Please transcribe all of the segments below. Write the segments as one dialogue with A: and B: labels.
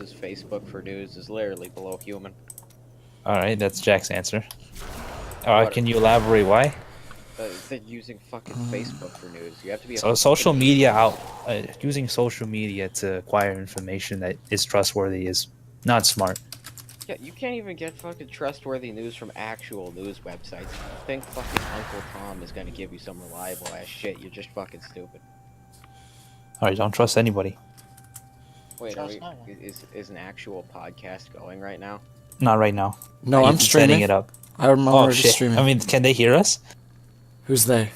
A: Facebook for news is literally below human.
B: Alright, that's Jack's answer.
A: What-
B: Can you elaborate why?
A: They're using fucking Facebook for news. You have to be a
B: So social
A: fucking
B: media using social media to acquire information that is trustworthy is not smart.
A: Yeah, you can't even get fucking trustworthy news from actual news websites. If you think fucking Uncle Tom is gonna give you some reliable ass shit, you're just fucking stupid.
B: Alright, don't trust anybody.
A: Wait,
C: Trust no one.
A: is an actual podcast going right now?
B: Not right now.
D: No, I'm
B: setting
D: streaming.
B: it up.
D: I'm
B: Oh
D: already
B: shit!
D: streaming.
B: I mean, can they hear us?
D: Who's they?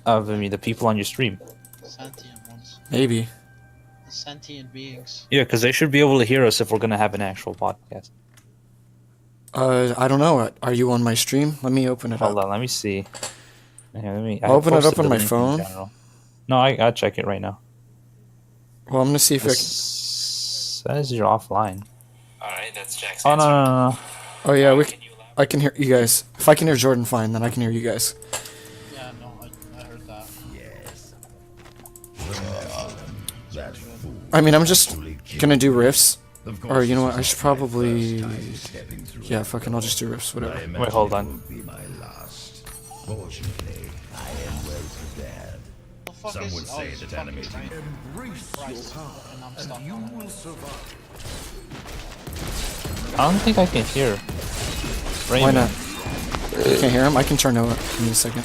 B: I mean, the people on your stream.
C: Sentient ones.
D: Maybe.
C: The sentient beings.
B: Yeah, because they should be able to hear us if we're gonna have an actual podcast.
D: I don't know. Are you on my stream? Let me open it
B: Hold
D: up.
B: on, let me see. Here,
D: I'll open it
B: posted
D: up on
B: the
D: my
B: link in
D: phone.
B: general. No, I'll check it right now.
D: Well, I'm gonna see if
B: It
D: I
B: says you're offline. Alright, that's Jack's
D: Oh,
B: answer.
D: no. Oh yeah, I can hear you guys. If I can hear Jordan fine, then I can hear you guys.
C: Yeah, no, I heard that.
D: I mean, I'm just gonna do riffs. Or you know what? I should probably. Yeah, fucking. I'll just do riffs. Whatever.
B: Wait, hold on.
C: The fuck
E: Some
C: is,
E: would say
C: it's
E: that
C: fucking
E: animating
C: right. Christ, and I'm stuck on it.
B: I don't think I can hear.
D: Why
B: Raymond.
D: not? You can't hear him? I can turn it up. Give me a second.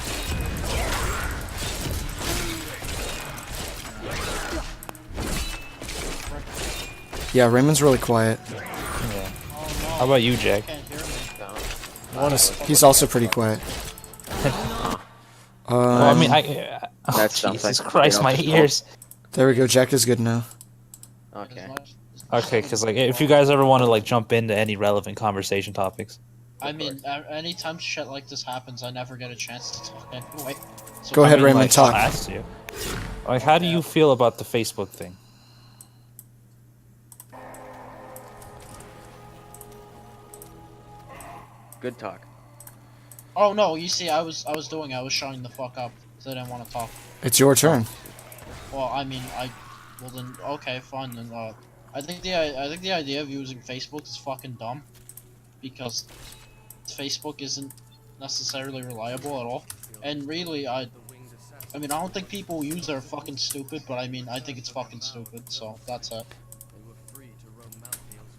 D: Yeah, Raymond's really quiet.
B: Yeah.
C: Oh no.
B: How about you, Jack?
C: Can't hear me.
D: He's also pretty quiet.
B: Well, I mean,
A: That sounds
B: Jesus
A: like-
B: Christ,
A: you know,
B: my ears.
D: There we go. Jack is good now.
A: Okay.
C: As much-
B: Okay, because like, if you guys ever want to like jump into any relevant conversation topics,
C: I mean, anytime shit like this happens, I never get a chance to talk anyway. So
D: Go
C: I
D: ahead,
C: mean,
D: Raymond,
B: like,
D: talk.
B: I'll ask you. Like, how do you feel about the Facebook thing?
A: Good talk.
C: Oh no, you see, I was showing the fuck up, so I didn't want to talk.
D: It's your turn.
C: Well, I mean, well then, okay, fine then. I think the idea of using Facebook is fucking dumb, because Facebook isn't necessarily reliable at all. And really, I mean, I don't think people who use it are fucking stupid, but I mean, I think it's fucking stupid. So that's it.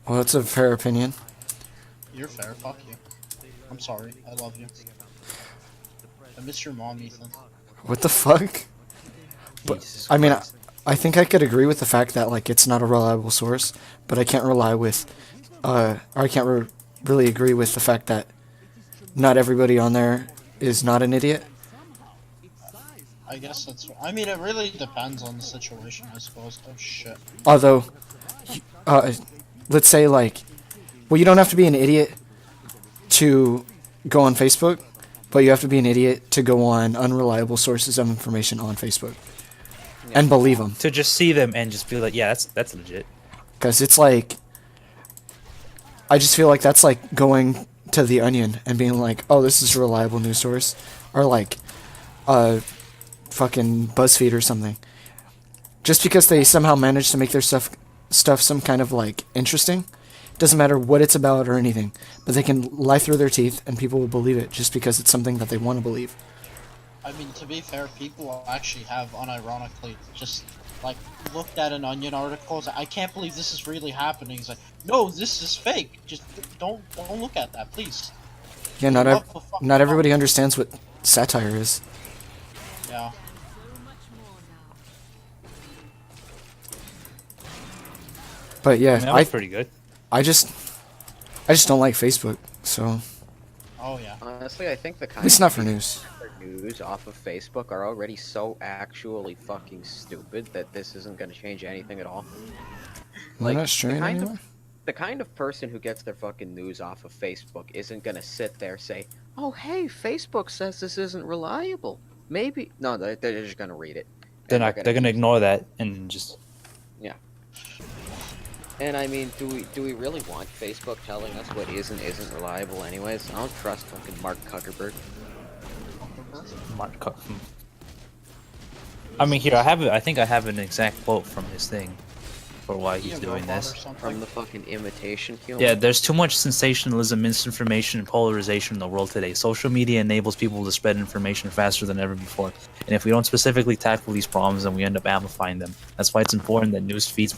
D: Well, that's a fair opinion.
C: You're fair. Fuck you. I'm sorry. I love you. I miss your mom, Ethan.
D: What the fuck? But,
B: Jesus
D: I mean,
B: Christ.
D: I think I could agree with the fact that like it's not a reliable source, but I can't rely with, or I can't really agree with the fact that not everybody on there is not an idiot.
C: I guess that's. I mean, it really depends on the situation, I suppose. Oh shit.
D: Although, let's say like, well, you don't have to be an idiot to go on Facebook, but you have to be an idiot to go on unreliable sources of information on Facebook and believe them.
B: To just see them and just be like, yeah, that's legit.
D: Because it's like, I just feel like that's like going to The Onion and being like, oh, this is a reliable news source. Or like, fucking BuzzFeed or something. Just because they somehow manage to make their stuff some kind of like interesting, doesn't matter what it's about or anything, but they can lie through their teeth and people will believe it just because it's something that they want to believe.
C: I mean, to be fair, people actually have unironically just like looked at an Onion article. And said, I can't believe this is really happening. It's like, no, this is fake. Just don't look at that, please.
D: Yeah, not everybody understands what satire is.
C: Yeah.
D: But yeah,
B: I mean, that was pretty good.
D: I just don't like Facebook. So
C: Oh yeah.
A: Honestly, I think the kind
D: at least
A: of
D: not for news.
A: news off of Facebook are already so actually fucking stupid that this isn't going to change anything at all.
D: We're not
A: the
D: streaming
A: kind
D: anymore.
A: of the kind of person who gets their fucking news off of Facebook isn't going to sit there say, "Oh, hey, Facebook says this isn't reliable. Maybe." No, they're just going to read it.
B: They're
A: And
B: not. They're gonna ignore that and just.
A: And I mean, do we really want Facebook telling us what isn't reliable anyways? I don't trust fucking Mark Zuckerberg.
B: I mean, here I have it. I think I have an exact quote from his thing. for why he's
C: Yeah,
B: doing
C: robot
B: this.
C: or something.
A: From the fucking imitation humor.
B: Yeah, there's too much sensationalism, misinformation, and polarization in the world today. Social media enables people to spread information faster than ever before. And if we don't specifically tackle these problems, then we end up amplifying them. That's why it's important that news feeds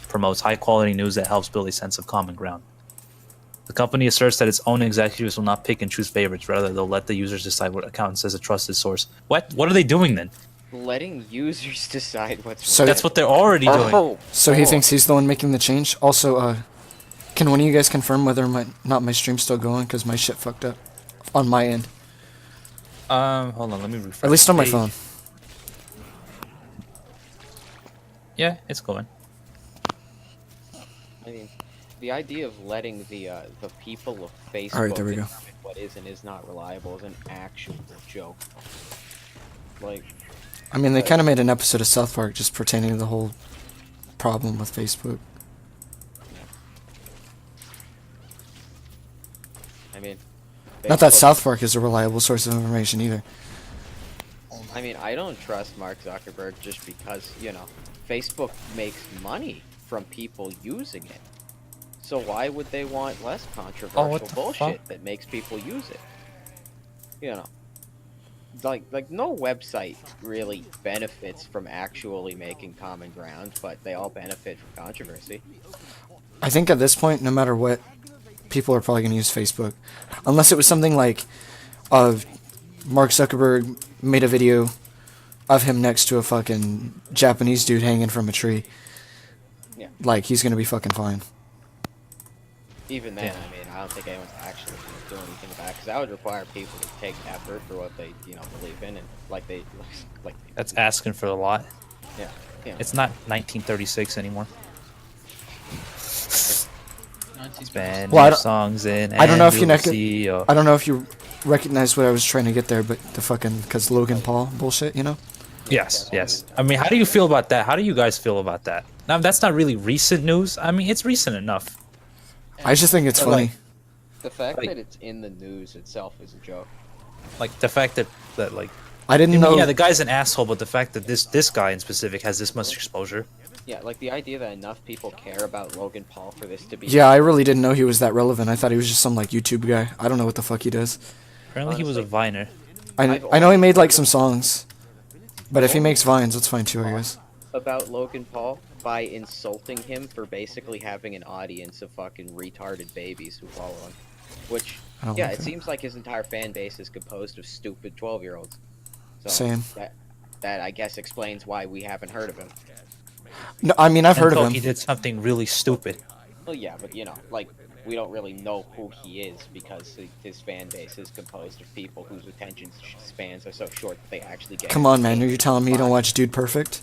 B: promotes high-quality news that helps build a sense of common ground. The company asserts that its own executives will not pick and choose favorites. Rather, they'll let the users decide what counts as a trusted source. What? What are they doing then?
A: Letting users decide what's
D: So-
B: That's what they're already doing.
A: Oh,
D: So he
A: oh.
D: thinks he's the one making the change. Also, can one of you guys confirm whether my stream's still going? Because my shit fucked up on my end.
B: Hold on, let me refresh.
D: At least on my
B: the
D: phone.
B: page. Yeah, it's going.
A: I mean, the idea of letting the people of Facebook
D: Alright, there we go.
A: determine what is and is not reliable is an actual joke. Like,
D: I mean, they kind of made an episode of South Park just pertaining to the whole problem with Facebook.
A: I mean,
D: Not that
A: Facebook-
D: South Park is a reliable source of information either.
A: I mean, I don't trust Mark Zuckerberg just because, you know, Facebook makes money from people using it. So why would they want less controversial
B: the
A: bullshit
B: fuck?
A: that makes people use it? You know, like no website really benefits from actually making common ground, but they all benefit from controversy.
D: I think at this point, no matter what, people are probably going to use Facebook. Unless it was something like Mark Zuckerberg made a video of him next to a fucking Japanese dude hanging from a tree.
A: Yeah.
D: Like, he's going to be fucking fine.
A: Even then, I mean, I don't think anyone's actually going to do anything about it, because that would require people to take effort for what they, you know, believe in, and like
B: That's asking for a lot.
A: yeah.
B: It's not 1936 anymore. Spend
D: Well, I
B: your
D: don't-
B: songs in.
D: I don't know if you
B: and
D: neck-
B: you'll see your-
D: I don't know if you recognize what I was trying to get there, but the fucking, because Logan Paul bullshit, you know?
B: Yes, yes. I mean, how do you feel about that? How do you guys feel about that? Now, that's not really recent news. I mean, it's recent enough.
D: I just think it's
A: But,
D: funny.
A: like, the fact
B: Like-
A: that it's in the news itself is a joke.
B: Like the fact that like
D: I
B: I
D: didn't
B: mean,
D: know.
B: yeah, the guy's an asshole, but the fact that this guy in specific has this much exposure.
A: Yeah, like the idea that enough people care about Logan Paul for this to be.
D: Yeah, I really didn't know he was that relevant. I thought he was just some, like, YouTube guy. I don't know what the fuck he does.
B: Apparently, he was a viner.
D: I know he made, like, some songs. But if he makes vines, that's fine too, I guess.
A: About Logan Paul by insulting him for basically having an audience of fucking retarded babies who follow him. Which,
D: I don't
A: yeah,
D: like
A: it
D: that.
A: seems like his entire fan base is composed of stupid 12-year-olds. So
D: Same.
A: That I guess explains why we haven't heard of him.
D: No, I mean, I've heard of
B: Until he
D: him.
B: did something really stupid.
A: Well, yeah, but you know, like, we don't really know who he is because his fan base is composed of people whose attention spans are so short that they actually get.
D: Come on, man. Are you telling me you don't watch Dude Perfect?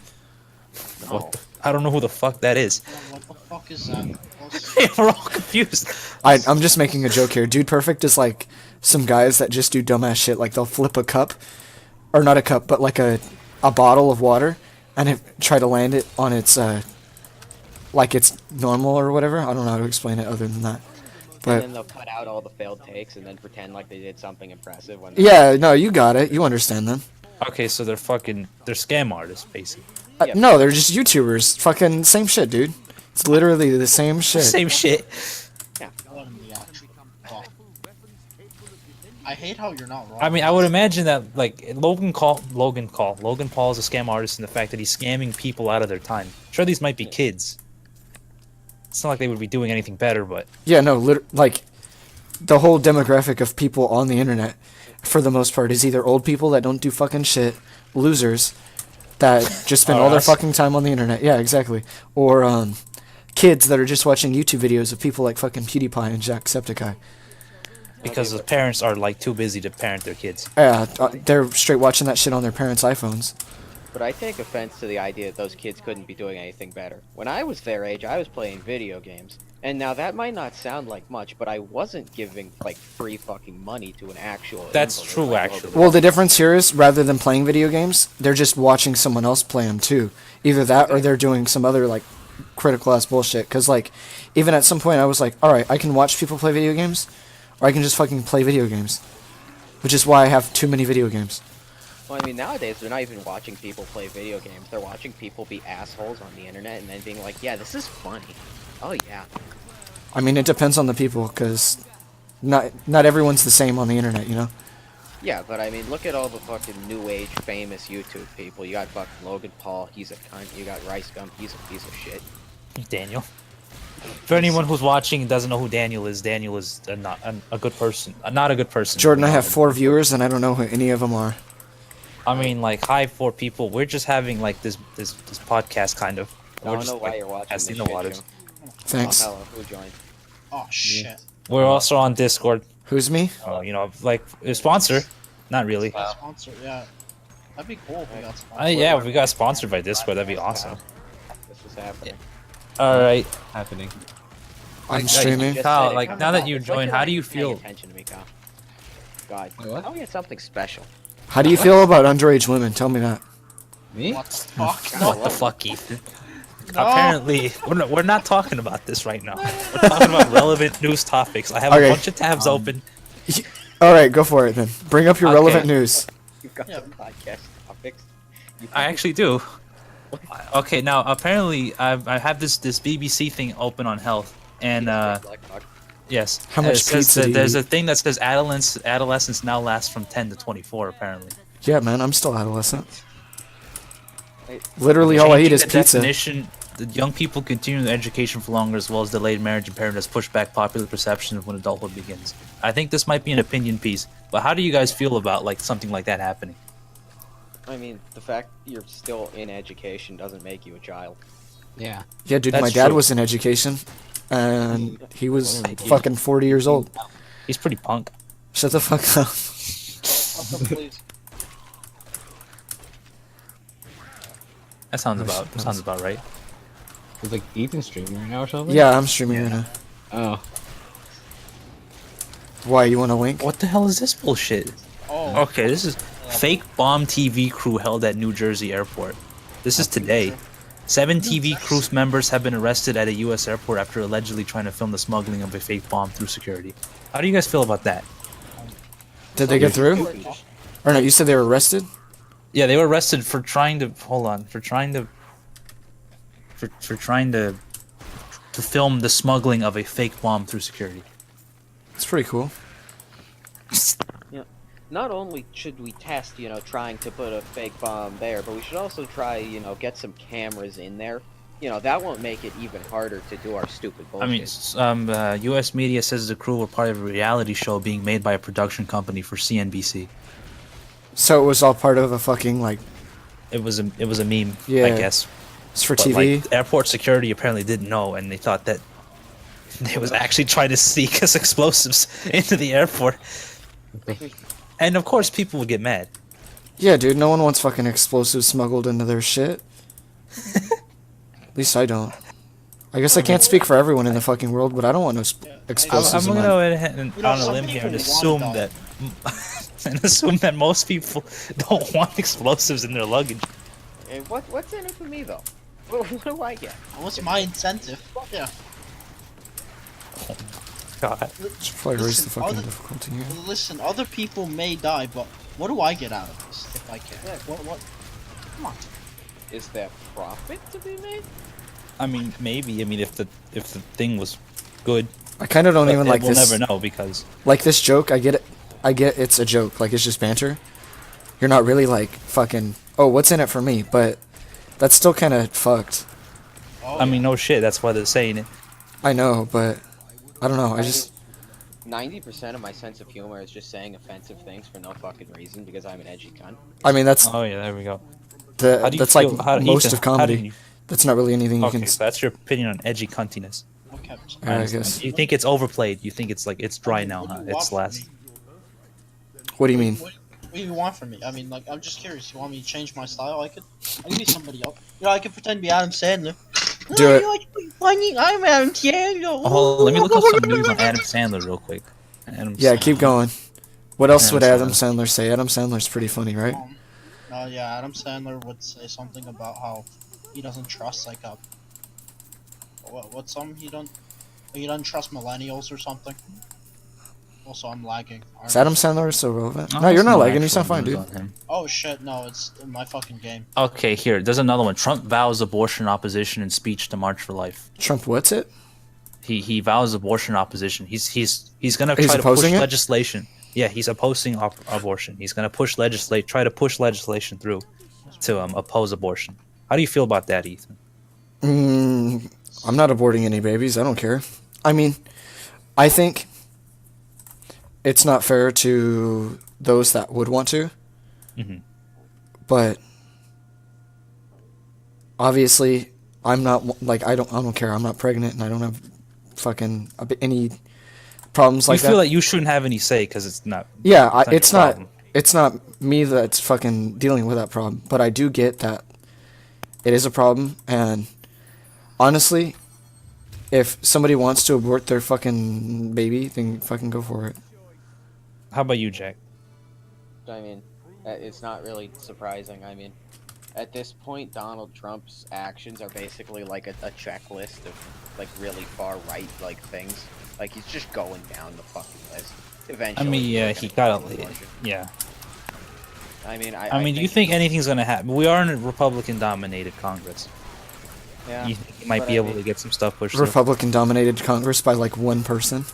A: No.
B: What the, I don't know who the fuck that is.
C: What the fuck is that? What's-
B: We're all confused.
D: I'm just making a joke here. Dude Perfect is like some guys that just do dumbass shit. Like, they'll flip a cup, or not a cup, but like a bottle of water, and try to land it on its, like it's normal or whatever. I don't know how to explain it other than that.
A: And
D: But
A: then they'll cut out all the failed takes and then pretend like they did something impressive when.
D: yeah, no, you got it. You understand them.
B: Okay, so they're scam artists, basically.
A: Yeah.
D: No, they're just YouTubers. Fucking same shit, dude. It's literally the same shit.
B: Same shit.
C: What in the actual fuck? I hate how you're not wrong.
B: I mean, I would imagine that like Logan Paul is a scam artist in the fact that he's scamming people out of their time. Sure, these might be kids. It's not like they would be doing anything better, but
D: Yeah, no, like the whole demographic of people on the internet, for the most part, is either old people that don't do fucking shit, losers that just spend all their
B: us.
D: fucking time on the internet. Yeah, exactly. Or kids that are just watching YouTube videos of people like fucking PewDiePie and Jacksepticeye.
B: because the parents are like too busy to parent their kids.
D: Yeah, they're straight watching that shit on their parents' iPhones.
A: But I take offense to the idea that those kids couldn't be doing anything better. When I was their age, I was playing video games. And now that might not sound like much, but I wasn't giving like free fucking money to an actual.
B: That's
A: invalid
B: true,
A: like
B: actually.
A: Logan
D: Well, the difference here is rather than playing video games, they're just watching someone else play them too. Either that or they're doing some other like critical ass bullshit. Because like, even at some point I was like, all right, I can watch people play video games, or I can just fucking play video games. Which is why I have too many video games.
A: Well, I mean, nowadays they're not even watching people play video games. They're watching people be assholes on the internet and then being like, yeah, this is funny. Oh, yeah.
D: I mean, it depends on the people, because not everyone's the same on the internet, you know?
A: Yeah, but I mean, look at all the fucking new age famous YouTube people. You got fucking Logan Paul, he's a cunt. You got Rice Gum, he's a piece of shit.
B: Daniel. For anyone who's watching and doesn't know who Daniel is not a good person. Not a good person.
D: Jordan, I have 4 viewers, and I don't know who any of them are.
B: I mean, like, hi, 4 people. We're just having like this podcast kind of.
A: I
B: We're
A: don't
B: just
A: know why
B: like,
A: you're watching
B: testing
A: this
B: the
A: shit,
B: waters.
A: Jim.
D: Thanks.
A: Oh, hello, who joined?
C: Oh shit.
B: We're also on Discord.
D: Who's me?
B: You know, like a sponsor. Not really.
C: Sponsor, yeah. That'd be cool if we got sponsored.
B: Yeah, if we got sponsored by Discord, that'd be awesome.
A: This is happening.
B: All right.
E: happening.
D: I'm streaming.
A: Just
B: Kyle,
A: said it.
B: like,
A: Come
B: now that
A: on,
B: you
A: it's like
B: joined,
A: you're
B: how
A: not
B: do you
A: even paying
B: feel?
A: attention to me, Kyle. God.
E: Wait, what?
A: Oh, yeah, something special.
D: How do you feel about underage women? Tell me that.
E: Me?
C: What the fuck?
B: What the fuck, Ethan?
C: No.
B: Apparently, we're not talking about this right now. We're talking about relevant news topics. I have
D: Okay.
B: a bunch of tabs open.
D: All right, go for it then. Bring up your
B: Okay.
D: relevant news.
A: You've got
C: Yeah.
A: some podcast topics. You
B: I actually do. Okay, now apparently I have this BBC thing open on health, and
A: Black Dog.
B: yes,
D: How
B: it
D: much
B: says
D: pizza
B: that
D: do you
B: there's
D: eat?
B: a thing that says adolescence now lasts from 10 to 24. Apparently,
D: Yeah, man, I'm still adolescent.
A: Wait,
D: Literally, all I eat
B: Changing
D: is
B: the
D: pizza.
B: definition, the young people continue their education for longer, as well as delayed marriage and parenthood has pushed back popular perception of when adulthood begins. I think this might be an opinion piece, but how do you guys feel about like something like that happening?
A: I mean, the fact you're still in education doesn't make you a child.
E: Yeah.
D: Yeah, dude,
B: That's
D: my dad
B: true.
D: was in education, and he was
B: Oh, yeah.
D: fucking 40 years old.
B: He's pretty punk.
D: Shut the fuck up.
C: Please.
B: That sounds about right.
E: It's like Ethan streaming right now or something?
D: Yeah, I'm streaming right now.
E: Oh.
D: Why, you want a link?
B: What the hell is this bullshit?
C: Oh.
B: Okay, this is fake bomb TV crew held at New Jersey airport. This is today. 7 TV crew members have been arrested at a U.S. airport after allegedly trying to film the smuggling of a fake bomb through security. How do you guys feel about that?
D: Did they get through? Or no, you said they were arrested?
B: Yeah, they were arrested for trying to for trying to film the smuggling of a fake bomb through security.
D: It's pretty cool.
A: Not only should we test, trying to put a fake bomb there, but we should also try, get some cameras in there. That won't make it even harder to do our stupid bullshit.
B: I mean, U.S. media says the crew were part of a reality show being made by a production company for CNBC.
D: So it was all part of a fucking, like,
B: It was a meme,
D: Yeah.
B: I guess.
D: it's for
B: But,
D: TV?
B: like, airport security apparently didn't know, and they thought that they was actually trying to sneak us explosives into the airport. And of course, people would get mad.
D: Yeah, dude, no one wants fucking explosives smuggled into their shit. At least I don't. I guess I can't speak for everyone in the fucking world, but I don't want no
B: I'm
D: explosives in
B: gonna
D: mine.
B: go ahead and
C: You know,
B: on a
C: some
B: limb here and
C: people
B: assume
C: want
B: that and assume that most people don't want explosives in their luggage.
A: Hey, what's in it for me, though? What do I get?
C: What's my incentive? Yeah.
B: God.
D: Should probably raise the
C: Listen,
D: fucking
C: other-
D: difficulty here.
C: Listen, other people may die, but what do I get out of this if I can?
A: Yeah.
C: What? Come on.
A: Is there profit to be made?
B: I mean, maybe. I mean, if the thing was good,
D: I kind of don't
B: but
D: even like
B: we'll
D: this.
B: never know because
D: Like this joke, I get it. I get it's a joke. Like, it's just banter. You're not really like fucking, oh, what's in it for me? But that's still kind of fucked.
C: Oh,
B: I mean, no shit. That's why they're saying it.
D: I know, but I don't know. I just
A: 90% of my sense of humor is just saying offensive things for no fucking reason because I'm an edgy cunt.
D: I mean that's
B: Oh yeah, there we go. How do you
D: that's
B: feel?
D: like
B: How,
D: most
B: Ethan,
D: of
B: how do
D: comedy.
B: you-
D: That's not really anything you
B: Okay,
D: can.
B: so that's your opinion on edgy cuntiness.
C: okay.
B: I
D: I
B: understand.
D: guess.
B: You think it's overplayed. You think it's like it's dry now,
C: What do
B: huh?
C: you want
B: It's
C: from
B: last.
C: me?
D: What do you mean?
C: What do you want from me? I mean, like, I'm just curious. You want me to change my style? I could be somebody else. I could pretend to be Adam Sandler.
D: Do it.
C: You like to be funny? I'm Adam Sandler.
B: Oh, let me look up some news on Adam Sandler real quick. Adam
D: Yeah,
B: Sandler.
D: keep going. What else
B: Adam
D: would Adam
B: Sandler.
D: Sandler say? Adam Sandler's pretty funny, right?
C: Yeah, Adam Sandler would say something about how he doesn't trust like a he doesn't trust millennials or something. Also, I'm lagging.
D: Is Adam Sandler still relevant?
B: I
D: No, you're
B: see
D: not
B: no
D: lagging. You
B: actual
D: sound fine,
B: news
D: dude.
B: on him.
C: Oh shit, no, it's my fucking game.
B: Okay, here. There's another one. Trump vows abortion opposition in speech to March for Life.
D: Trump, what's it?
B: He vows abortion opposition. He's gonna
D: He's
B: try to push
D: opposing it?
B: legislation. Yeah, he's opposing abortion. He's gonna try to push legislation through to oppose abortion. How do you feel about that, Ethan?
D: I'm not aborting any babies. I don't care. I mean, I think it's not fair to those that would want to.
B: Mhm.
D: But obviously, I'm not like I don't care. I'm not pregnant and I don't have fucking any problems like
B: you feel
D: that.
B: like you shouldn't have any say because it's not.
D: Yeah,
B: it's not your problem.
D: it's not me that's fucking dealing with that problem, but I do get that it is a problem, and honestly, if somebody wants to abort their fucking baby, then fucking go for it.
B: How about you, Jack?
A: I mean, it's not really surprising. I mean, at this point, Donald Trump's actions are basically like a checklist of like really far right like things. Like he's just going down the fucking list. Eventually.
B: I mean, yeah, he got it. Yeah.
A: I mean,
B: I mean, do you think anything's gonna happen? We are in a Republican-dominated Congress.
A: Yeah,
B: You think he might
A: but
B: be
A: I
B: able
A: mean-
B: to get some stuff pushed through?
D: Republican-dominated Congress by like one person.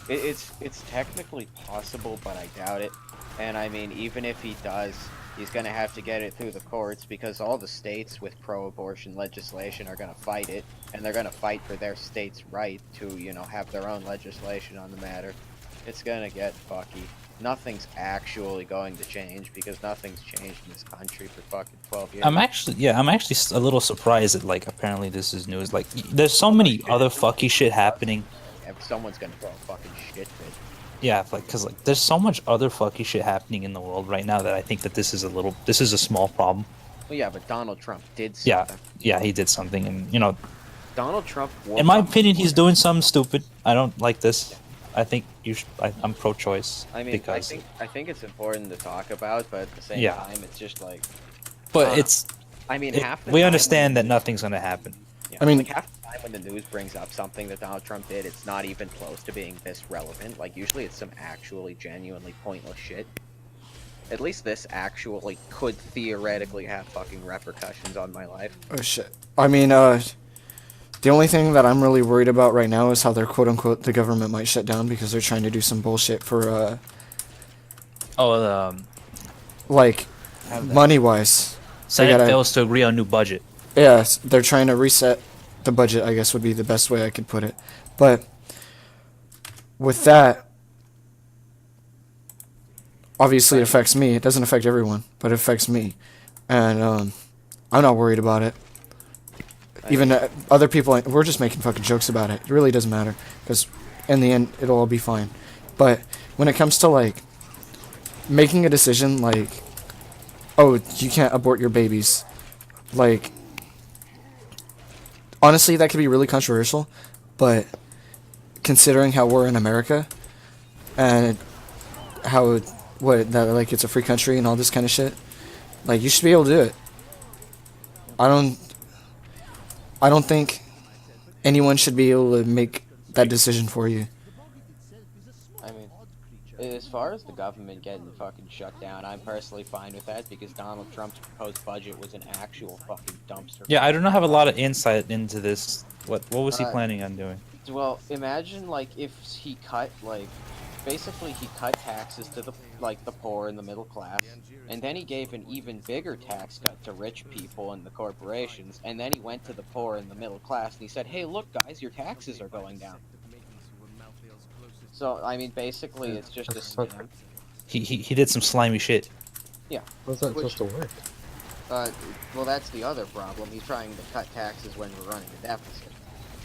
A: It's technically possible, but I doubt it. And I mean, even if he does, he's gonna have to get it through the courts because all the states with pro-abortion legislation are gonna fight it, and they're gonna fight for their state's right to, you know, have their own legislation on the matter. It's gonna get fucky. Nothing's actually going to change because nothing's changed in this country for fucking 12 years.
B: I'm actually a little surprised that like apparently this is news. Like, there's so many other fucky shit happening.
A: If someone's gonna throw a fucking shit fit.
B: Yeah, like, cause like there's so much other fucky shit happening in the world right now that I think that this is a small problem.
A: Well, yeah, but Donald Trump did
B: Yeah,
A: something.
B: yeah, he did something, and you know,
A: Donald Trump.
B: in my opinion, he's doing something stupid. I don't like this. I think I'm pro-choice.
A: I mean,
B: because,
A: I think it's important to talk about, but at the same
B: Yeah.
A: time, it's just like.
B: but it's
A: I mean,
B: it-
A: half the
B: we
A: time
B: understand
A: when-
B: that nothing's gonna happen.
A: Yeah,
D: I mean-
A: like half the time when the news brings up something that Donald Trump did, it's not even close to being this relevant. Like usually, it's some actually genuinely pointless shit. At least this actually could theoretically have fucking repercussions on my life.
D: Oh shit. I mean, the only thing that I'm really worried about right now is how they're quote unquote the government might shut down because they're trying to do some bullshit for like money wise.
B: Senate
D: gotta-
B: fails to agree on new budget.
D: Yes, they're trying to reset the budget, I guess would be the best way I could put it. But with that, obviously it affects me. It doesn't affect everyone, but it affects me. And I'm not worried about it. Even other people, we're just making fucking jokes about it. It really doesn't matter because in the end, it'll all be fine. But when it comes to like making a decision like, oh, you can't abort your babies, like, honestly, that could be really controversial, but considering how we're in America and how that like it's a free country and all this kind of shit, like you should be able to do it. I don't think anyone should be able to make that decision for you.
A: I mean, as far as the government getting fucking shut down, I'm personally fine with that because Donald Trump's proposed budget was an actual fucking dumpster.
B: Yeah, I don't have a lot of insight into this. What was he planning on doing?
A: Well, imagine like if he cut like, basically he cut taxes to the poor and the middle class, and then he gave an even bigger tax cut to rich people and the corporations, and then he went to the poor and the middle class and he said, "Hey, look, guys, your taxes are going down." So I mean, basically, it's just a scam.
B: He did some slimy shit.
E: How's that supposed to work?
A: Well, that's the other problem. He's trying to cut taxes when we're running a deficit.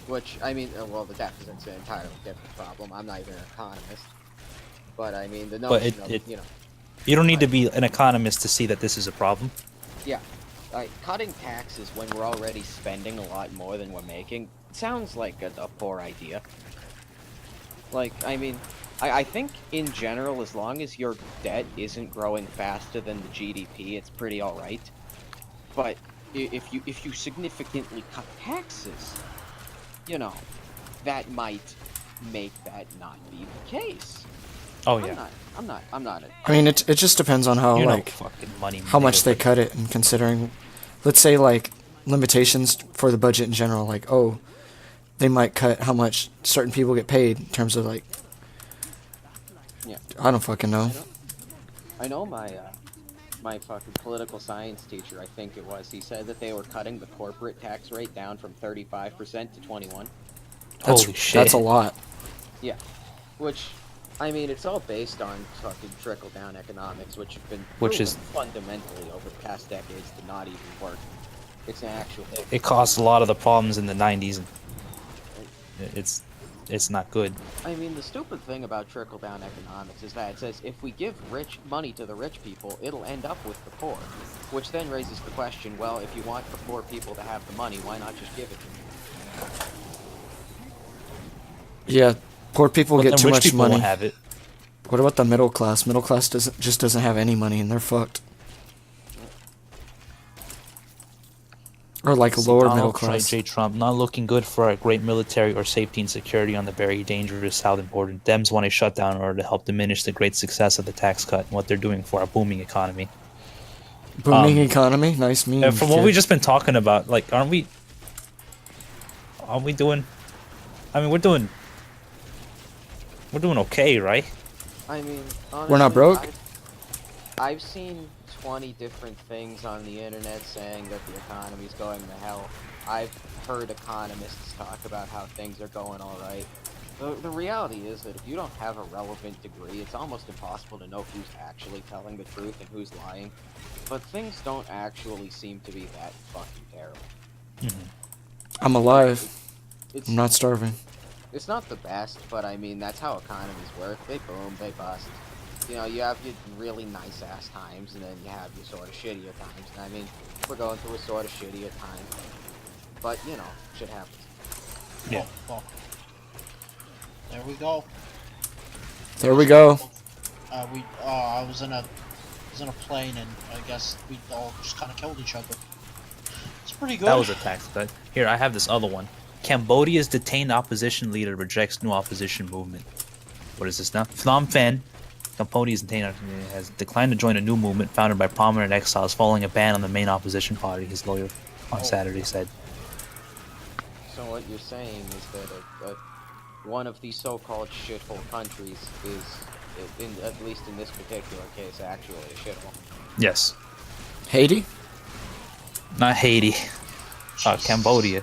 A: Which, I mean, well, the deficit's an entirely different problem. I'm not even an economist. But, I mean, the notion of, you know...
B: You don't need to be an economist to see that this is a problem.
A: Yeah. Cutting taxes when we're already spending a lot more than we're making sounds like a poor idea. Like, I mean, I think in general, as long as your debt isn't growing faster than the GDP, it's pretty alright. But if you significantly cut taxes, you know, that might make that not be the case.
B: Oh yeah.
A: I'm not.
D: I mean, it just depends on how
B: You know,
D: like
B: fucking money.
D: how much they
B: nigga.
D: cut it, and considering, let's say like limitations for the budget in general, like oh, they might cut how much certain people get paid in terms of like.
A: Yeah.
D: I don't fucking know.
A: I know my fucking political science teacher, I think it was, he said that they were cutting the corporate tax rate down from 35% to 21.
B: Holy shit.
D: That's a lot.
A: Yeah. Which, I mean, it's all based on fucking trickle-down economics, which have been
B: Which is-
A: proven fundamentally over the past decades to not even work. It's an actual...
B: It caused a lot of the problems in the 90s, and it's not good.
A: I mean, the stupid thing about trickle-down economics is that it says if we give money to the rich people, it'll end up with the poor. Which then raises the question, well, if you want the poor people to have the money, why not just give it to them?
D: Yeah, poor people
B: But
D: get
B: then
D: too
B: rich
D: much
B: people
D: money.
B: won't have it.
D: What about the middle class? Middle class doesn't have any money, and they're fucked. Or like a lower middle
B: Donald
D: class.
B: J. Trump, not looking good for our great military or safety and security on the very dangerous south border. Dems want a shutdown in order to help diminish the great success of the tax cut and what they're doing for our booming economy.
D: Booming economy, nice meme.
B: And from what
D: kid.
B: we've just been talking about, like, aren't we doing? I mean, we're doing okay, right?
A: I mean,
D: We're not
A: honestly,
D: broke?
A: I've seen 20 different things on the internet saying that the economy's going to hell. I've heard economists talk about how things are going alright. The reality is that if you don't have a relevant degree, it's almost impossible to know who's actually telling the truth and who's lying. But things don't actually seem to be that fucking terrible.
D: I'm alive.
A: It's
D: I'm not starving.
A: It's not the best, but I mean, that's how economies work. They boom, they bust. You know, you have your really nice ass times, and then you have your sort of shittier times. And I mean, we're going through a sort of shittier time. But, you know, shit happens.
B: Yeah.
C: Oh, fuck. There we go.
D: There we go.
C: I was in a plane, and I guess we all just kind of killed each other. It's pretty good.
B: That was a tax cut. Here, I have this other one. Cambodia's detained opposition leader rejects new opposition movement. What is this now? Phnom Penh, Cambodia's detained has declined to join a new movement founded by prominent exiles following a ban on the main opposition party, his lawyer on Saturday said.
A: So what you're saying is that one of these so-called shithole countries is, at least in this particular case, actually a shithole.
B: Yes.
D: Haiti?
B: Not Haiti. Cambodia.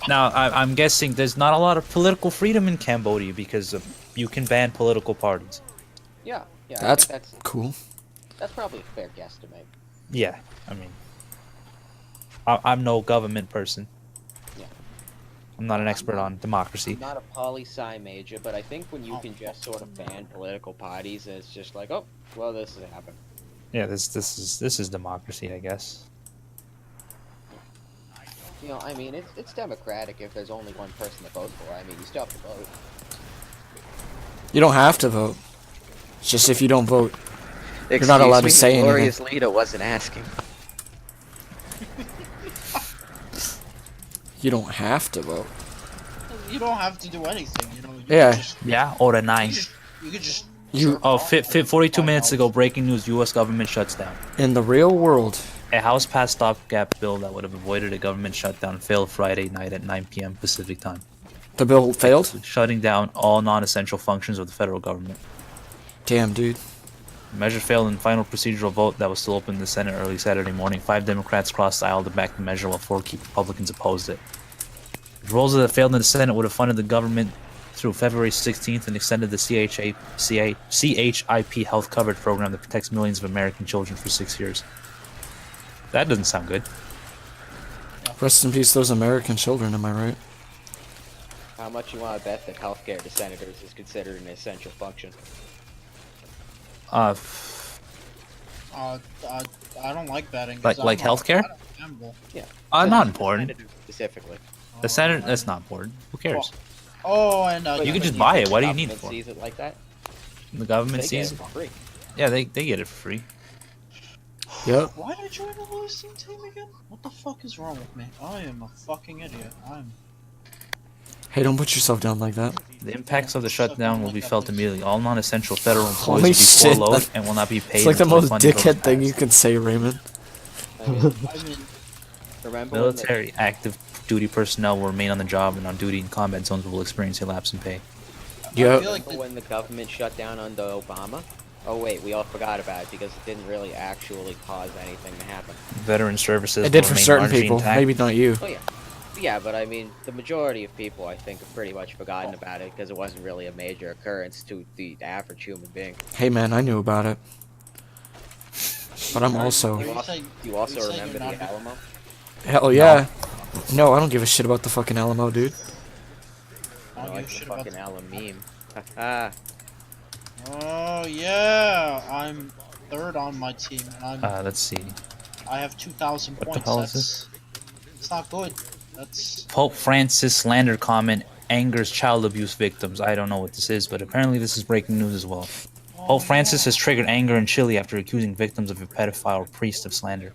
B: Now, I'm guessing there's not a lot of political freedom in Cambodia because you can ban political parties.
A: Yeah, I
D: That's
A: think
D: cool.
A: that's probably a fair guesstimate.
B: Yeah, I mean, I'm no government person.
A: Yeah.
B: I'm not an expert on democracy.
A: I'm not a poli-sci major, but I think when you can just sort of ban political parties, it's just like, oh, well, this has happened.
B: Yeah, this is democracy, I guess.
A: You know, I mean, it's democratic if there's only one person to vote for. I mean, you still have to vote.
D: You don't have to vote. It's just if you don't vote, you're not allowed to say anything.
A: Glorious Lita wasn't asking.
D: You don't have to vote.
C: You don't have to do anything, you know. You
D: Yeah.
C: Could just,
B: Yeah, or the nine.
C: you could just.
D: You
B: Oh, 42 minutes ago, breaking news: U.S. government shuts down.
D: in the real world.
B: A House passed stopgap bill that would have avoided a government shutdown failed Friday night at 9 p.m. Pacific time,
D: The bill failed?
B: shutting down all non-essential functions of the federal government.
D: Damn, dude.
B: The measure failed in final procedural vote that was still open in the Senate early Saturday morning. 5 Democrats crossed the aisle to back the measure, while 4 key Republicans opposed it. The proposal that failed in the Senate would have funded the government through February 16th and extended the CHIP health coverage program that protects millions of American children for 6 years. That doesn't sound good.
D: Rest in peace, those American children, am I right?
A: How much you want to bet that healthcare to senators is considered an essential function?
C: I don't like betting. 'cause
B: Like
C: I'm not-
B: healthcare?
C: I don't gamble.
A: Yeah.
B: Not important.
A: Senators specifically.
B: The Senate, that's not important. Who cares?
C: Oh, and
B: You can
A: But
B: just buy it.
A: the
B: What do you need it
A: government
B: for?
A: sees it like that?
B: The government
A: They get
B: sees
A: it for free.
B: Yeah, they get it for free.
D: Yep.
C: why did I join the losing team again? What the fuck is wrong with me? I am a fucking idiot.
D: Hey, don't put yourself down like that.
B: The impacts of the shutdown will be felt immediately. All non-essential federal employees
D: Holy
B: will be
D: shit,
B: furloughed
D: that-
B: and will not be paid.
D: It's like the
B: until
D: most
B: funding bill is
D: dickhead thing
B: passed.
D: you can say, Raymond.
A: I mean,
C: I mean,
A: remember when the-
B: Military active duty personnel will remain on the job and on duty in combat zones will experience a lapse in pay.
C: I
D: Yeah.
C: feel like
A: remember when the government shut down under Obama? Oh wait, we all forgot about it because it didn't really actually cause anything to happen.
B: Veteran services
D: It did
B: will
D: for
B: remain
D: certain
B: largely
D: people,
B: intact.
D: maybe not you.
A: Oh yeah. Yeah, but I mean, the majority of people, I think, have pretty much forgotten about it because it wasn't really a major occurrence to the average human being.
D: Hey man, I knew about it. But I'm
A: Do
D: also...
A: you
C: You
A: also,
C: say-
A: do you also
C: you say
A: remember
C: you're
A: the
C: not-
A: Alamo?
D: Hell yeah. No, I don't give a shit about the fucking Alamo, dude.
C: I
A: I
C: don't
A: like
C: give a
A: the
C: shit about
A: fucking
C: the-
A: Alamo meme. Haha.
C: Oh yeah, I'm third on my team, and
B: Let's see.
C: I have 2,000
B: What the
C: points.
B: hell is
C: That's it's not good. That's
B: Pope Francis slander comment angers child abuse victims. I don't know what this is, but apparently this is breaking news as well. Pope Francis has triggered anger in Chile after accusing victims of a pedophile priest of slander.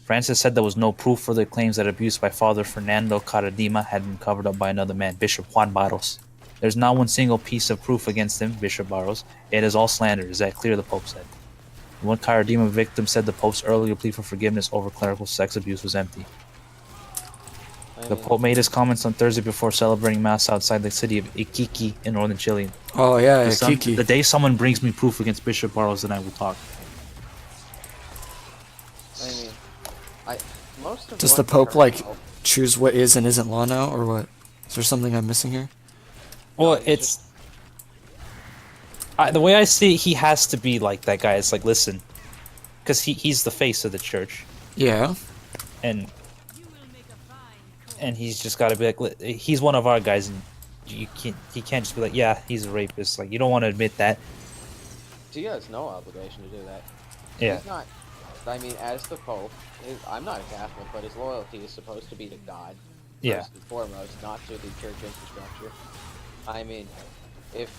B: Francis said there was no proof for the claims that abuse by Father Fernando Caradima had been covered up by another man, Bishop Juan Barros. There's not one single piece of proof against him, Bishop Barros. It is all slander. Is that clear? The Pope said. One Caradima victim said the Pope's earlier plea for forgiveness over clerical sex abuse was empty.
A: I
B: The
A: mean,
B: Pope made his comments on Thursday before celebrating Mass outside the city of Iquique in northern Chile.
D: Oh yeah,
B: The
D: Kiki.
B: day someone brings me proof against Bishop Barros, then I will talk.
A: I mean, most of
D: Does
A: what
D: the Pope,
A: current
D: like,
A: Pope-
D: Choose what is and isn't law now, or what? Is there something I'm missing here?
B: Well,
A: it's
B: it's the way I see it, he has to be like that guy. It's like, listen, because he's the face of the church,
D: Yeah.
B: and he's just got to be like, he's one of our guys, and he can't just be like, yeah, he's a rapist. Like, you don't want to admit that.
A: He has no obligation to do that.
B: Yeah.
A: He's not. I mean, as the Pope, I'm not a Catholic, but his loyalty is supposed to be to God.
B: Yeah.
A: First and foremost, not to the church infrastructure. I mean, if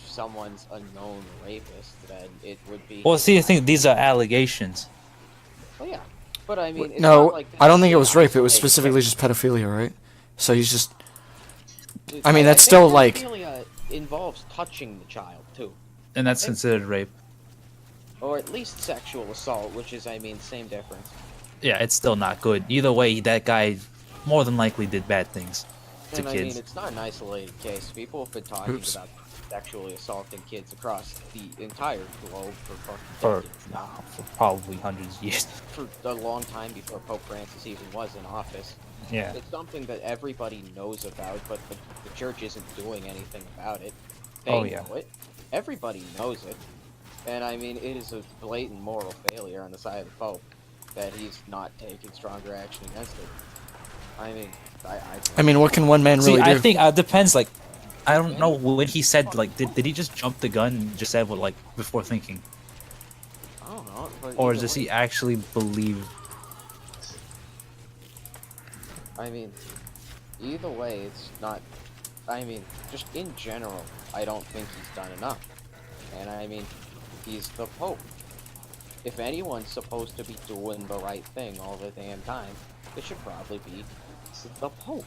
A: someone's a known rapist, then it would be.
B: Well, see, the thing, these are allegations.
A: Well, yeah, but I mean, it's
D: No,
A: not like
D: I don't think it
A: this
D: was
A: is
D: rape. It was
A: isolated
D: specifically
A: case.
D: just pedophilia, right? So he's just...
A: It-
D: I mean, that's
A: think
D: still, like-
A: pedophilia involves touching the child too,
B: And that's considered rape.
A: or at least sexual assault, which is, I mean, same difference.
B: Yeah, it's still not good. Either way, that guy more than likely did bad things to
A: And I
B: kids.
A: mean, it's not an isolated case. People have been talking
D: Oops.
A: about sexually assaulting kids across the entire globe for
B: for,
A: fucking decades now.
B: for probably hundreds of years.
A: For a long time before Pope Francis even was in office.
B: Yeah.
A: It's something that everybody knows about, but the church isn't doing anything about it. They
B: Oh, yeah.
A: know it. Everybody knows it. And I mean, it is a blatant moral failure on the side of the Pope that he's not taking stronger action against it. I mean,
D: I mean, what can one man
B: See,
D: really
B: I
D: do?
B: think it depends. Like, I don't know when he said like, did he just jump the gun and just said what like before thinking,
A: I don't know. But
B: or
A: either
B: does
A: way,
B: he actually believe?
A: I mean, either way, it's not. I mean, just in general, I don't think he's done enough. And I mean, he's the Pope. If anyone's supposed to be doing the right thing all the damn time, it should probably be the Pope.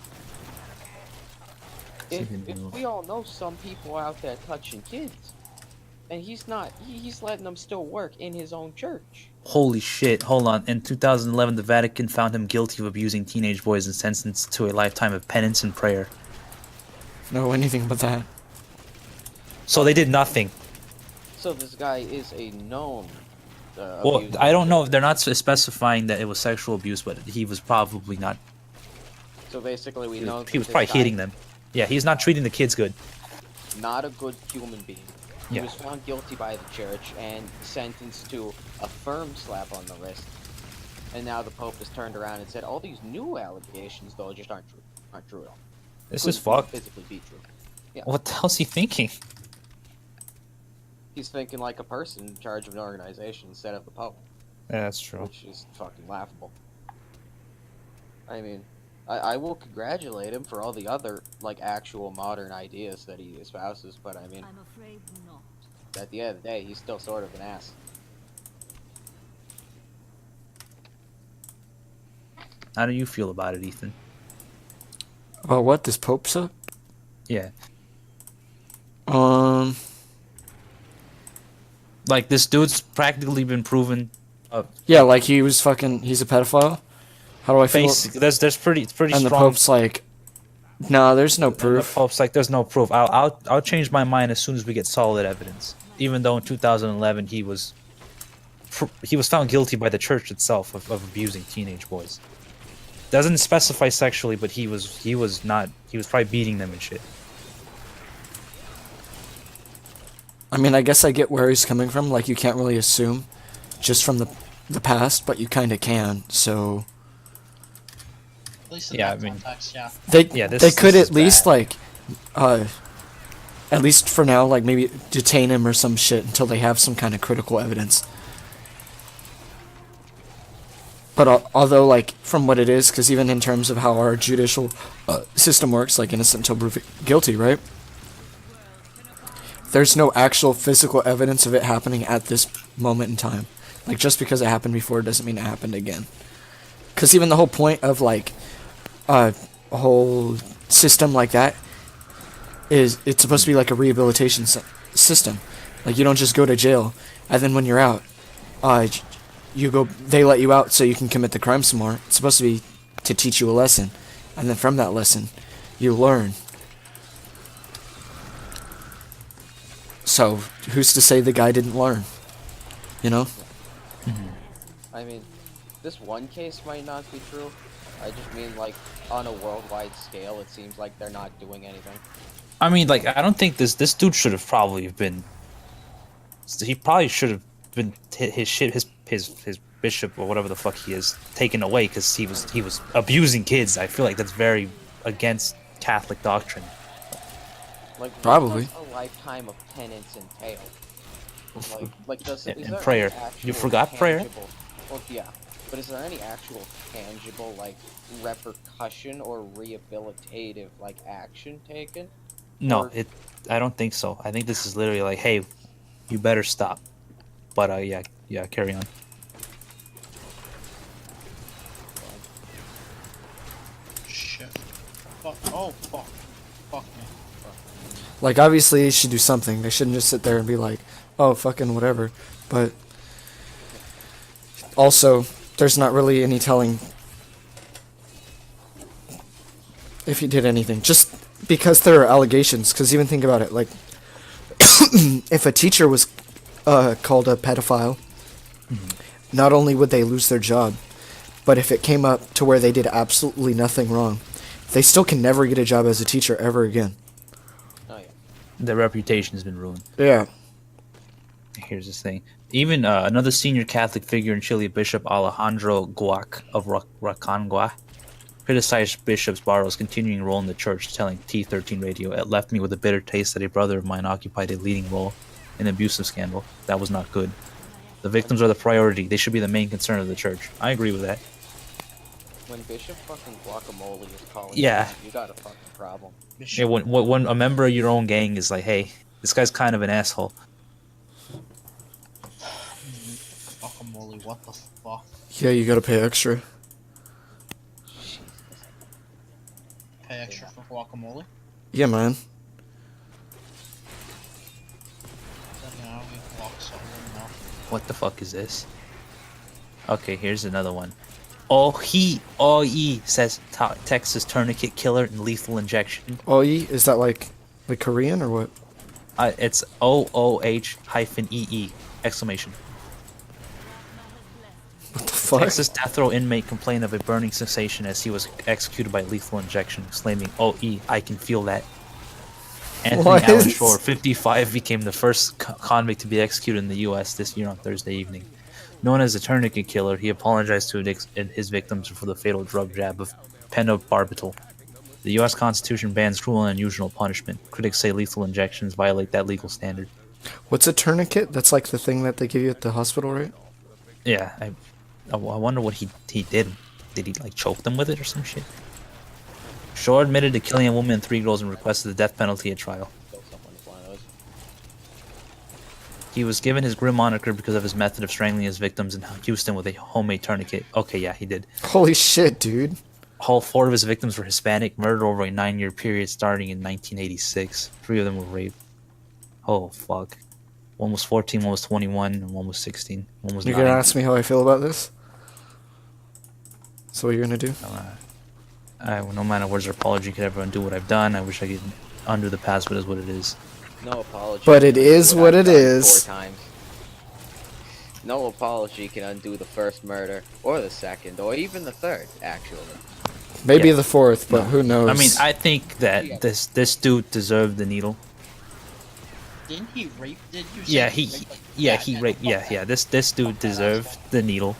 A: If we all know some people out there touching kids, and he's not, he's letting them still work in his own church.
B: Holy shit! Hold on. In 2011, the Vatican found him guilty of abusing teenage boys and sentenced to a lifetime of penance and prayer.
D: No, anything but that.
B: So they did nothing.
A: So this guy is a known.
B: Well,
A: abuser.
B: I don't know. They're not specifying that it was sexual abuse, but he was probably not.
A: So basically, we know
B: He was
A: that
B: probably
A: this guy
B: hitting them. Yeah, he's not treating the kids good.
A: Not a good human being. He
B: Yeah.
A: was found guilty by the church and sentenced to a firm slap on the wrist. And now the Pope has turned around and said all these new allegations, though, just aren't true. Aren't true at all.
B: This is
A: Couldn't
B: fucked.
A: physically be true.
B: What the hell's he thinking?
A: He's thinking like a person in charge of an organization instead of the Pope,
B: Yeah, that's true.
A: which is fucking laughable. I mean, I will congratulate him for all the other, like, actual modern ideas that he espouses, but I mean,
F: I'm afraid not.
A: at the end of the day, he's still sort of an ass.
B: How do you feel about it, Ethan?
D: Well, what? This Pope suck?
B: Yeah.
D: Um.
B: Like, this dude's practically been proven.
D: Yeah, like he was fucking. He's a pedophile. How do I feel?
B: There's pretty
D: And the
B: strong.
D: Pope's like, nah, there's no
B: And the
D: proof.
B: Pope's like, there's no proof. I'll change my mind as soon as we get solid evidence. Even though in 2011 he was found guilty by the church itself of abusing teenage boys. Doesn't specify sexually, but he was probably beating them and shit.
D: I mean, I guess I get where he's coming from. Like, you can't really assume just from the past, but you kind of can. So
C: At least in
B: Yeah,
C: that
B: I mean-
C: context, yeah.
B: this
D: they could
B: is
D: at least
B: bad.
D: like, at least for now, like maybe detain him or some shit until they have some kind of critical evidence. But although, like, from what it is, because even in terms of how our judicial system works, like innocent until proven guilty, right? There's no actual physical evidence of it happening at this moment in time. Like, just because it happened before doesn't mean it happened again. Because even the whole point of, like, a whole system like that is it's supposed to be like a rehabilitation system. Like, you don't just go to jail, and then when you're out, they let you out so you can commit the crime some more. It's supposed to be to teach you a lesson, and then from that lesson, you learn. So, who's to say the guy didn't learn? You know?
A: I mean, this one case might not be true. I just mean, like, on a worldwide scale, it seems like they're not doing anything.
B: I mean, like, I don't think this dude should have probably been. He probably should have been his bishop or whatever the fuck he is taken away because he was abusing kids. I feel like that's very against Catholic doctrine.
A: Like, what
D: Probably.
A: does a lifetime of penance entail? Is
B: And
A: there
B: prayer.
A: any actual
B: You forgot prayer?
A: tangible- Well, yeah, but is there any actual tangible, like, repercussion or rehabilitative, like, action taken?
B: No,
A: Or-
B: I don't think so. I think this is literally like, hey, you better stop. But yeah, carry on.
C: Shit. Fuck. Oh, fuck. Fuck me.
D: Like, obviously, they should do something. They shouldn't just sit there and be like, oh, fucking whatever. But also, there's not really any telling if he did anything. Just because there are allegations. Because even think about it. Like, if a teacher was called a pedophile, not only would they lose their job, but if it came up to where they did absolutely nothing wrong, they still can never get a job as a teacher ever again.
A: Oh, yeah.
B: Their reputation has been ruined.
D: Yeah.
B: Here's this thing. Even another senior Catholic figure in Chile, Bishop Alejandro Guac of Rancagua, criticized Bishop Barros' continuing role in the church, telling T13 Radio, "It left me with a bitter taste that a brother of mine occupied a leading role in an abusive scandal. That was not good. The victims are the priority. They should be the main concern of the church." I agree with that.
A: When Bishop fucking Guacamole is calling
B: Yeah.
A: you got a fucking problem.
B: Yeah, when a member of your own gang is like, "Hey, this guy's kind of an asshole."
C: Guacamole, what the fuck?
D: Yeah, you gotta pay extra.
C: Pay extra for guacamole?
D: Yeah, man.
C: Then, you know, we walk something, no.
B: What the fuck is this? Okay, here's another one. OE says Texas tourniquet killer and lethal injection.
D: Oi, is that like Korean or what?
B: It's OOH-EE exclamation.
D: What the fuck?
B: Texas death row inmate complained of a burning sensation as he was executed by lethal injection, exclaiming, "OE, I can feel that." Anthony
D: What?
B: Allen Shore, 55, became the first convict to be executed in the U.S. this year on Thursday evening. Known as the tourniquet killer, he apologized to his victims for the fatal drug jab of pentobarbital. The U.S. Constitution bans cruel and unusual punishment. Critics say lethal injections violate that legal standard.
D: What's a tourniquet? That's like the thing that they give you at the hospital, right?
B: Yeah, I wonder what he did. Did he like choke them with it or some shit? Shore admitted to killing a woman and 3 girls and requested the death penalty at trial.
A: Kill someone with one of those.
B: He was given his grim moniker because of his method of strangling his victims in Houston with a homemade tourniquet. Okay, yeah, he did.
D: Holy shit, dude.
B: All 4 of his victims were Hispanic, murdered over a 9-year period starting in 1986. 3 of them were raped. Oh, fuck. One was 14, one was 21, and one was 16. One was
D: You're
B: 9.
D: gonna ask me how I feel about this? So what you're gonna do?
B: No matter what your apology could ever undo what I've done, I wish I could undo the past, but it is what it is.
A: No apology.
D: But it is what
A: I've
D: it
A: done
D: is.
A: 4 times. No apology can undo the first murder, or the second, or even the third, actually.
D: Maybe
B: Yeah.
D: the 4th, but who knows?
B: I mean, I think that this dude deserved the needle.
C: Didn't he rape? Did you say
B: Yeah,
C: he
B: he
C: raped, like,
B: yeah,
C: fat
B: he
C: men?
B: raped. Yeah. This dude deserved the needle.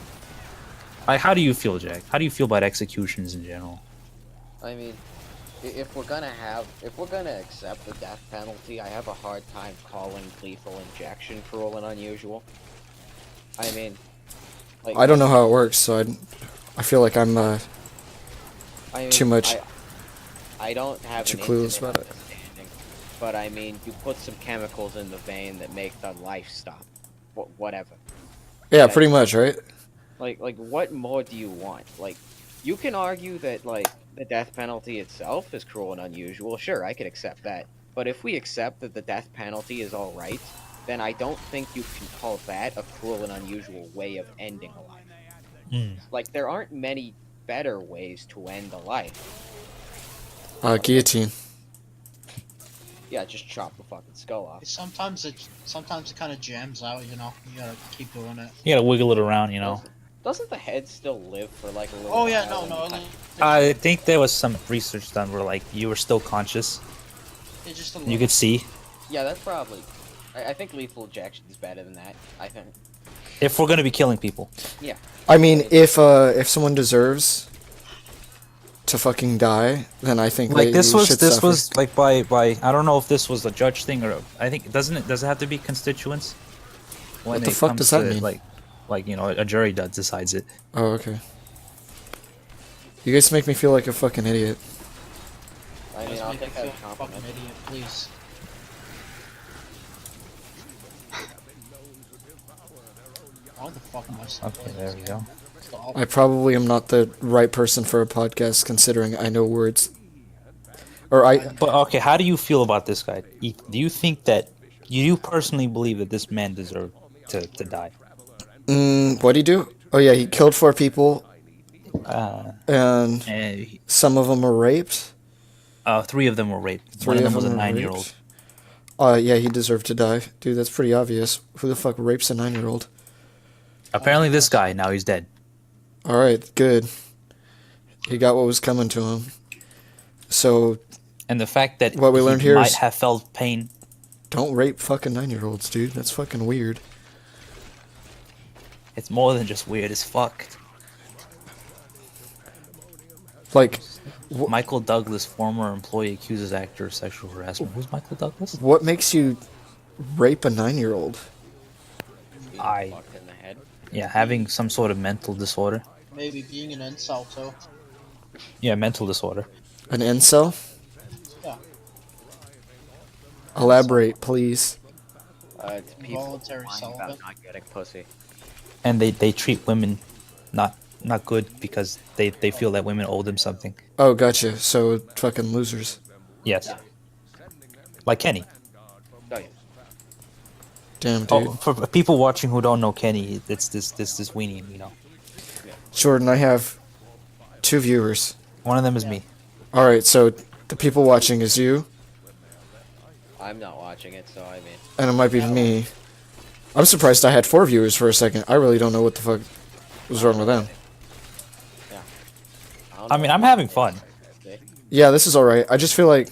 B: How do you feel, Jack? How do you feel about executions in general?
A: I mean, if we're gonna accept the death penalty, I have a hard time calling lethal injection cruel and unusual. I mean, like,
D: I don't know how it works, so I feel like I'm
A: I mean,
D: too much-
A: I don't have
D: too
A: an
D: clueless
A: intimate
D: about it.
A: understanding, but I mean, you put some chemicals in the vein that make the life stop. Whatever.
D: yeah, pretty much, right?
A: Like, what more do you want? Like, you can argue that, like, the death penalty itself is cruel and unusual. Sure, I could accept that. But if we accept that the death penalty is alright, then I don't think you can call that a cruel and unusual way of ending a life. Like, there aren't many better ways to end a life.
D: Guillotine.
A: Yeah, just chop the fucking skull off.
C: Sometimes it kind of jams out. You know, you gotta keep doing it.
B: You gotta wiggle it around, you know.
A: Doesn't the head still live for, like, a little
C: Oh yeah,
A: while?
C: no.
B: I think there was some research done where like you were still conscious,
C: It's just a
B: you
C: little.
B: could see.
A: Yeah, that's probably... I think lethal injection is better than that, I think.
B: If we're gonna be killing people,
D: I mean, if someone deserves to fucking die, then I think
B: like
D: they
B: this
D: should suffer.
B: was like by I don't know if this was a judge thing or I think does it have to be constituents? When
D: What the
B: it
D: fuck
B: comes
D: does that
B: to,
D: mean?
B: Like you know a jury decides it.
D: Oh, okay. You guys make me feel like a fucking idiot.
A: I mean,
C: Just
A: I'll
C: make me
A: take that
C: feel
A: as a
C: like a fucking
A: compliment.
C: idiot, please. Why the fuck am I so
B: Okay, there we go.
C: Stop.
D: I probably am not the right person for a podcast, considering I know words. Or
B: But okay, how do you feel about this guy? Do you think that you personally believe that this man deserved to die?
D: what'd he do? Oh yeah, he killed 4 people, and
B: And
D: some of them were raped.
B: 3 of them were raped.
D: 3
B: One of them was a
D: were
B: 9-year-old.
D: raped. Yeah, he deserved to die. Dude, that's pretty obvious. Who the fuck rapes a 9-year-old?
B: Apparently, this guy now he's dead.
D: Alright, good. He got what was coming to him. So,
B: And the fact that
D: What we
B: he
D: learned here
B: might
D: is-
B: have felt pain.
D: don't rape fucking 9-year-olds, dude. That's fucking weird.
B: It's more than just weird as fuck.
D: Like,
B: Michael Douglas, former employee, accuses actor of sexual harassment. Who's Michael Douglas?
D: what makes you rape a 9-year-old?
B: I
A: Fucked in the head.
B: yeah, having some sort of mental disorder.
C: Maybe being an incel too.
B: Yeah, mental disorder.
D: An incel?
C: Yeah.
D: Elaborate, please.
A: It's people
C: Involuntary
A: lying
C: celibate.
A: about not getting pussy.
B: And they treat women not good because they feel that women owe them something.
D: Oh, gotcha. So, fucking losers.
B: Yes. Like Kenny.
A: Oh, yeah.
D: Damn, dude.
B: Oh, for people watching who don't know Kenny, it's this weenie, you know.
D: Jordan, I have 2 viewers.
B: One of them is me.
D: Alright, so the people watching is you,
A: I'm not watching it, so I mean...
D: and it might be me. I'm surprised I had 4 viewers for a second. I really don't know what the fuck was wrong with them.
B: I mean, I'm having fun.
D: Yeah, this is alright. I just feel like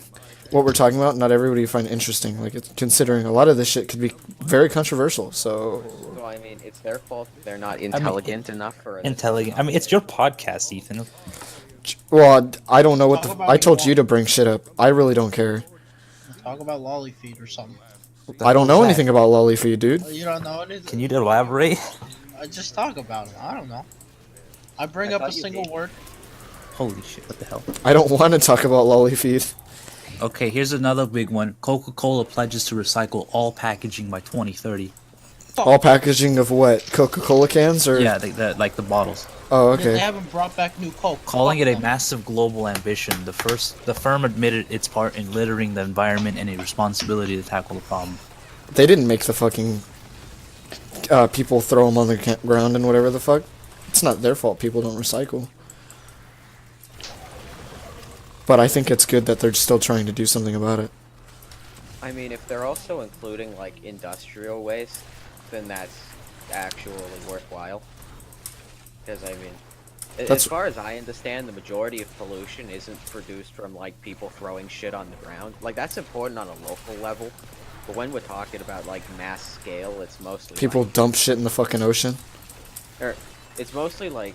D: what we're talking about, not everybody find interesting. Like, it's, considering a lot of this shit could be very controversial, so...
A: So, I mean, it's their fault that they're not intelligent enough for it.
B: Intelligent. I mean, it's your podcast, Ethan.
D: Well, I don't know what
C: Talk
D: the...
C: about
D: I told
C: your
D: you to bring shit up. I really don't care.
C: Talk about lolly feed or something.
D: I don't know
B: hell's that?
D: anything about Lollyfeed, dude.
C: You don't know anything?
B: Can you elaborate?
C: I just talk about it. I don't know. I bring
A: I
C: up a
A: thought you
C: single
A: did.
C: word.
B: Holy shit! What the hell?
D: I don't want to talk about Lollyfeed.
B: Okay, here's another big one. Coca-Cola pledges to recycle all packaging by 2030.
D: All packaging of what? Coca-Cola cans or?
B: Yeah, like the bottles.
D: Oh,
C: They
D: okay.
C: haven't brought back new Coke.
B: Calling
C: Fuck
B: it a
C: them.
B: massive global ambition, the firm admitted its part in littering the environment and a responsibility to tackle the problem.
D: They didn't make the fucking people throw them on the ground and whatever the fuck. It's not their fault people don't recycle. But I think it's good that they're still trying to do something about it.
A: I mean, if they're also including like industrial waste, then that's actually worthwhile. Because I mean,
D: That's-
A: as far as I understand, the majority of pollution isn't produced from like people throwing shit on the ground. Like that's important on a local level, but when we're talking about like mass scale, it's mostly
D: People
A: like,
D: dump shit in the fucking ocean.
A: it's mostly like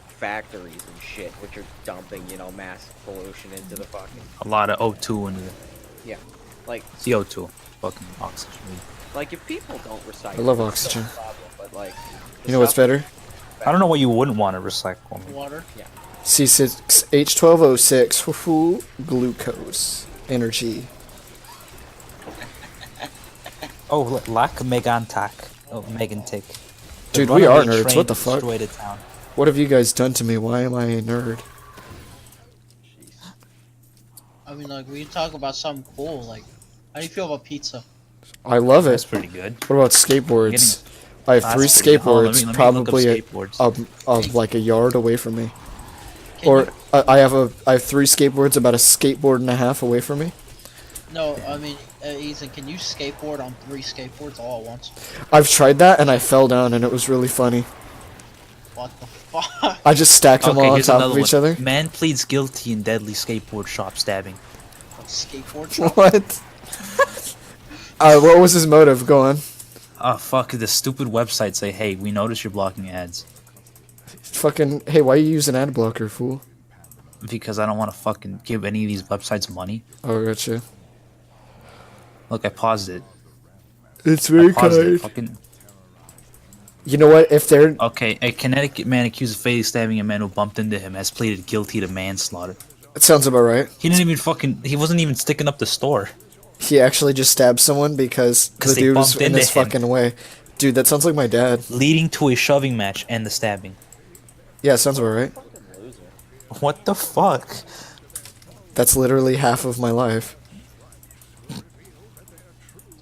A: factories and shit, which are dumping mass pollution into the fucking
B: A lot of O2 into
A: like
B: CO2, fucking oxygen.
A: like if people don't recycle.
D: I love
A: it's still a
D: oxygen.
A: problem, but like the
D: You know what's
A: stuff-
D: better?
B: I don't know what you wouldn't want to recycle.
C: Water.
D: C6H12O6. Woohoo. Glucose. Energy.
B: Oh, lack Megantak. Oh, Megantic.
D: Dude, we are nerds. What the fuck?
B: Destroyed a town.
D: What have you guys done to me? Why am I a nerd?
C: I mean, like, we talk about something cool. Like, how do you feel about pizza?
D: I love
B: That's
D: it.
B: pretty good.
D: What about skateboards? I have
B: That's
D: 3
B: pretty good. Hold on,
D: skateboards,
B: let me look up
D: probably
B: skateboards.
D: like a yard away from me.
C: Can
D: Or
C: you-
D: I have 3 skateboards about a skateboard and a half away from me.
C: no, I mean, Ethan, can you skateboard on 3 skateboards all at once?
D: I've tried that and I fell down and it was really funny.
C: What the fuck?
D: I just stacked them
B: Okay,
D: all on
B: here's
D: top
B: another
D: of each
B: one.
D: other.
B: Man pleads guilty in deadly skateboard shop stabbing.
C: Skateboard shop?
D: What? What was his motive? Go on.
B: Oh fuck, the stupid website say, hey, we notice you're blocking ads.
D: Fucking, hey, why are you using ad blocker, fool?
B: Because I don't want to fucking give any of these websites money.
D: Oh, gotcha.
B: Look, I paused it.
D: It's
B: I
D: very
B: paused it.
D: kind.
B: Fucking...
D: You know what? If they're
B: Okay, a Connecticut man accused of fatally stabbing a man who bumped into him has pleaded guilty to manslaughter.
D: it sounds about right.
B: He didn't even fucking. He wasn't even sticking up the store.
D: He actually just stabbed someone because the
B: 'Cause they
D: dude was
B: bumped
D: in
B: into
D: his
B: him.
D: fucking way. Dude, that sounds like my dad.
B: Leading to a shoving match and the stabbing.
D: Yeah, sounds about right.
B: What the fuck?
D: That's literally half of my life.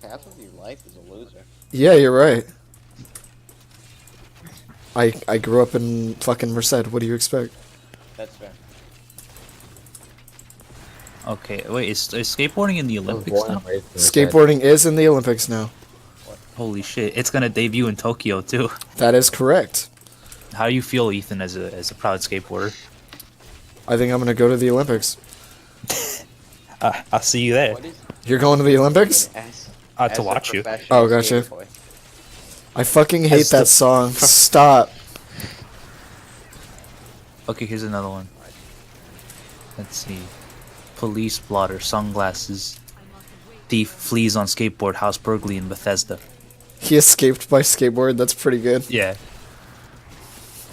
A: half of your life is a loser.
D: Yeah, you're right. I grew up in fucking Merced. What do you expect?
A: That's fair.
B: Okay, wait, is skateboarding in the
E: I was
B: Olympics
E: born
B: now?
E: and raised in the
D: Skateboarding is in the Olympics now.
B: Holy shit, it's gonna debut in Tokyo too.
D: That is correct.
B: How do you feel, Ethan, as a proud skateboarder?
D: I think I'm gonna go to the Olympics.
B: I'll see you there.
A: What is
D: You're going to the Olympics?
A: as
B: To
A: a
B: watch you.
A: professional
D: Oh, gotcha.
A: skateboy?
D: I fucking hate
B: As
D: that
B: the-
D: song. Stop.
B: Okay, here's another one. Let's see. Police blotter, sunglasses. Thief flees on skateboard, house burglary in Bethesda.
D: He escaped by skateboard. That's pretty good.
B: Yeah.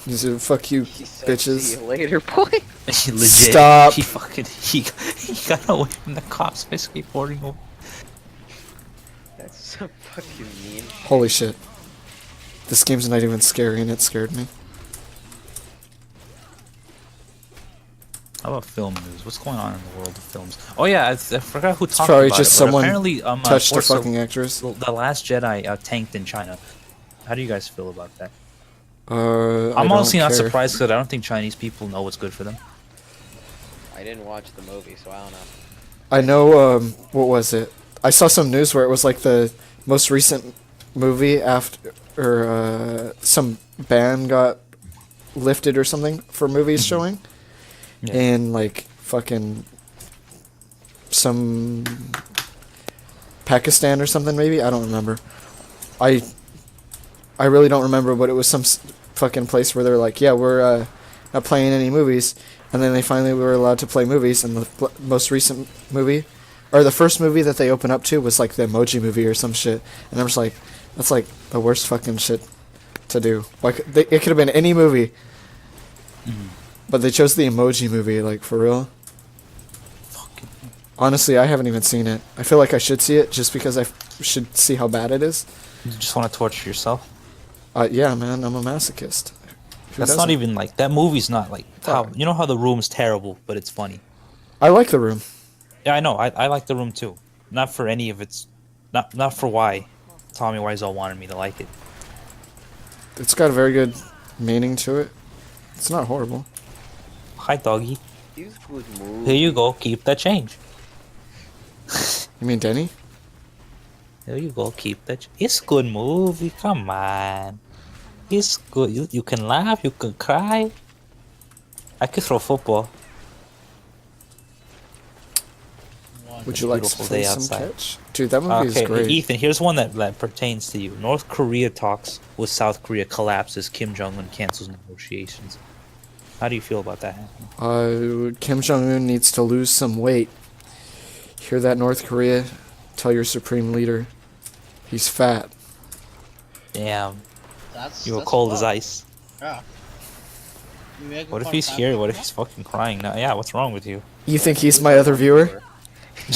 D: He said, "Fuck you,
A: He said,
D: bitches."
A: "See you later, boy."
B: Legit.
D: Stop.
B: He fucking he got away from the cops by skateboarding over.
A: That's so fucking mean.
D: Holy shit. This game's not even scary and it scared me.
B: How about film news? What's going on in the world of films? Oh yeah, I forgot who talked
D: probably
B: about
D: just
B: it, but
D: someone
B: apparently,
D: Touched a
B: Force
D: fucking actress.
B: The Last Jedi tanked in China. How do you guys feel about that?
D: I
B: I'm honestly
D: don't
B: not
D: care.
B: surprised because I don't think Chinese people know what's good for them.
A: I didn't watch the movie, so I don't know.
D: I know, what was it? I saw some news where it was like the most recent movie after, some ban got lifted or something for movies showing.
B: Yeah.
D: And like fucking some Pakistan or something maybe? I don't remember. I really don't remember, but it was some fucking place where they're like, yeah, we're not playing any movies. And then they finally were allowed to play movies, and the most recent movie, or the first movie that they opened up to was like the Emoji Movie or some shit. And I'm just like, that's like the worst fucking shit to do. Like, it could have been any movie. But they chose the Emoji Movie, like, for real.
B: Fucking.
D: Honestly, I haven't even seen it. I feel like I should see it just because I should see how bad it is.
B: You just want to torture yourself.
D: Yeah, man, I'm a masochist. Who
B: That's not
D: doesn't?
B: even like that movie's not like how
D: Fuck.
B: you know how The Room's terrible, but it's funny.
D: I like The Room.
B: Yeah, I know. I like The Room too. Not for any of its, not for why Tommy Wiseau wanted me to like it.
D: It's got a very good meaning to it. It's not horrible.
B: Hi, doggy.
A: He's good move.
B: Here you go. Keep that change.
D: You mean Denny?
B: There you go. Keep that. It's good movie. Come on. It's good. You can laugh. You can cry. I could throw football.
C: One.
D: Would you like to
B: Beautiful
D: play
B: day
D: some
B: outside.
D: catch? Dude, that movie
B: Okay,
D: is great.
B: Ethan. Here's one that pertains to you. North Korea talks with South Korea collapses. Kim Jong Un cancels negotiations. How do you feel about that happening?
D: Kim Jong Un needs to lose some weight. Hear that, North Korea? Tell your supreme leader, he's fat.
B: Damn,
C: That's
B: you were
C: that's
B: cold as
C: fucked.
B: ice.
C: Yeah. You make
B: What if
C: fun
B: he's
C: of
B: here?
C: family,
B: What if
C: bro?
B: he's fucking crying now? Yeah, what's wrong with you?
D: You think he's my other viewer?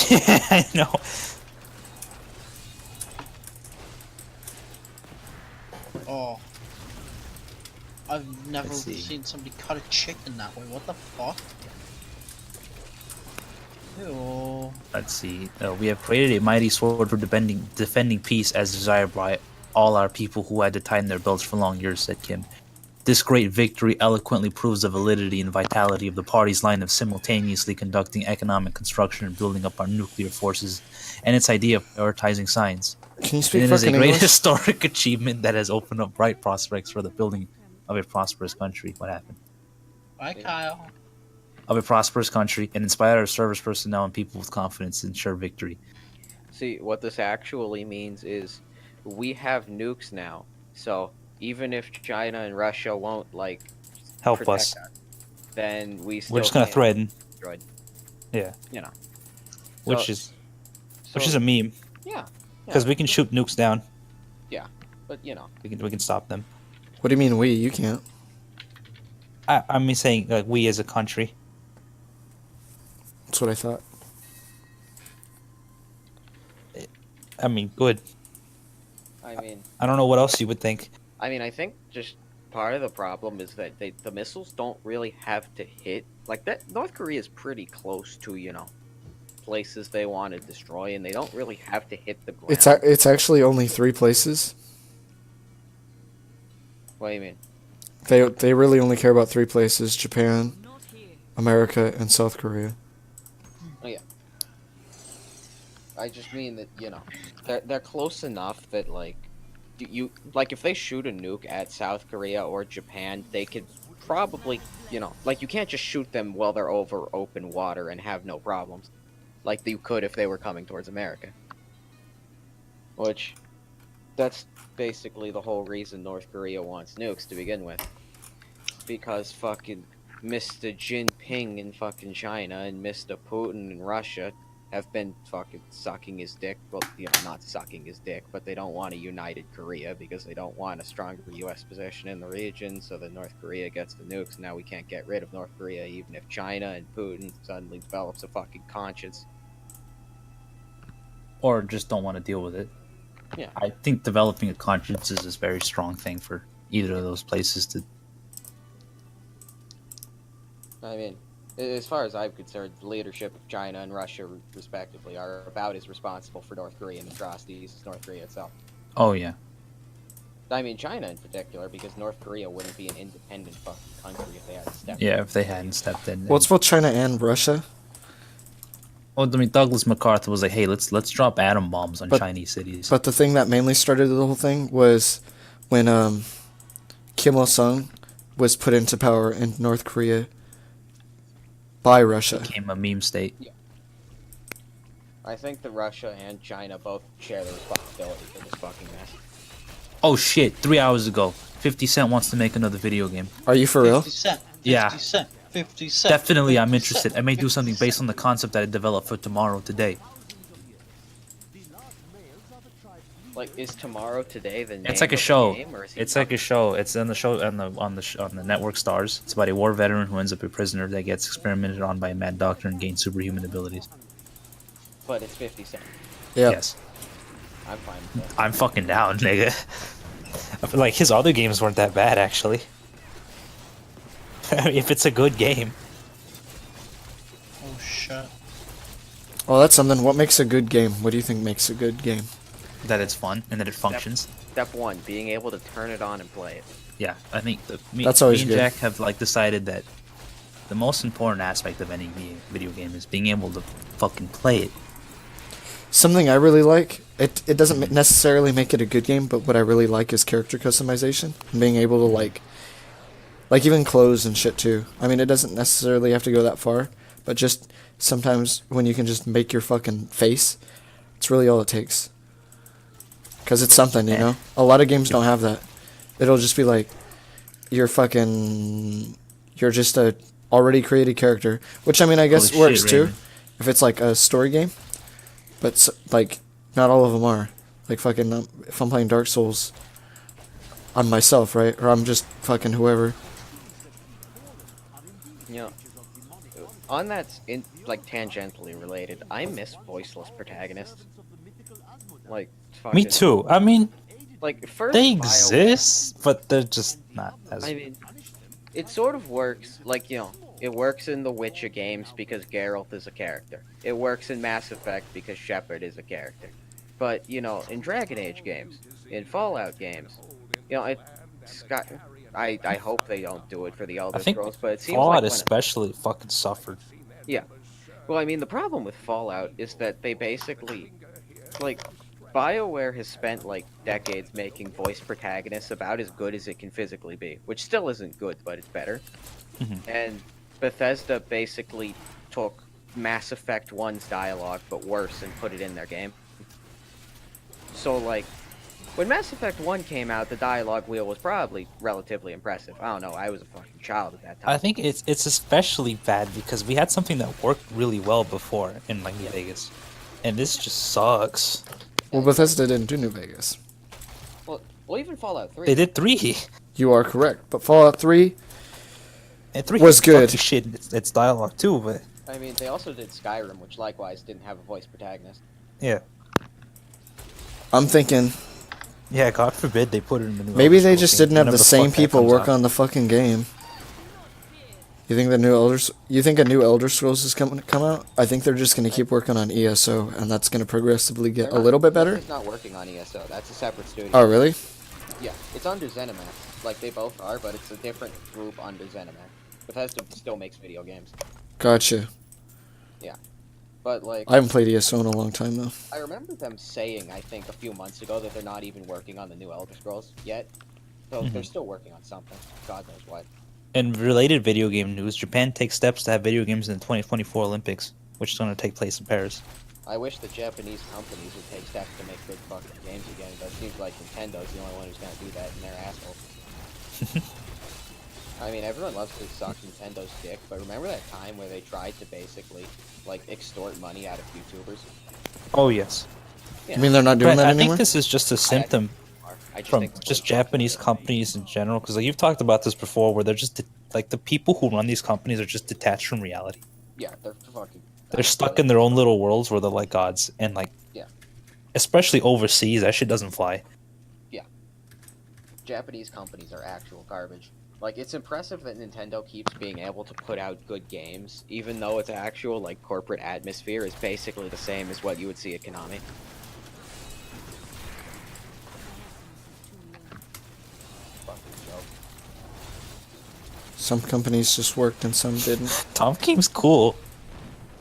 B: Yeah, I know.
C: Oh. I've never
B: Let's see.
C: seen somebody cut a chicken that way. What the fuck? Ew.
B: Let's see. We have created a mighty sword for defending peace as desired by all our people who had to tighten their belts for long years, said Kim. This great victory eloquently proves the validity and vitality of the party's line of simultaneously conducting economic construction and building up our nuclear forces, and its idea of prioritizing science.
D: Can you
B: And
D: speak
B: it is a
D: fucking
B: great
D: English?
B: historic achievement that has opened up bright prospects for the building of a prosperous country. What happened?
C: Bye, Kyle.
B: Of a prosperous country and inspire our service personnel and people with confidence to ensure victory.
A: See, what this actually means is we have nukes now. So even if China and Russia won't like
B: Help
A: protect
B: us.
A: then we still
B: We're just gonna
A: can't
B: threaten.
A: be destroyed.
B: Yeah.
A: You know.
B: Which
A: So-
B: is a meme.
A: yeah,
B: Because we can shoot nukes down.
A: but you know.
B: We can stop them.
D: What do you mean we? You can't.
B: I mean saying like we as a country.
D: That's what I thought.
B: I mean, good.
A: I mean,
B: I don't know what else you would think.
A: I think just part of the problem is that the missiles don't really have to hit like that. North Korea is pretty close to places they want to destroy, and they don't really have to hit the ground.
D: It's actually only 3 places.
A: What do you mean?
D: They really only care about 3 places: Japan, America, and South Korea.
A: I just mean that they're close enough that like if they shoot a nuke at South Korea or Japan, they could probably like you can't just shoot them while they're over open water and have no problems, like you could if they were coming towards America. Which, that's basically the whole reason North Korea wants nukes to begin with, because fucking Mr. Jinping in fucking China and Mr. Putin in Russia have been fucking sucking his dick. Well, not sucking his dick, but they don't want a united Korea because they don't want a stronger U.S. position in the region, so that North Korea gets the nukes. Now we can't get rid of North Korea even if China and Putin suddenly develops a fucking conscience.
B: Or just don't want to deal with it.
A: Yeah.
B: I think developing a conscience is a very strong thing for either of those places to.
A: I mean, as far as I'm concerned, the leadership of China and Russia, respectively, are about as responsible for North Korean atrocities as North Korea itself.
B: Oh yeah.
A: I mean, China in particular, because North Korea wouldn't be an independent fucking country if they hadn't stepped
B: Yeah,
A: in.
B: if they hadn't stepped in.
D: Well, it's both China and Russia.
B: Well, I mean, Douglas MacArthur was like, "Hey, let's drop atom bombs on
D: But-
B: Chinese cities."
D: But the thing that mainly started the whole thing was when Kim Il Sung was put into power in North Korea by Russia.
B: became a meme state.
A: I think that Russia and China both share the responsibility for this fucking mess.
B: Oh shit! 3 hours ago, 50 Cent wants to make another video game.
D: Are you for real?
C: 50 cent. 50
B: Yeah.
C: cent. 50 cent.
B: Definitely, I'm
C: 50
B: interested.
C: cent,
B: I may do
C: 50
B: something
C: cent.
B: based on the concept that I developed for tomorrow today.
A: Like, is tomorrow today the name
B: It's like a
A: of the
B: show.
A: game, or is he
B: It's like a show. It's on the show on the network Stars. It's about a war veteran who ends up a prisoner that gets experimented on by a mad doctor and gains superhuman abilities.
A: But it's 50 Cent.
D: Yeah.
B: Yes.
A: I'm fine with that.
B: I'm fucking down, nigga. I feel like his other games weren't that bad, actually. If it's a good game.
C: Oh shit.
D: Well, that's something. What makes a good game? What do you think makes a good game?
B: That it's fun and that it functions.
A: Step one, being able to turn it on and play it.
B: Yeah, I think
D: That's always
B: me and
D: good.
B: Jack have like decided that the most important aspect of any video game is being able to fucking play it.
D: Something I really like. It doesn't necessarily make it a good game, but what I really like is character customization and being able to like even clothes and shit too. I mean, it doesn't necessarily have to go that far, but just sometimes when you can just make your fucking face, it's really all it takes. Cause it's something, you know. A lot of games don't have that. It'll just be like you're just a already created character, which I mean I guess
B: Holy
D: works
B: shit,
D: too,
B: Raymond.
D: if it's like a story game. But like not all of them are. Like fucking if I'm playing Dark Souls, I'm myself, right? Or I'm just fucking whoever.
A: You know, on that, like tangentially related, I miss voiceless protagonists. Like,
B: Me
A: fucking,
B: too. I mean,
A: Like, first
B: they
A: BioWare-
B: exist, but they're just not as.
A: I mean, it sort of works, like, you know, it works in the Witcher games because Geralt is a character. It works in Mass Effect because Shepard is a character. But, you know, in Dragon Age games, in Fallout games, you know, it's got... I hope they don't do it for the Elder
B: I think
A: Scrolls, but it seems
B: Fallout
A: like when
B: especially fucking suffered.
A: Well, I mean, the problem with Fallout is that they basically, like, BioWare has spent, like, decades making voice protagonists about as good as it can physically be, which still isn't good, but it's better.
B: Mhm.
A: And Bethesda basically took Mass Effect 1's dialogue, but worse, and put it in their game. So, like, when Mass Effect 1 came out, the dialogue wheel was probably relatively impressive. I don't know, I was a fucking child at that time.
B: I think it's especially bad because we had something that worked really well before in like New Vegas, and this just sucks.
D: Well, Bethesda didn't do New Vegas.
A: Well, even Fallout 3.
B: They did 3,
D: You are correct, but Fallout 3.
B: and 3
D: Was good.
B: fucking shit. It's dialogue too, but
A: I mean, they also did Skyrim, which likewise didn't have a voice protagonist.
B: yeah,
D: I'm thinking
B: yeah. God forbid they put it in the new.
D: maybe
B: Elder
D: they
B: Scrolls
D: just
B: game,
D: didn't have
B: whenever
D: the
B: fuck
D: same
B: that
D: people
B: comes
D: work
B: out.
D: on the fucking game. You think a new Elder Scrolls is come out? I think they're just gonna keep working on ESO, and that's gonna progressively get a little bit better.
A: It's not working on ESO. That's a separate studio.
D: Oh, really?
A: Yeah, it's under ZeniMax. Like, they both are, but it's a different group under ZeniMax. Bethesda still makes video games.
D: Gotcha.
A: But, like,
D: I haven't played ESO in a long time though.
A: I remember them saying, I think, a few months ago that they're not even working on the new Elder Scrolls yet. So they're still working on something. God knows what.
B: In related video game news, Japan takes steps to have video games in the 2024 Olympics, which is going to take place in Paris.
A: I wish the Japanese companies would take steps to make good fucking games again, but it seems like Nintendo's the only one who's gonna do that, and they're assholes. I mean, everyone loves to suck Nintendo's dick, but remember that time where they tried to basically, like, extort money out of YouTubers?
B: Oh yes,
A: Yeah.
D: You mean they're not doing
B: but
D: that
B: I
D: anymore?
B: think this is just a symptom
A: I just
B: from
A: think
B: just Japanese companies in general, because like you've talked about this before, where they're just like the people who run these companies are just detached from reality.
A: Yeah, they're fucking...
B: They're stuck in their own little worlds where they're like gods, and like,
A: Yeah.
B: especially overseas, that shit doesn't fly.
A: Japanese companies are actual garbage. Like, it's impressive that Nintendo keeps being able to put out good games, even though its actual, like, corporate atmosphere is basically the same as what you would see at Konami. Fucking joke.
D: Some companies just worked and some didn't.
B: Tom King's cool.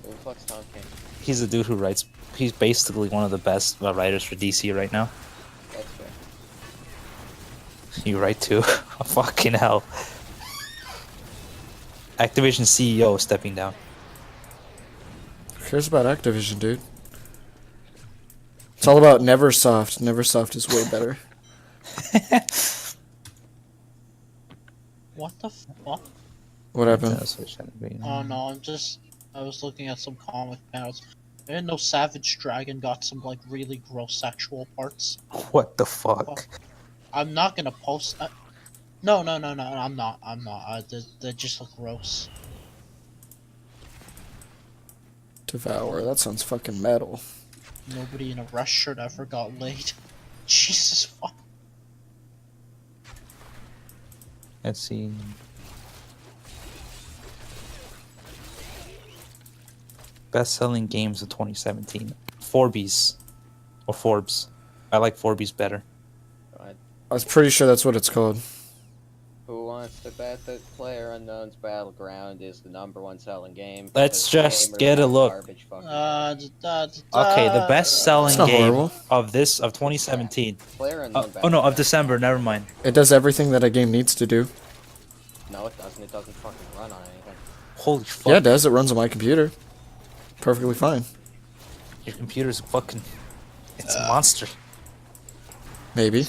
A: Who the fuck's Tom King?
B: He's the dude who writes. He's basically one of the best writers for DC right now.
A: That's fair.
B: You right too. Fucking hell. Activision CEO stepping down.
D: Who cares about Activision, dude? It's all about Neversoft. Neversoft is way better.
C: What the fuck?
D: What happened?
C: Oh no, I was looking at some comic panels. I didn't know Savage Dragon got some like really gross sexual parts.
B: What the fuck?
C: I'm not gonna post. No, I'm not. They just look gross.
D: Devour. That sounds fucking metal.
C: Nobody in a rush shirt ever got laid. Jesus fuck.
B: Let's see. Best-selling games of 2017. Forbes. Or Forbes. I like Forbes better.
A: But
D: I was pretty sure that's what it's called.
A: who wants to bet that PlayerUnknown's Battleground is the #1 selling game?
B: Let's
A: because
B: just
A: gamers
B: get a
A: have
B: look.
A: garbage fucking
B: Okay, the best-selling
D: It's not
B: game
D: horrible.
B: of 2017.
A: PlayerUnknown
B: Oh no, of
A: Battleground.
B: December. Never mind.
D: It does everything that a game needs to do.
A: No, it doesn't. It doesn't fucking run on anything.
B: Holy fuck!
D: Yeah, it does. It runs on my computer. Perfectly fine.
B: Your computer's fucking. It's a monster.
D: Maybe.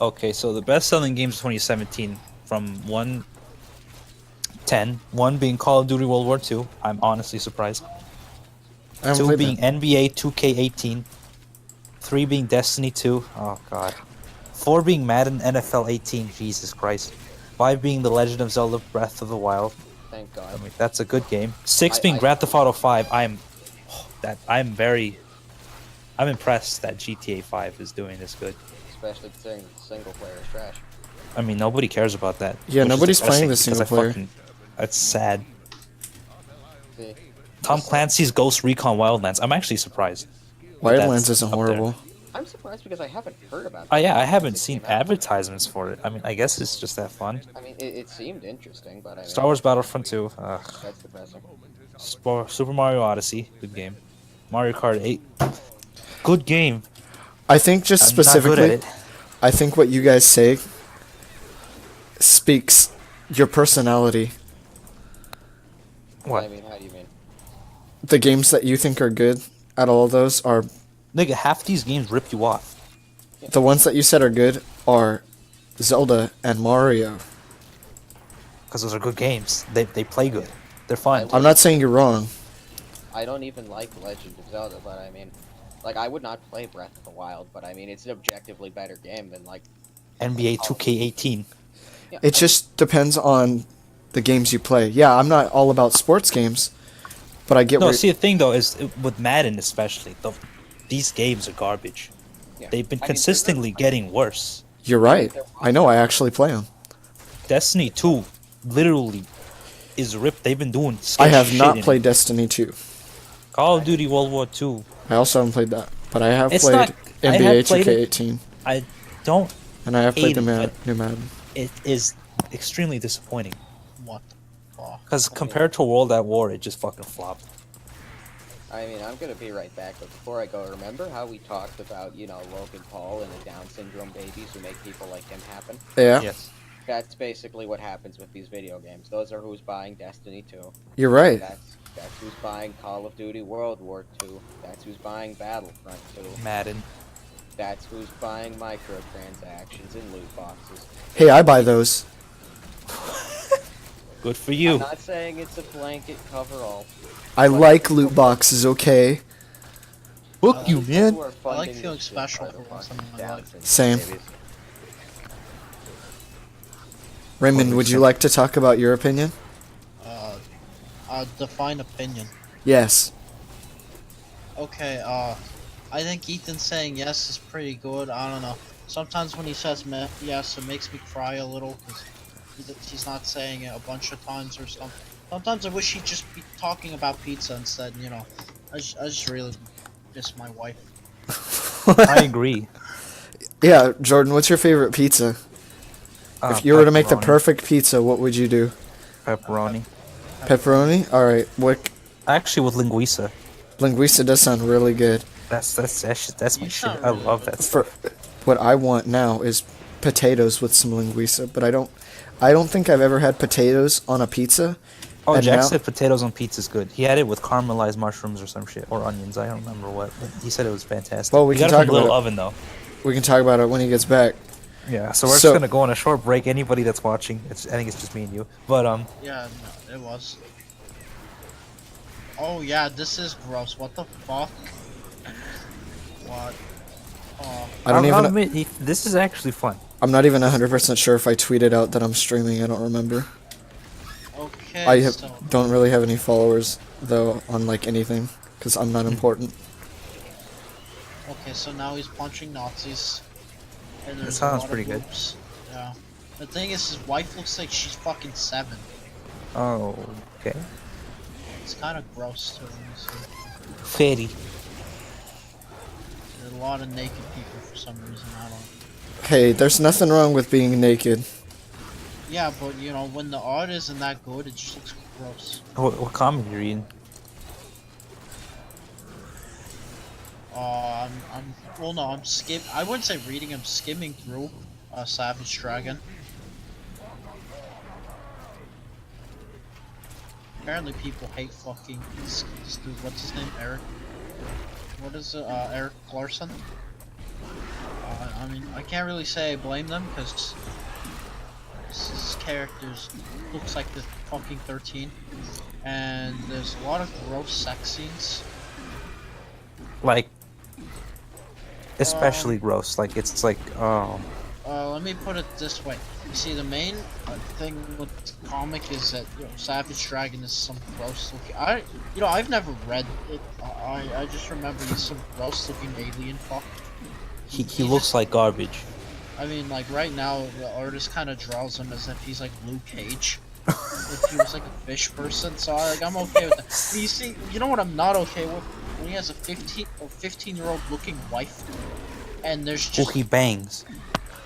B: Okay, so the best-selling games of 2017 from 1 being Call of Duty World War II. I'm honestly surprised.
D: I haven't
B: 2
D: played
B: being
D: that.
B: NBA 2K18. 3 being Destiny 2. Oh god. 4 being Madden NFL 18. Jesus Christ. 5 being The Legend of Zelda Breath of the Wild.
A: Thank
B: I
A: God.
B: mean, that's a good game. 6
A: I-
B: being
A: I-
B: Grand Theft Auto 5. I'm impressed that GTA 5 is doing this good.
A: Especially considering the single player is trash.
B: I mean, nobody cares about that.
D: Yeah,
B: which is
D: nobody's playing
B: depressing
D: the
B: because
D: single player.
B: That's sad.
A: See,
B: Tom Clancy's Ghost Recon Wildlands. I'm actually surprised.
D: Wildlands
B: That's
D: isn't
B: up there.
D: horrible.
A: I'm surprised because I haven't heard about.
B: Oh yeah, I
A: this
B: haven't
A: since it
B: seen
A: came out.
B: advertisements for it. I mean, I guess it's just that fun.
A: I mean, it seemed interesting, but I mean,
B: Star Wars Battlefront 2.
A: that's depressing.
B: Super Mario Odyssey. Good game. Mario Kart 8. Good game.
D: I think just
B: I'm not good at
D: specifically,
B: it.
D: I think what you guys say speaks your personality.
B: What?
A: I mean, how do you mean?
D: The games that you think are good out of all those are
B: Nigga, half these games rip you off.
D: the ones that you said are good are Zelda and Mario.
B: Because those are good games. They play good. They're fun.
D: I'm not saying you're wrong.
A: I don't even like Legend of Zelda, but I mean, like, I would not play Breath of the Wild, but I mean, it's an objectively better game than like.
B: NBA 2K18.
A: Yeah,
D: It just depends on the games you play. Yeah, I'm not all about sports games, but I get
B: No,
D: where
B: see, the thing though is with Madden especially, these games are garbage.
A: yeah.
B: They've been
A: I mean,
B: consistently getting worse.
D: you're right. I know. I actually play them.
B: Destiny 2 literally is ripped. They've been doing.
D: I
B: sketchy
D: have
B: shit
D: not
B: in
D: played Destiny 2.
B: Call of Duty World War 2.
D: I also haven't played that, but I have
B: It's
D: played
B: not- I
D: NBA
B: have played it.
D: 2K18,
B: I don't.
D: and I have played the
B: hate it,
D: new Madden.
B: It is extremely disappointing
C: What the fuck?
B: because compared to World at War, it just fucking flopped.
A: I mean, I'm gonna be right back, but before I go, remember how we talked about, you know, Logan Paul and the Down syndrome babies who make people like him happen?
D: Yeah,
B: Yes.
A: That's basically what happens with these video games. Those are who's buying Destiny 2.
D: you're right.
A: That's who's buying Call of Duty World War 2. That's who's buying Battlefront 2.
B: Madden.
A: That's who's buying microtransactions and loot boxes.
D: Hey, I buy those.
B: Good for
A: I'm
B: you.
A: not saying it's a blanket cover-all.
D: I like loot boxes. Okay.
B: Fuck you,
A: People
B: man.
A: who are
C: I
A: funding
C: like
A: this
C: feeling
A: shit
C: special
A: are the
C: for once
A: fucking
C: in my
A: Down
C: life.
A: syndrome
D: Same.
A: babies.
D: Raymond, would you like to talk about your opinion?
C: Define opinion.
D: Yes.
C: Okay, I think Ethan saying yes is pretty good. I don't know. Sometimes when he says yes, it makes me cry a little because he's not saying it a bunch of times or something. Sometimes I wish he'd just be talking about pizza instead, you know. I just really miss my wife.
B: I agree.
D: Yeah, Jordan, what's your favorite pizza? If you were to make the perfect pizza, what would you do?
B: pepperoni,
D: Pepperoni? Alright, what
B: actually with linguiça.
D: linguiça does sound really good.
B: That's my
C: You
B: shit.
C: sound
B: I
C: really
B: love
C: good.
B: that
D: For
B: stuff.
D: what I want now is potatoes with some linguiça, but I don't think I've ever had potatoes on a pizza.
B: Oh,
D: and
B: Jack
D: now-
B: said potatoes on pizza is good. He had it with caramelized mushrooms or some shit, or onions. I don't remember what. But he said it was fantastic.
D: Well, we
B: You
D: can
B: got it
D: talk
B: from Little
D: about
B: Oven though.
D: We can talk about it when he gets back.
B: Yeah. So we're
D: So-
B: just gonna go on a short break. Anybody that's watching, I think it's just me and you. But
C: Yeah, no, it was. Oh yeah, this is gross. What the fuck? What? Oh,
D: I don't
B: I'll
D: even
B: admit, this is actually fun.
D: I'm not even 100% sure if I tweeted out that I'm streaming. I don't remember.
C: okay.
D: I
C: so,
D: don't really have any followers. though, on like anything, because I'm not important.
C: Okay, so now he's punching Nazis. And
B: That
C: there's
B: sounds
C: a lot
B: pretty
C: of
B: good.
C: groups. Yeah. The thing is, his wife looks like she's fucking 7.
B: Oh, okay.
C: It's kind of gross to me. So.
B: Fatty.
C: There's a lot of naked people for some reason. I don't.
D: Hey, there's nothing wrong with being naked.
C: Yeah, but you know, when the art isn't that good, it just looks gross.
B: What comic are you reading?
C: Well, no, I wouldn't say reading. I'm skimming through Savage Dragon. Apparently, people hate fucking this dude. What's his name? Eric. What is it? Eric Larson. I mean, I can't really say I blame them because his characters looks like the fucking 13, and there's a lot of gross sex scenes.
B: Like, especially gross. Like, it's like, oh.
C: Let me put it this way. You see, the main thing with the comic is that Savage Dragon is some gross looking. I've never read it. I just remember he's some gross looking alien fuck.
B: He looks like garbage.
C: I mean, like right now, the artist kind of draws him as if he's like Luke Cage. If he was like a fish person, so I'm okay with that. But you see, you know what I'm not okay with? When he has a 15-year-old looking wife, and there's
B: Well,
C: just
B: he bangs,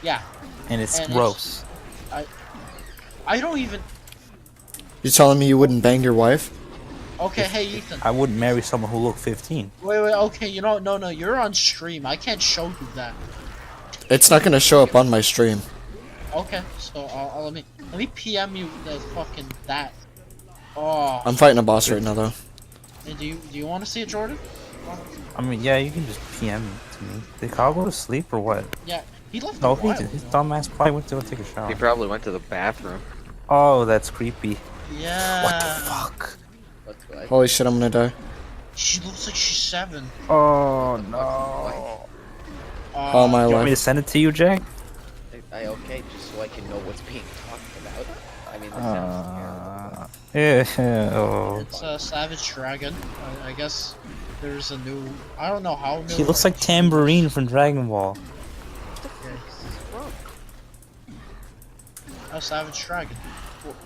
C: yeah.
B: and it's
C: And
B: gross.
C: I don't even.
D: You're telling me you wouldn't bang your wife?
C: Okay, hey Ethan.
B: I wouldn't marry someone who looked 15.
C: Wait, okay, no, you're on stream. I can't show you that.
D: It's not gonna show up on my stream.
C: Okay, so let me PM you the fucking that. Oh,
D: I'm fighting a boss right now, though.
C: and do you want to see it, Jordan?
B: I mean, yeah, you can just PM it to me. Did Kyle go to sleep or what?
C: Yeah, he left.
B: No,
C: a while
B: his
C: ago.
B: dumbass probably went to go take a shower.
A: He probably went to the bathroom.
B: Oh, that's creepy.
C: Yeah.
B: What the fuck?
A: What's good?
D: Holy shit, I'm gonna die.
C: She looks like she's 7.
B: Oh no.
D: All my
B: You want me to
D: life.
B: send it to you, Jack?
A: Okay, just so I can know what's being talked about. I mean, that sounds
B: Yeah. Oh.
C: It's Savage Dragon. I guess there's a new. I don't know how new.
B: He looks like Tambourine from Dragon Ball.
C: Oh, Savage Dragon.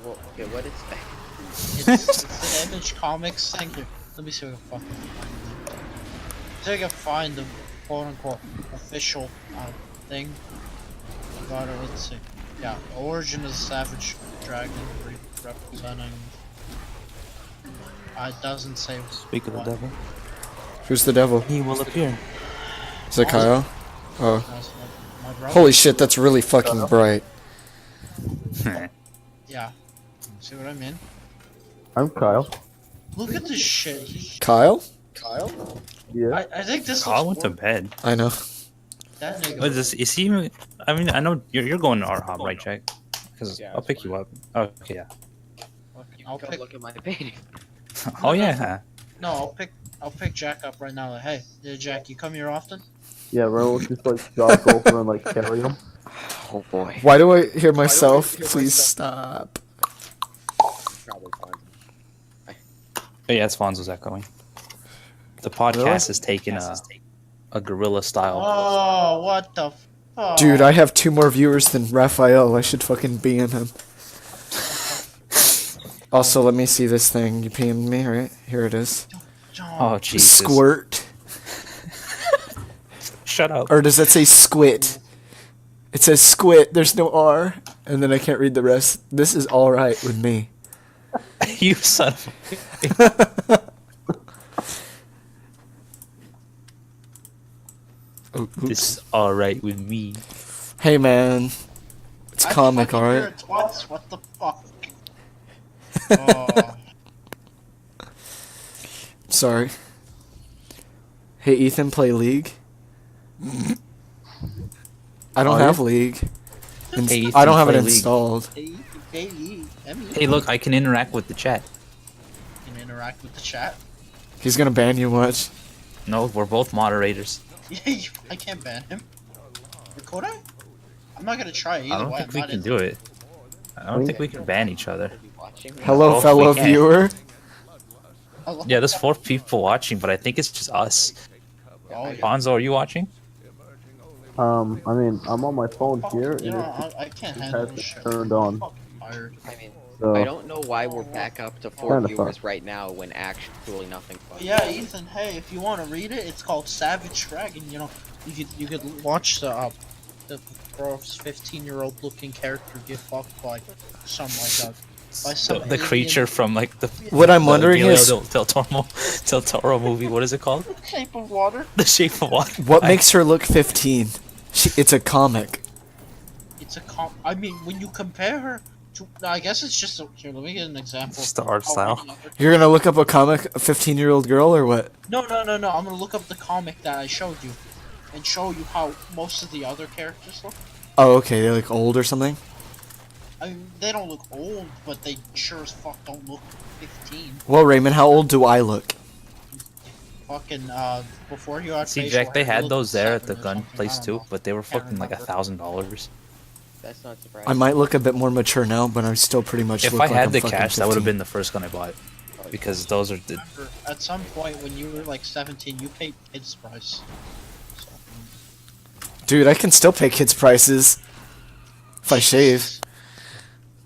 A: Okay, what is that?
C: It's an Image Comics thing. Here, let me see if I can fucking find it. See if I can find the quote-unquote official thing. Got it. Let's see. Yeah, origin of Savage Dragon representing. It doesn't say.
B: Speak of the
C: what.
B: devil.
D: Who's the devil?
B: He will appear.
D: Is it Kyle? Oh.
C: That's my brother.
D: Holy shit, that's really fucking bright.
C: Yeah. See what I mean?
E: I'm Kyle.
C: Look at this shit.
D: Kyle?
E: Yeah.
C: I think this
B: Kyle
C: looks
B: went to bed.
D: I know.
C: that nigga.
B: What is this? Is he? I mean, I know you're going to our hub, right, Jack? Because
A: Yeah,
B: I'll
A: that's
B: pick you up. Oh, okay, yeah.
C: I'll
A: Come
C: pick.
A: look at my painting.
B: Oh yeah.
C: No, I'll pick Jack up right now. Like, hey, Jack, you come here often?
E: Yeah, bro. Just like jog over and like carry him.
A: Oh boy.
D: Why do I hear myself? Please stop.
A: Probably fine.
B: Oh yeah, it's Fonzo's echoing. The podcast is taking a gorilla style.
C: Oh, what the fuck?
D: Dude, I have 2 more viewers than Raphael. I should fucking BM him. Also, let me see this thing. You PM'd me, right? Here it is.
B: Oh Jesus!
D: Squirt.
B: Shut up!
D: Or does that say squit? It says squit. There's no R. And then I can't read the rest. This is alright with me.
B: You son of a...
D: Oh, oops.
B: This is all right with me.
D: Hey, man. It's
C: I
D: comic
C: fucking hear
D: art.
C: it twice. What the fuck? Oh.
D: Sorry. Hey, Ethan, play League? I don't
E: Oh,
D: have
E: yeah?
D: League.
B: Hey, Ethan,
D: I don't have it
B: play League.
D: installed.
B: Hey, look, I can interact with the chat.
C: You can interact with the chat.
D: He's gonna ban you, watch.
B: No, we're both moderators.
C: Yeah, I can't ban him. Or could I? I'm not gonna try either
B: I don't
C: way.
B: think
C: I'm
B: we
C: not
B: can
C: in-
B: do it. I don't think we can ban each other.
A: Watching me?
D: Hello,
B: Oh,
D: fellow
B: we can.
D: viewer.
B: Yeah, there's 4 people watching, but I think it's just us.
C: Oh, yeah.
B: Bonzo, are you watching?
E: I mean, I'm on my phone here,
C: You
E: and
C: know, I can't handle
E: has
C: this
E: it
C: shit.
E: turned
C: I'm
E: on.
C: fucking tired.
A: I mean,
E: So
A: I don't know why we're back up to 4
E: Kinda
A: viewers
E: fun.
A: right now when actually nothing fun.
C: Yeah, Ethan. Hey, if you want to read it, it's called Savage Dragon. You know, you could watch the girl's 15-year-old looking character get fucked by some like by some
B: The creature
C: alien-
B: from like the
D: What I'm
B: the
D: wondering
B: Guillermo
D: is
B: del Toro movie. What is it called?
C: Shape of Water.
B: The Shape of Water.
D: what makes her look 15. It's a comic.
C: It's a I mean, when you compare her to, I guess it's just here. Let me get an example.
B: Just the art
C: How
B: style.
C: any other-
D: You're gonna look up a comic, a 15-year-old girl, or what?
C: No. I'm gonna look up the comic that I showed you, and show you how most of the other characters look.
D: Oh, okay, they look old or something.
C: I mean, they don't look old, but they sure as fuck don't look 15.
D: Well, Raymond, how old do I look?
C: Fucking, before you had
B: See,
C: facial
B: Jack, they
C: hair, you
B: had
C: looked
B: those there at
C: 7
B: the
C: or
B: gun
C: something, I
B: place
C: don't
B: too,
C: know.
B: but they were
C: Can't
B: fucking like
C: remember.
B: $1,000.
A: That's not surprising.
D: I might look a bit more mature now, but I still pretty much
B: If
D: look
B: I
D: like
B: had
D: I'm
B: the
D: fucking
B: cash, that would have
D: 15.
B: been the first gun I bought, because those are the.
C: Remember, at some point when you were like 17, you paid kids price. So,
D: Dude, I can still pay kids' prices if I shave.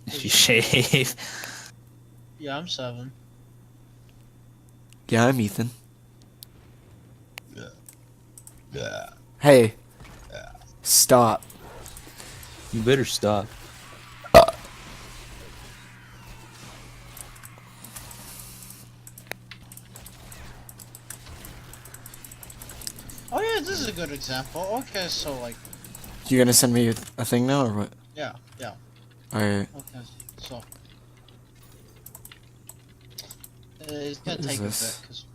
B: If you shave.
C: Yeah, I'm 7.
D: Yeah, I'm Ethan.
C: Yeah.
D: Hey, stop.
B: You better stop.
C: Oh yeah, this is a good example. Okay, so like,
D: You gonna send me a thing now, or what?
C: yeah.
D: Alright.
C: Okay, so. It's gonna
D: What is
C: take a
D: this?
C: bit, cause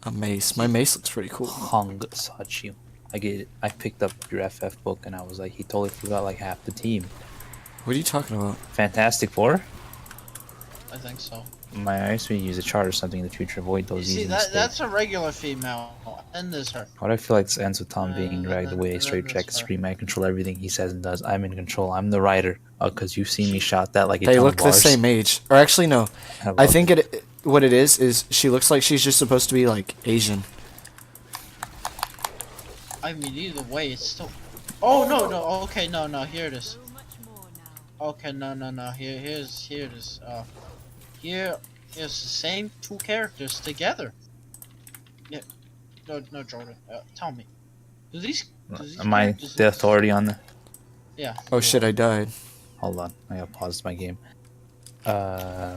D: A mace. My mace looks pretty cool.
B: Hung Sachi. I get it. I picked up your FF book and I was like, he totally forgot like half the team.
D: What are you talking about?
B: Fantastic Four?
C: I think so.
B: My ice may use a chart or something in the future. Avoid
C: You
B: those
C: see,
B: easy
C: that
B: mistakes.
C: that's a regular female, and this her.
B: Why do I feel like this ends with Tom being
C: Uh,
B: dragged away? Straight
C: that's
B: Jack
C: fair.
B: scream. I control everything he says and does. I'm in control. I'm the writer. Oh, cause you've seen me shot that like a
D: They
B: ton
D: look
B: of
D: the
B: bars.
D: same age. Or actually, no.
B: I
D: I think what it is she looks like she's just supposed to be like Asian.
C: I mean, either way, it's still. Oh no! Okay, no. Here it is. Okay, no. Here it is. Here is the same 2 characters together. Yeah. No, Jordan. Tell me. Do these
B: Am I
C: characters
B: the
C: look-
B: authority on the?
C: Yeah.
D: Oh shit, I died.
B: Hold on. I gotta pause my game. I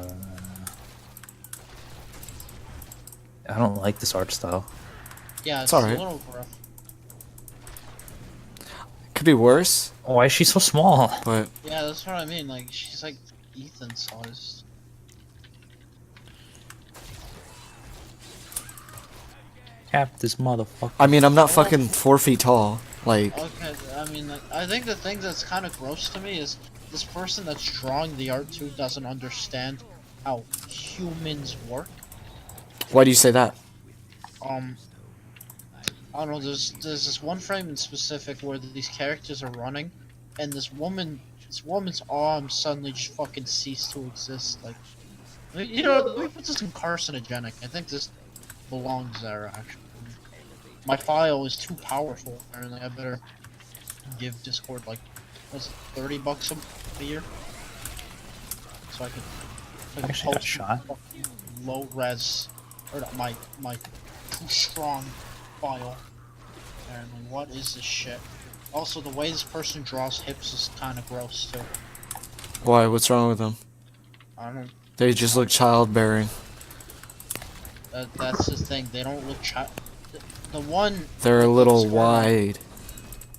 B: don't like this art style.
C: Yeah,
D: It's
C: it's
D: alright.
C: a little rough.
D: Could be worse,
B: Oh, why is she so small?
D: but
C: Yeah, that's what I mean. Like, she's like Ethan sized.
B: Cap this motherfucker.
D: I mean, I'm not fucking 4 feet tall. Like,
C: Okay, I mean, like, I think the thing that's kind of gross to me is this person that's drawing the art too doesn't understand how humans work.
D: why do you say that?
C: I don't know. There's this one frame in specific where these characters are running, and this woman's arm suddenly just fucking ceased to exist. Like, you know, let me put this in carcinogenic. I think this belongs there actually. My file is too powerful. Apparently, I better give Discord like what's it, $30 a year, so I can
B: Actually got
C: post
B: shot.
C: fucking low res or not, my too strong file. Apparently, what is this shit? Also, the way this person draws hips is kind of gross too.
D: Why? What's wrong with them?
C: I don't know.
D: They just look childbearing.
C: That's the thing. They don't look the one.
D: They're a
C: with the
D: little
C: skirt on-
D: wide.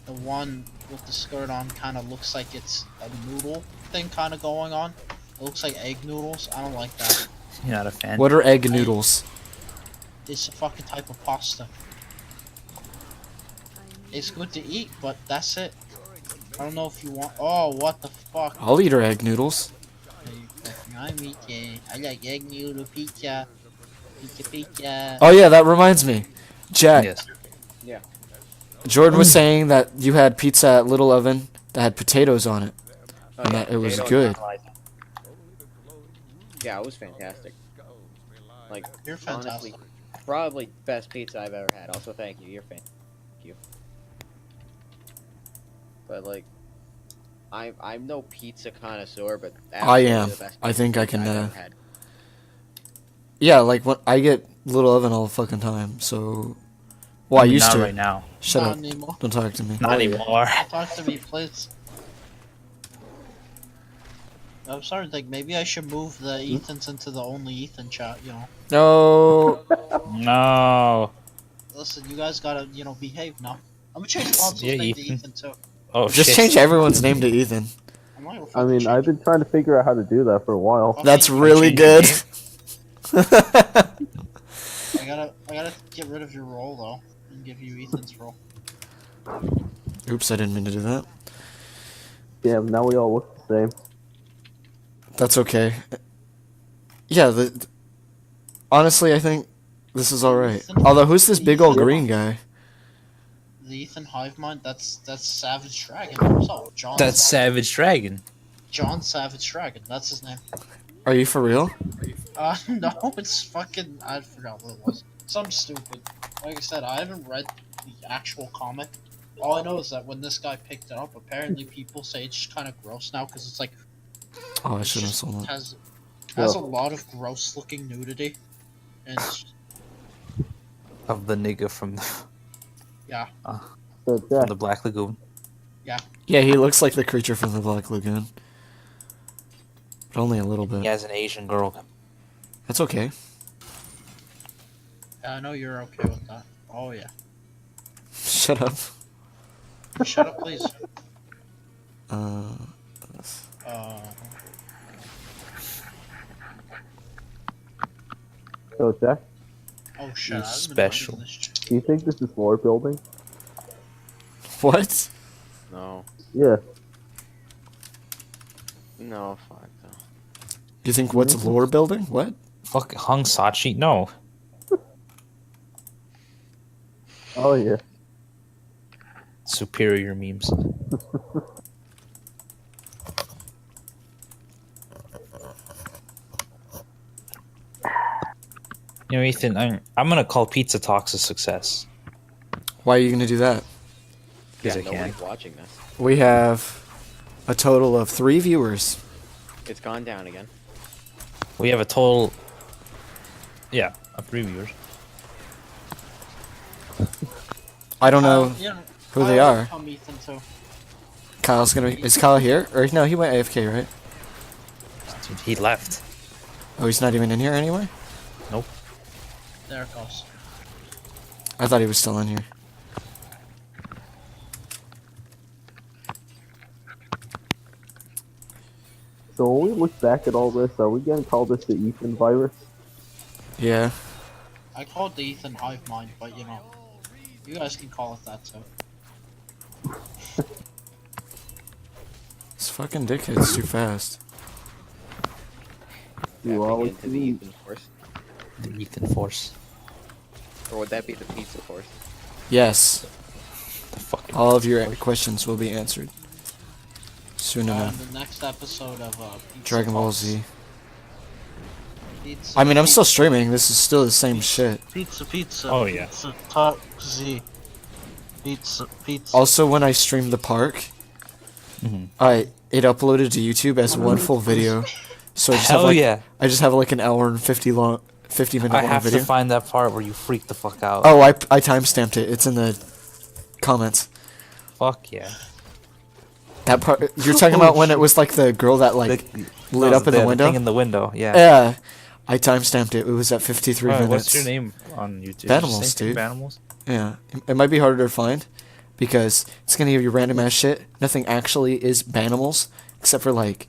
C: The one with the skirt on kind of looks like it's a noodle thing kind of going on. It looks like egg noodles. I don't like that.
B: You're not a fan.
D: What are egg noodles?
C: It's a fucking type of pasta. It's good to eat, but that's it. I don't know if you want. Oh, what the fuck?
D: I'll eat her egg noodles.
C: I'm eating. I like egg noodle pizza. Pizza.
D: Oh yeah, that reminds me. Jack,
B: Yes.
D: Jordan was saying that you had pizza at Little Oven that had potatoes on it. And that it was
A: Potatoes
D: good.
A: caramelized. Yeah, it was fantastic. Like,
C: You're
A: honestly,
C: fantastic.
A: probably best pizza I've ever had. Also, thank you. You're fan. Thank you. But like, I'm no pizza connoisseur, but
D: I
A: absolutely
D: am.
A: the best
D: I think I
A: pizza
D: can,
A: I've ever had.
D: Yeah, like when I get Little Oven all the fucking time. So, well, I
B: mean,
D: used
B: not
D: to.
B: right now.
D: Shut
C: Not
D: up!
C: anymore.
D: Don't talk to me.
B: Not anymore.
C: Talk to me, please. I'm starting to think maybe I should move the Ethans into the only Ethan chat, you know.
D: No.
B: No.
C: Listen, you guys gotta, you know, behave now. I'm gonna change Console's
B: Yeah,
C: name to
B: Ethan.
C: Ethan too.
B: Oh
D: Just
B: shit.
D: change everyone's name to Ethan.
C: I'm not gonna
E: I
C: fucking
E: mean,
C: change
E: I've been trying to figure out how to do that for a while.
C: Fucking-
D: That's really
B: change
D: good.
B: your
C: I gotta get rid of your role though, and give you Ethan's role.
D: Oops, I didn't mean to do that.
E: Damn, now we all look the same.
D: That's okay. Yeah, honestly, I think this is alright. Although, who's this big old green guy?
C: The Ethan Hive Mind, that's Savage Dragon himself.
B: That's Savage Dragon.
C: John Savage Dragon, that's his name.
D: Are you for real?
C: No, it's fucking, I forgot what it was. Something stupid. Like I said, I haven't read the actual comic. All I know is that when this guy picked it up, apparently people say it's just kind of gross now, because it's like,
D: Oh, I
C: it
D: should have
C: just
D: sold that.
C: has
E: Yeah.
C: a lot of gross looking nudity. And it's,
B: Of the nigga from
C: yeah.
E: So,
B: from
E: Jack,
B: the Black Lagoon.
D: Yeah, he looks like the creature from the Black Lagoon. But only a little bit.
B: He has an Asian girl.
D: That's okay.
C: Yeah, I know you're okay with that. Oh yeah.
D: Shut up.
C: Shut up, please.
D: Uh,
E: so Jack,
C: Oh shit,
B: He's
C: I've been
B: special.
C: writing this shit.
E: do you think this is lore building?
D: what?
A: No,
E: Yeah.
A: no, fuck no.
D: You think what's lore building? What?
B: Fuck Hung Sachi? No.
E: Oh yeah.
B: Superior memes. You know, Ethan, I'm gonna call Pizza Talks a success.
D: Why are you gonna do that?
B: Because
A: Yeah,
B: I can.
A: nobody's watching this.
D: We have a total of 3 viewers.
A: It's gone down again.
B: We have a total. Yeah, of 3 viewers.
D: I don't know
C: You know,
D: who they
C: I'll
D: are.
C: Come Ethan too.
D: Kyle's gonna. Is Kyle here? Or no, he went AFK, right?
B: Dude, he left.
D: Oh, he's not even in here anyway?
C: There it goes.
D: I thought he was still in here.
E: So when we look back at all this, are we gonna call this the Ethan virus?
D: Yeah.
C: I call it the Ethan Hive Mind, but you know, you guys can call it that too.
D: This fucking dickhead's too fast.
E: You
A: Tapping
E: always
A: into the Ethan Force.
B: The Ethan Force.
A: Or would that be the Pizza Force?
D: Yes.
B: The fucking.
D: All of your questions will be answered. Soon
C: On
D: enough.
C: the next episode of Pizza
D: Dragon Ball
C: Talks.
D: Z.
C: Pizza,
D: I mean, I'm still
C: pizza,
D: streaming. This is still the same shit.
C: Pizza.
B: Oh, yeah.
C: Pizza Talk Z. Pizza.
D: Also, when I streamed the park,
B: Mhm.
D: it uploaded to YouTube as one full video. So I just
B: Hell
D: have like
B: yeah.
D: I just have like an hour and 50 minute
B: I
D: long
B: have
D: video.
B: to find that part where you freak the fuck out.
D: Oh, I timestamped it. It's in the comments.
B: Fuck yeah.
D: That part you're talking about when it was like the girl that like lit up in the window.
B: thing in the window, yeah.
D: Yeah, I timestamped it. It was at 53
B: Alright,
D: minutes.
B: what's your name on YouTube?
D: Banimals,
B: Same thing,
D: dude.
B: Banimals?
D: Yeah, it might be harder to find because it's gonna give you random ass shit. Nothing actually is Banimals except for like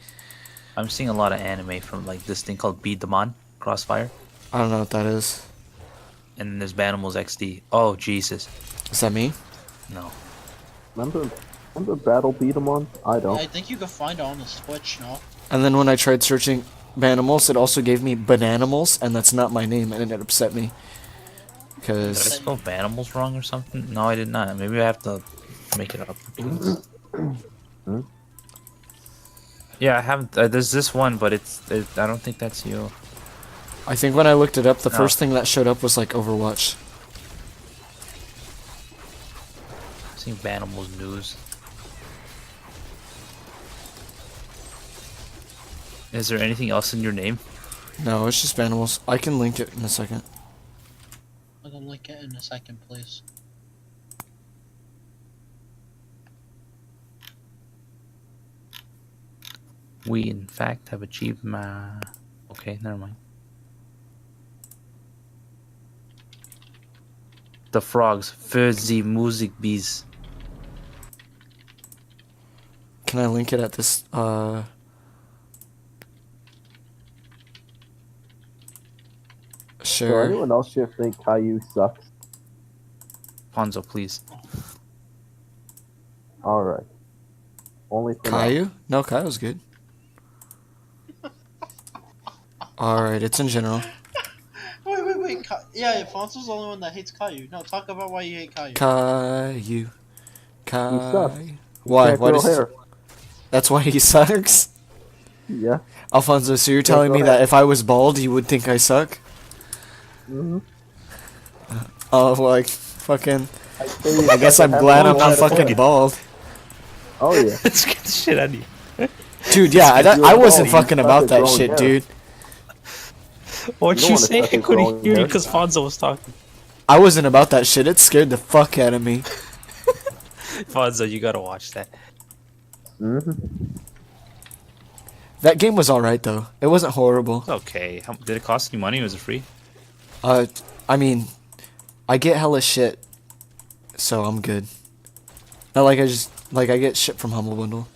B: I'm seeing a lot of anime from like this thing called Beat Them On, Crossfire.
D: I don't know what that is.
B: And then there's Banimals XD. Oh, Jesus.
D: Is that me?
B: No.
E: Remember Battle Beat 'em on? I don't.
C: I think you can find it on his Twitch, no?
D: And then when I tried searching Banimals, it also gave me Bananimals, and that's not my name, and it upset me.
B: Did I
D: Because
B: spell Banimals wrong or something? No, I did not. Maybe I have to make it up. Yeah, I haven't. There's this one, but I don't think that's you.
D: I think when I looked it up, the first thing that showed up was like Overwatch.
B: I've seen Banimals news. Is there anything else in your name?
D: No, it's just Banimals. I can link it in a second.
C: I'm gonna link it in a second, please.
B: We, in fact, have achieved my... Okay, never mind. The frogs, für die Musikbees.
D: Can I link it at this,
E: So
D: Sure.
E: anyone else here think Caillou sucks?
B: Ponzo, please.
E: Alright. Only for now.
D: Caillou? No, Caillou's good. Alright, it's in general.
C: Wait. Yeah, Fonzo's the only one that hates Caillou. No, talk about why you hate Caillou.
D: Caillou.
E: sucks.
D: Caillou. Why?
E: Can't
D: Why
E: grow
D: does...
E: hair.
D: That's why he sucks?
E: Yeah.
D: Alfonso, so you're telling
E: go
D: me
E: ahead.
D: that if I was bald, you would think I suck?
E: Mm-hmm.
D: Oh, like, fucking... I guess I'm glad I'm not fucking bald.
E: Oh yeah.
B: Let's get the shit out of you.
D: Dude, yeah, I wasn't
E: bald,
D: fucking
E: you
D: about that
E: fucking
D: shit,
E: grown
D: dude.
B: What'd
E: You
B: you
E: don't
B: say?
E: wanna
B: I
E: fucking
B: couldn't
E: grow
B: hear you
E: hair.
B: because Fonzo was talking.
D: I wasn't about that shit. It scared the fuck out of me.
B: Fonzo, you gotta watch that.
E: Mm-hmm.
D: That game was alright, though. It wasn't horrible.
B: It's okay. Did it cost you money or was it free?
D: I mean, I get hella shit, so I'm good. Not like I get shit from Humble Bundle.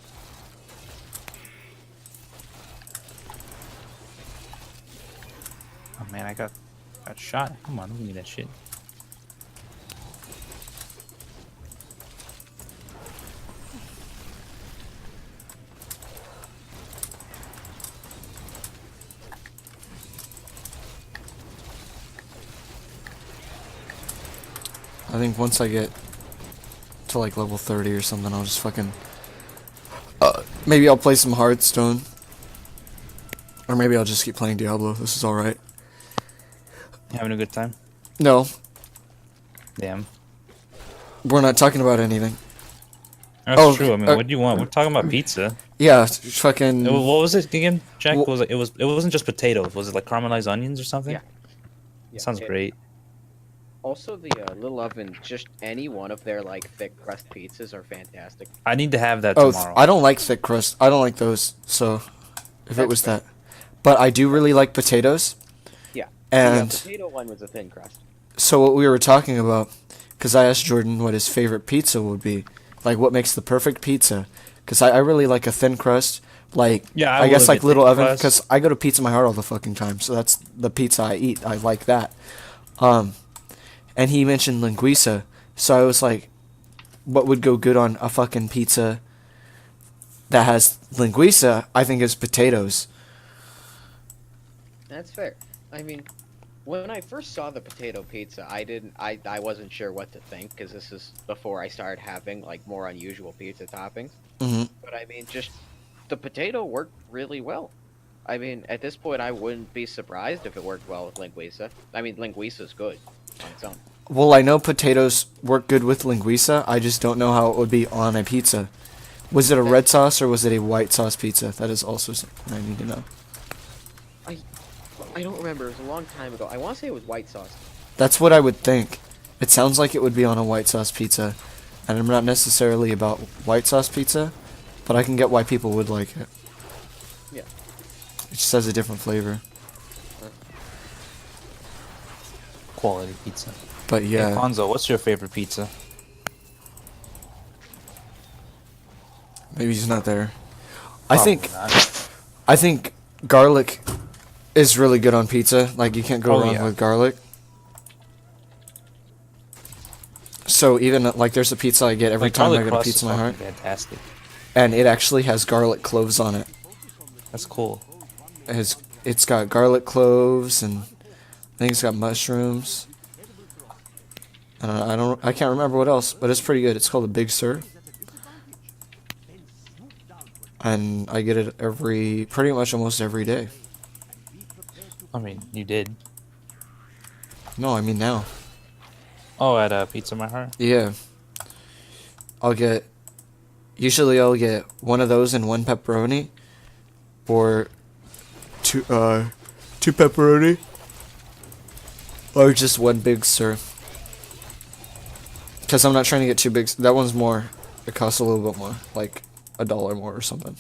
B: Oh man, I got shot. Come on, don't give me that shit.
D: I think once I get to like level 30 or something, I'll just fucking... maybe I'll play some Hearthstone. Or maybe I'll just keep playing Diablo. This is alright.
B: You having a good time?
D: No,
B: Damn.
D: we're not talking about anything.
B: That's
D: Oh,
B: true. I mean, what do you want? We're talking about pizza.
D: Yeah, fucking...
B: What was it again, Jack?
D: Well-
B: It wasn't just potatoes. Was it like caramelized onions or something?
A: Yeah.
B: Sounds
A: it-
B: great.
A: Also, the Little Oven, just any one of their like thick crust pizzas are fantastic.
B: I need to have that
D: Oh,
B: tomorrow.
D: I don't like thick crust. I don't like those, so... If it
A: That's
D: was
A: fair.
D: that. But I do really like potatoes.
A: Yeah.
D: And...
A: the potato one was a thin crust.
D: So what we were talking about, because I asked Jordan what his favorite pizza would be, like what makes the perfect pizza, because I really like a thin crust, like
B: Yeah,
D: I guess
B: will
D: like
B: admit
D: Little
B: thin
D: Oven,
B: crust.
D: because I go to Pizza My Heart all the fucking time, so that's the pizza I eat. I like that. And he mentioned linguiça, so I was like, what would go good on a fucking pizza that has linguiça? I think is potatoes.
A: That's fair. I mean, when I first saw the potato pizza, I wasn't sure what to think because this is before I started having like more unusual pizza toppings.
D: hmm
A: But I mean, just the potato worked really well. I mean, at this point, I wouldn't be surprised if it worked well with linguiça. I mean, linguiça's good on its own.
D: Well, I know potatoes work good with linguiça. I just don't know how it would be on a pizza. Was it a red sauce or was it a white sauce pizza? That is also something I need to know.
A: I don't remember. It was a long time ago. I want to say it was white sauce.
D: That's what I would think. It sounds like it would be on a white sauce pizza. And I'm not necessarily about white sauce pizza, but I can get why people would like it.
A: Yeah.
D: It just has a different flavor.
B: Quality pizza.
D: But
B: Hey,
D: yeah,
B: Fonzo, what's your favorite pizza?
D: maybe he's not there.
B: Probably
D: I
B: not.
D: think garlic is really good on pizza. Like you can't go
B: Oh,
D: wrong
B: yeah.
D: with garlic. So even like there's a pizza I get every
B: Like,
D: time I
B: garlic
D: go to
B: crust
D: Pizza
B: is
D: My Heart,
B: fucking fantastic.
D: and it actually has garlic cloves on it.
B: That's cool.
D: It's got garlic cloves and I think it's got mushrooms. I can't remember what else, but it's pretty good. It's called a Big Sur. And I get it pretty much almost every day.
B: I mean, you did.
D: No, I mean now.
B: Oh, at Pizza My Heart.
D: Yeah. Usually I'll get one of those and one pepperoni. Or two pepperoni. Or just one big sir. Because I'm not trying to get too big. That one's more. It costs a little bit more. Like $1 more or something.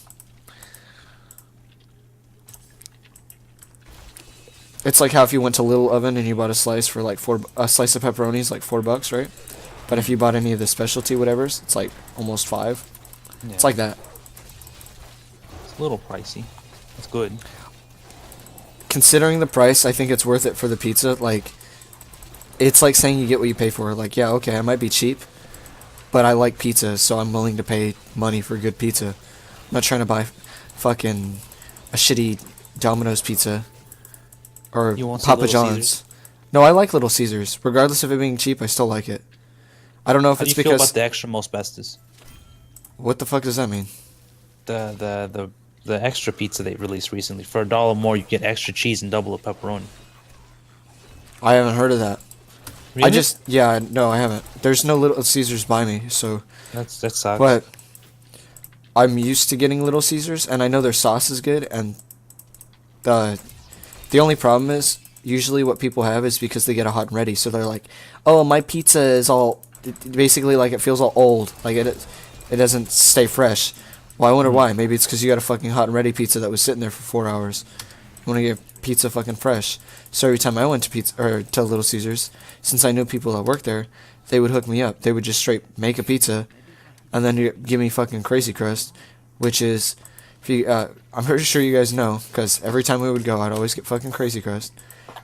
D: It's like how if you went to Little Oven and you bought a slice for like a slice of pepperoni is like $4, right? But if you bought any of the specialty whatevers, it's like almost 5.
B: Yeah.
D: It's like that.
B: It's a little pricey. It's good.
D: Considering the price, I think it's worth it for the pizza. Like, it's like saying you get what you pay for. Like, yeah, okay, I might be cheap, but I like pizza, so I'm willing to pay money for good pizza. I'm not trying to buy fucking a shitty Domino's pizza or
B: You want some
D: Papa
B: Little
D: John's.
B: Caesars?
D: No, I like Little Caesars. Regardless of it being cheap, I still like it. I don't know if
B: How do
D: it's
B: you feel
D: because...
B: about the extra most bestes?
D: What the fuck does that mean?
B: The extra pizza they released recently. For $1 more, you get extra cheese and double the pepperoni.
D: I haven't heard of that.
B: Really?
D: No, I haven't. There's no Little Caesars by me, so...
B: That sucks.
D: But I'm used to getting Little Caesars, and I know their sauce is good, and the only problem is, usually what people have is because they get a hot and ready, so they're like, oh, my pizza is all... Basically, like, it feels all old. Like, it doesn't stay fresh. Well, I wonder why. Maybe it's because you got a fucking hot and ready pizza that was sitting there for 4 hours. You want to get pizza fucking fresh. So every time I went to Little Caesars, since I knew people that worked there, they would hook me up. They would just straight make a pizza, and then give me fucking Crazy Crust, which is, I'm pretty sure you guys know, because every time we would go, I'd always get fucking Crazy Crust.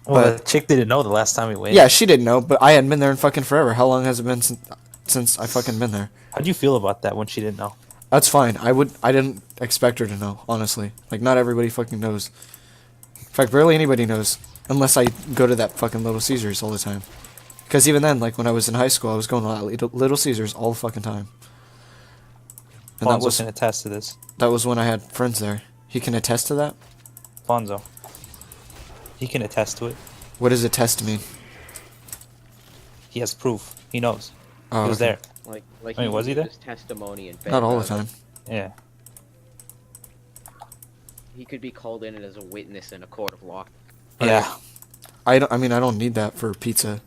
B: Well,
D: But
B: the chick didn't know the last time we went.
D: yeah, she didn't know, but I hadn't been there in fucking forever. How long has it been since I fucking been there?
B: How'd you feel about that when she didn't know?
D: That's fine. I didn't expect her to know, honestly. Like, not everybody fucking knows. In fact, barely anybody knows. Unless I go to that fucking Little Caesars all the time. Because even then, like, when I was in high school, I was going to Little Caesars all the fucking time. And
B: Fonzo can attest to this.
D: that was when I had friends there. He can attest to that?
B: Fonzo. He can attest to it.
D: What does attest mean?
B: He has proof. He knows.
D: Oh,
B: He was
D: okay.
B: there.
A: Like
B: Wait, was he there?
A: His testimony in
D: Not all the
A: favor.
D: time.
B: Yeah.
A: He could be called in as a witness in a court of law.
B: Yeah.
D: I don't need that for pizza.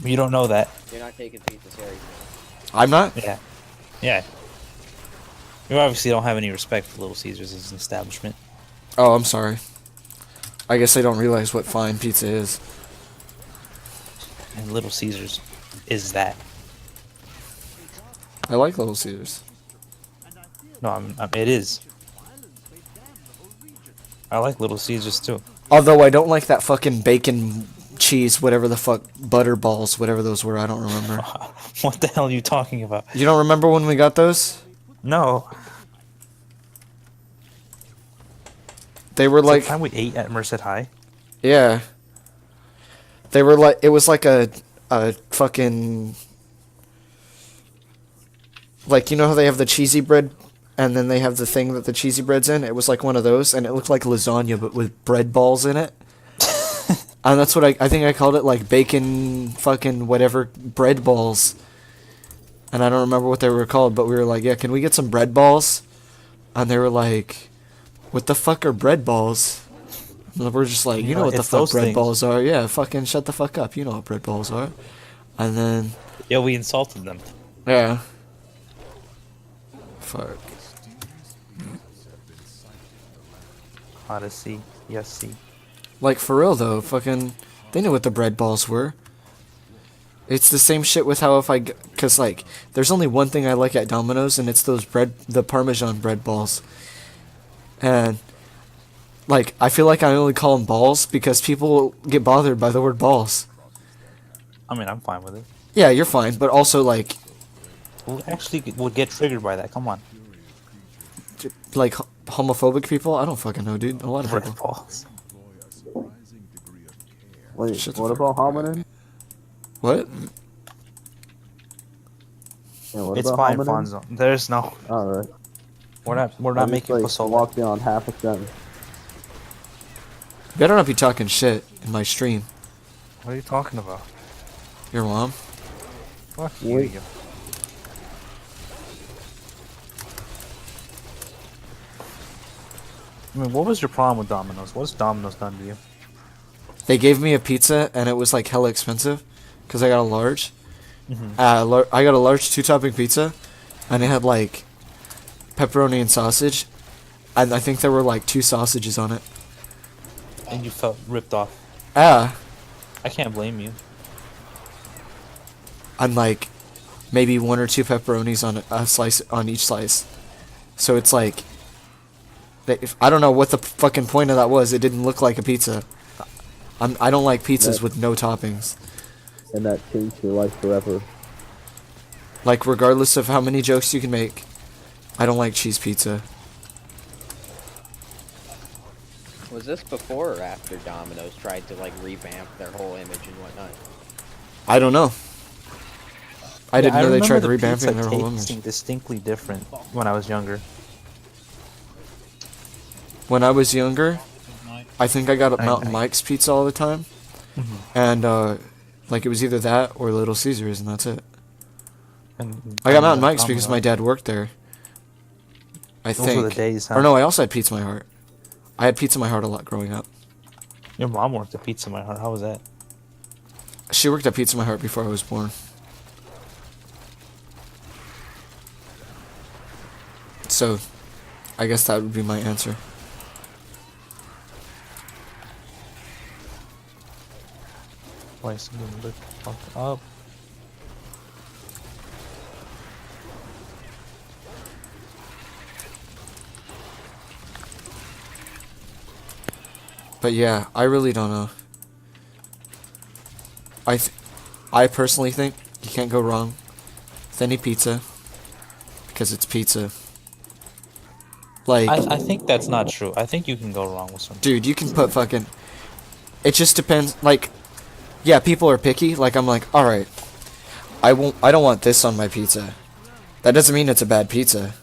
B: You don't know that.
A: You're not taking pizza seriously.
D: I'm not?
B: Yeah. Yeah. You obviously don't have any respect for Little Caesars as an establishment.
D: Oh, I'm sorry. I guess I don't realize what fine pizza is.
B: And Little Caesars is that.
D: I like Little Caesars.
B: No, it is. I like Little Caesars too.
D: Although I don't like that fucking bacon cheese, whatever the fuck, butter balls, whatever those were, I don't remember.
B: What the hell are you talking about?
D: You don't remember when we got those?
B: No.
D: They were
B: Like
D: like,
B: time we ate at Merced High.
D: yeah. They were like, it was like a fucking, like, you know how they have the cheesy bread, and then they have the thing that the cheesy bread's in? It was like one of those, and it looked like lasagna, but with bread balls in it. And that's what I think I called it, like, bacon fucking whatever bread balls. And I don't remember what they were called, but we were like, yeah, can we get some bread balls? And they were like, what the fuck are bread balls? And we're just like, you know what the
B: it's
D: fuck
B: those
D: bread
B: things.
D: balls are? Yeah, fucking shut the fuck up. You know what bread balls are. And then,
B: Yeah, we insulted them.
D: yeah. Fuck.
B: Odyssey. Yes, see.
D: Like, for real, though, fucking, they knew what the bread balls were. It's the same shit with how if I, cause like, there's only one thing I like at Domino's, and it's those the Parmesan bread balls. And, like, I feel like I only call them balls because people get bothered by the word balls.
B: I mean, I'm fine with it.
D: Yeah, you're fine, but also, like,
B: Who actually would get triggered by that? Come on.
D: like, homophobic people? I don't fucking know, dude. A lot of
B: Bread
D: people.
B: balls.
E: Wait,
D: Shut the
E: what
D: fuck
E: about hominin?
D: What?
E: Yeah, what
B: It's
E: about
B: fine,
E: hominin?
B: Fonzo. There's no.
E: Alright.
B: We're not making
E: like,
B: Pasolo.
E: walk beyond half a sentence.
D: better not be talking shit in my stream.
B: What are you talking about?
D: Your mom.
B: Fuck
E: Wait.
B: you. I mean, what was your problem with Domino's? What's Domino's done to you?
D: They gave me a pizza and it was like hella expensive because I got a large. I got a large 2-topping pizza and it had like pepperoni and sausage. And I think there were like 2 sausages on it.
B: And you felt ripped off.
D: Ah,
B: I can't blame you.
D: and like maybe 1 or 2 pepperonis on a slice on each slice. So it's like, I don't know what the fucking point of that was. It didn't look like a pizza. I don't like pizzas with no toppings.
E: And that changed your life forever.
D: Like, regardless of how many jokes you can make, I don't like cheese pizza.
A: Was this before or after Domino's tried to like revamp their whole image and whatnot?
D: I don't know. I didn't know they tried
B: remember the
D: revamping
B: pizza
D: their whole
B: tasting
D: image.
B: distinctly different when I was younger.
D: When I was younger,
C: Night.
D: I think I got at
B: Night,
D: Mountain
B: night.
D: Mike's pizza all the time. And, like, it was either that or Little Caesars, and that's it.
B: And
D: I got Mountain Mike's because my dad worked there. I
B: Those
D: think.
B: were the days, huh?
D: Or no, I also had Pizza My Heart. I had Pizza My Heart a lot growing up.
B: Your mom worked at Pizza My Heart. How was that?
D: She worked at Pizza My Heart before I was born. So, I guess that would be my answer.
B: Why is it look fucked up?
D: But yeah, I really don't know. I personally think you can't go wrong with any pizza because it's pizza. Like,
B: I think that's not true. I think you can go wrong with something.
D: dude, you can put fucking. It just depends. Like, yeah, people are picky. Like, I'm like, all right, I don't want this on my pizza. That doesn't mean it's a bad pizza.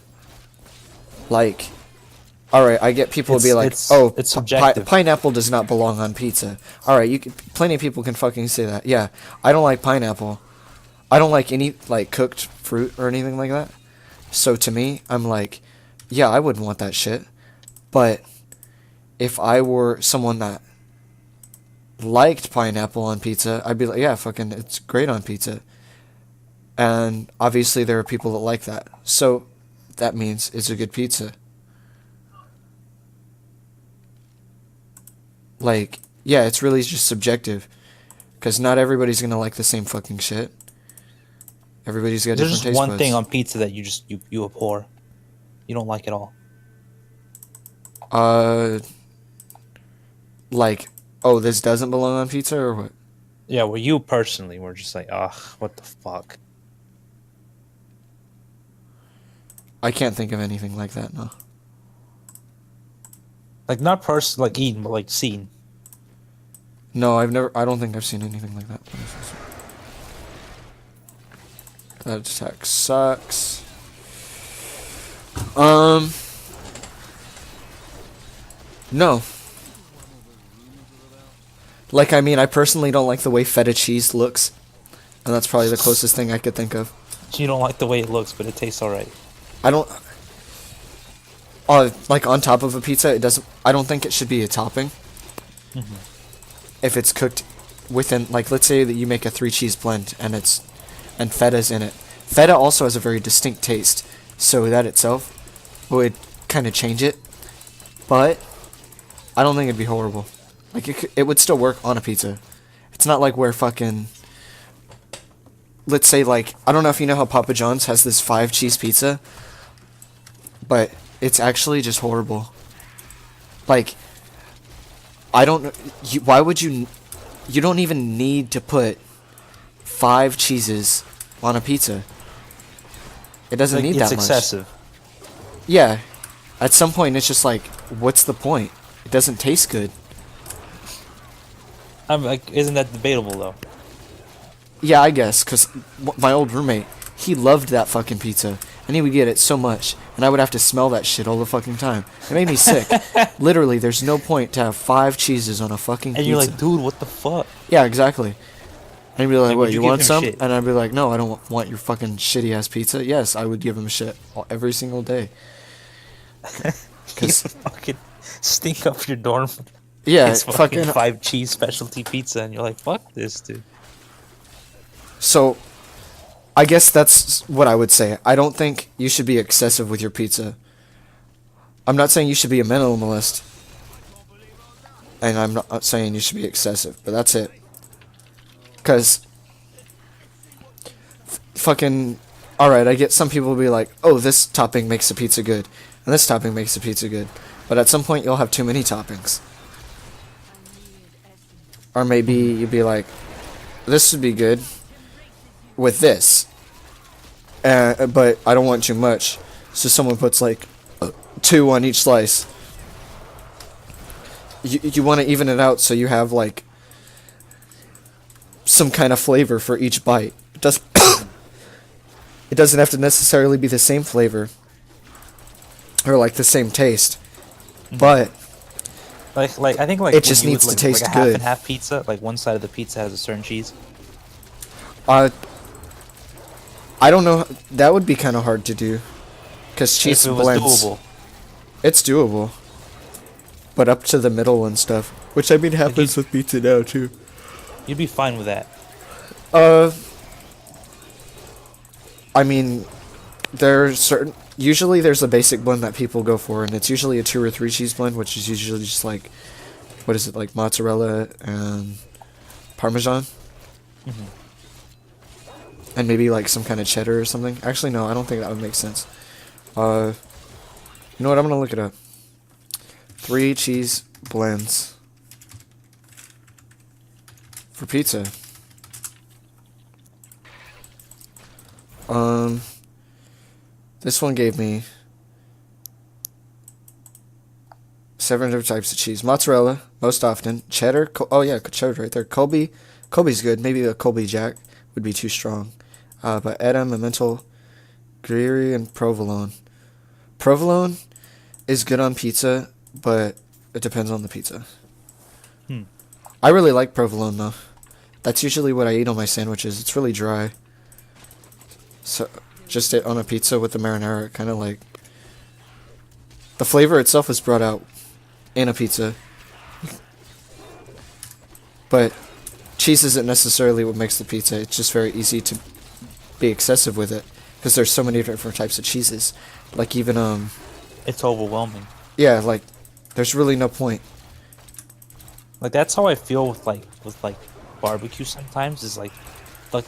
D: Like, all right, I get people to be like, oh,
B: it's subjective.
D: pineapple does not belong on pizza. All right, plenty of people can fucking say that. Yeah, I don't like pineapple. I don't like any like cooked fruit or anything like that. So to me, I'm like, yeah, I wouldn't want that shit. But if I were someone that liked pineapple on pizza, I'd be like, yeah, fucking, it's great on pizza. And obviously there are people that like that. So that means it's a good pizza. Like, yeah, it's really just subjective. Because not everybody's going to like the same fucking shit. Everybody's got
B: There's
D: different
B: just
D: taste
B: one
D: buds.
B: thing on pizza that you abhor. You don't like at all.
D: Like, oh, this doesn't belong on pizza or what?
B: Yeah, well, you personally were just like, ugh, what the fuck.
D: I can't think of anything like that, no.
B: Like not like eating, but like seen.
D: No, I don't think I've seen anything like that. That attack sucks. No. Like, I mean, I personally don't like the way feta cheese looks. And that's probably the closest thing I could think of.
B: You don't like the way it looks, but it tastes alright.
D: I don't... like, on top of a pizza, it doesn't... I don't think it should be a topping. If it's cooked within... Like, let's say that you make a 3-cheese blend, and feta's in it. Feta also has a very distinct taste. So that itself would kind of change it. But I don't think it'd be horrible. Like, it would still work on a pizza. It's not like where fucking... Let's say, like... I don't know if you know how Papa John's has this 5-cheese pizza. But it's actually just horrible. Like... I don't know... Why would you... You don't even need to put 5 cheeses on a pizza. It doesn't need that much.
B: It's excessive.
D: Yeah. At some point, it's just like, what's the point? It doesn't taste good.
B: I'm like, isn't that debatable though?
D: Yeah, I guess, because my old roommate, he loved that fucking pizza. and he would get it so much, and I would have to smell that shit all the fucking time. It made me sick. Literally, there's no point to have 5 cheeses on a fucking
B: And
D: pizza.
B: you're like, dude, what the fuck?
D: Yeah, exactly. And he'd be like,
B: Like,
D: what,
B: would
D: you
B: you give
D: want
B: him
D: some?
B: shit?
D: And I'd be like, no, I don't want your fucking shitty ass pizza. Yes, I would give him shit every single day.
B: You
D: 'Cause-
B: fucking stink up your dorm.
D: Yeah,
B: It's fucking 5 cheese specialty pizza, and you're like, fuck this, dude.
D: So, I guess that's what I would say. I don't think you should be excessive with your pizza. I'm not saying you should be a minimalist. And I'm not saying you should be excessive, but that's it. Because, fucking, alright, I get some people will be like, oh, this topping makes the pizza good, and this topping makes the pizza good. But at some point, you'll have too many toppings. Or maybe you'd be like, this would be good with this. But I don't want too much. So someone puts like 2 on each slice. You want to even it out so you have like some kind of flavor for each bite. It doesn't have to necessarily be the same flavor or like the same taste. But
B: Like I think like
D: It
B: when
D: just
B: you
D: needs
B: would,
D: to
B: like,
D: taste
B: like a half
D: good.
B: and half pizza, like one side of the pizza has a certain cheese.
D: I don't know. That would be kind of hard to do. Because cheese
B: If it was
D: blends.
B: doable.
D: It's doable. But up to the middle and stuff. Which I mean happens with pizza now too.
B: You'd be fine with that.
D: I mean, there's certain. Usually there's a basic blend that people go for, and it's usually a 2 or 3 cheese blend, which is usually just like, what is it, like mozzarella and Parmesan? And maybe like some kind of cheddar or something. Actually, no, I don't think that would make sense. You know what? I'm gonna look it up. 3 cheese blends for pizza. This one gave me 7 different types of cheese. Mozzarella, most often. Cheddar. Oh yeah, cheddar right there. Colby. Colby's good. Maybe a Colby Jack would be too strong. But Edam, Emmental, Gruyere, and Provolone. Provolone is good on pizza, but it depends on the pizza. I really like provolone though. That's usually what I eat on my sandwiches. It's really dry. So just it on a pizza with the marinara, kind of like the flavor itself is brought out in a pizza. But cheese isn't necessarily what makes the pizza. It's just very easy to be excessive with it because there's so many different types of cheeses. Like even
B: It's overwhelming.
D: yeah, like there's really no point.
B: Like that's how I feel with like barbecue sometimes is like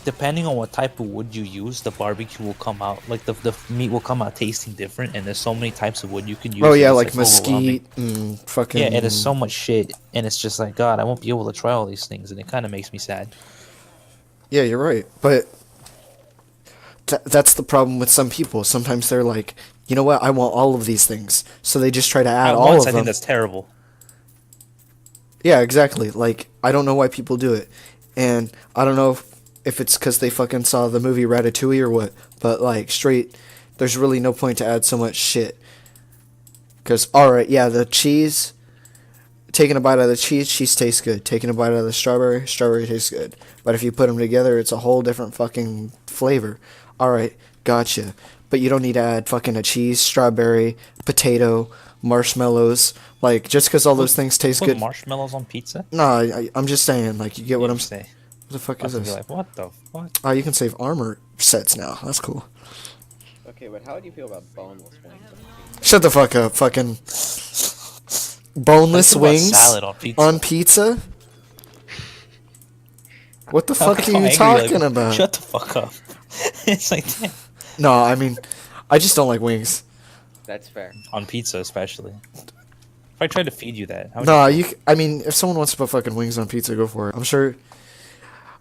B: depending on what type of wood you use, the barbecue will come out like the meat will come out tasting different, and there's so many types of wood you can use.
D: Oh yeah,
B: it's,
D: like
B: overwhelming.
D: mesquite and fucking
B: Yeah, and it's so much shit, and it's just like God, I won't be able to try all these things, and it kind of makes me sad.
D: Yeah, you're right. But that's the problem with some people. Sometimes they're like, you know what? I want all of these things, so they just try to add
B: At
D: all
B: once,
D: of
B: I
D: them.
B: think that's terrible.
D: Yeah, exactly. Like, I don't know why people do it. And I don't know if it's because they fucking saw the movie Ratatouille or what. But, like, straight, there's really no point to add so much shit. Because, alright, yeah, the cheese, taking a bite out of the cheese tastes good. Taking a bite out of the strawberry tastes good. But if you put them together, it's a whole different fucking flavor. Alright, gotcha. But you don't need to add fucking a cheese, strawberry, potato, marshmallows. Like, just because all those things taste
B: Put
D: good.
B: marshmallows on pizza?
D: No, I'm just saying, like, you get what I'm
B: saying.
D: saying. What the fuck
B: I
D: is
B: was
D: this?
B: like, what the fuck?
D: Oh, you can save armor sets now. That's cool.
A: Okay, but how do you feel about boneless wings?
D: Shut the fuck up, fucking boneless
B: Think about
D: wings
B: salad on pizza.
D: on pizza. What the
B: How
D: fuck
B: come
D: are you
B: angry, like,
D: talking about?
B: Shut the fuck up. It's like damn.
D: No, I mean, I just don't like wings.
A: That's fair.
B: On pizza, especially. If I tried to feed you that, how would
D: No,
B: you?
D: I mean, if someone wants to put fucking wings on pizza, go for it. I'm sure.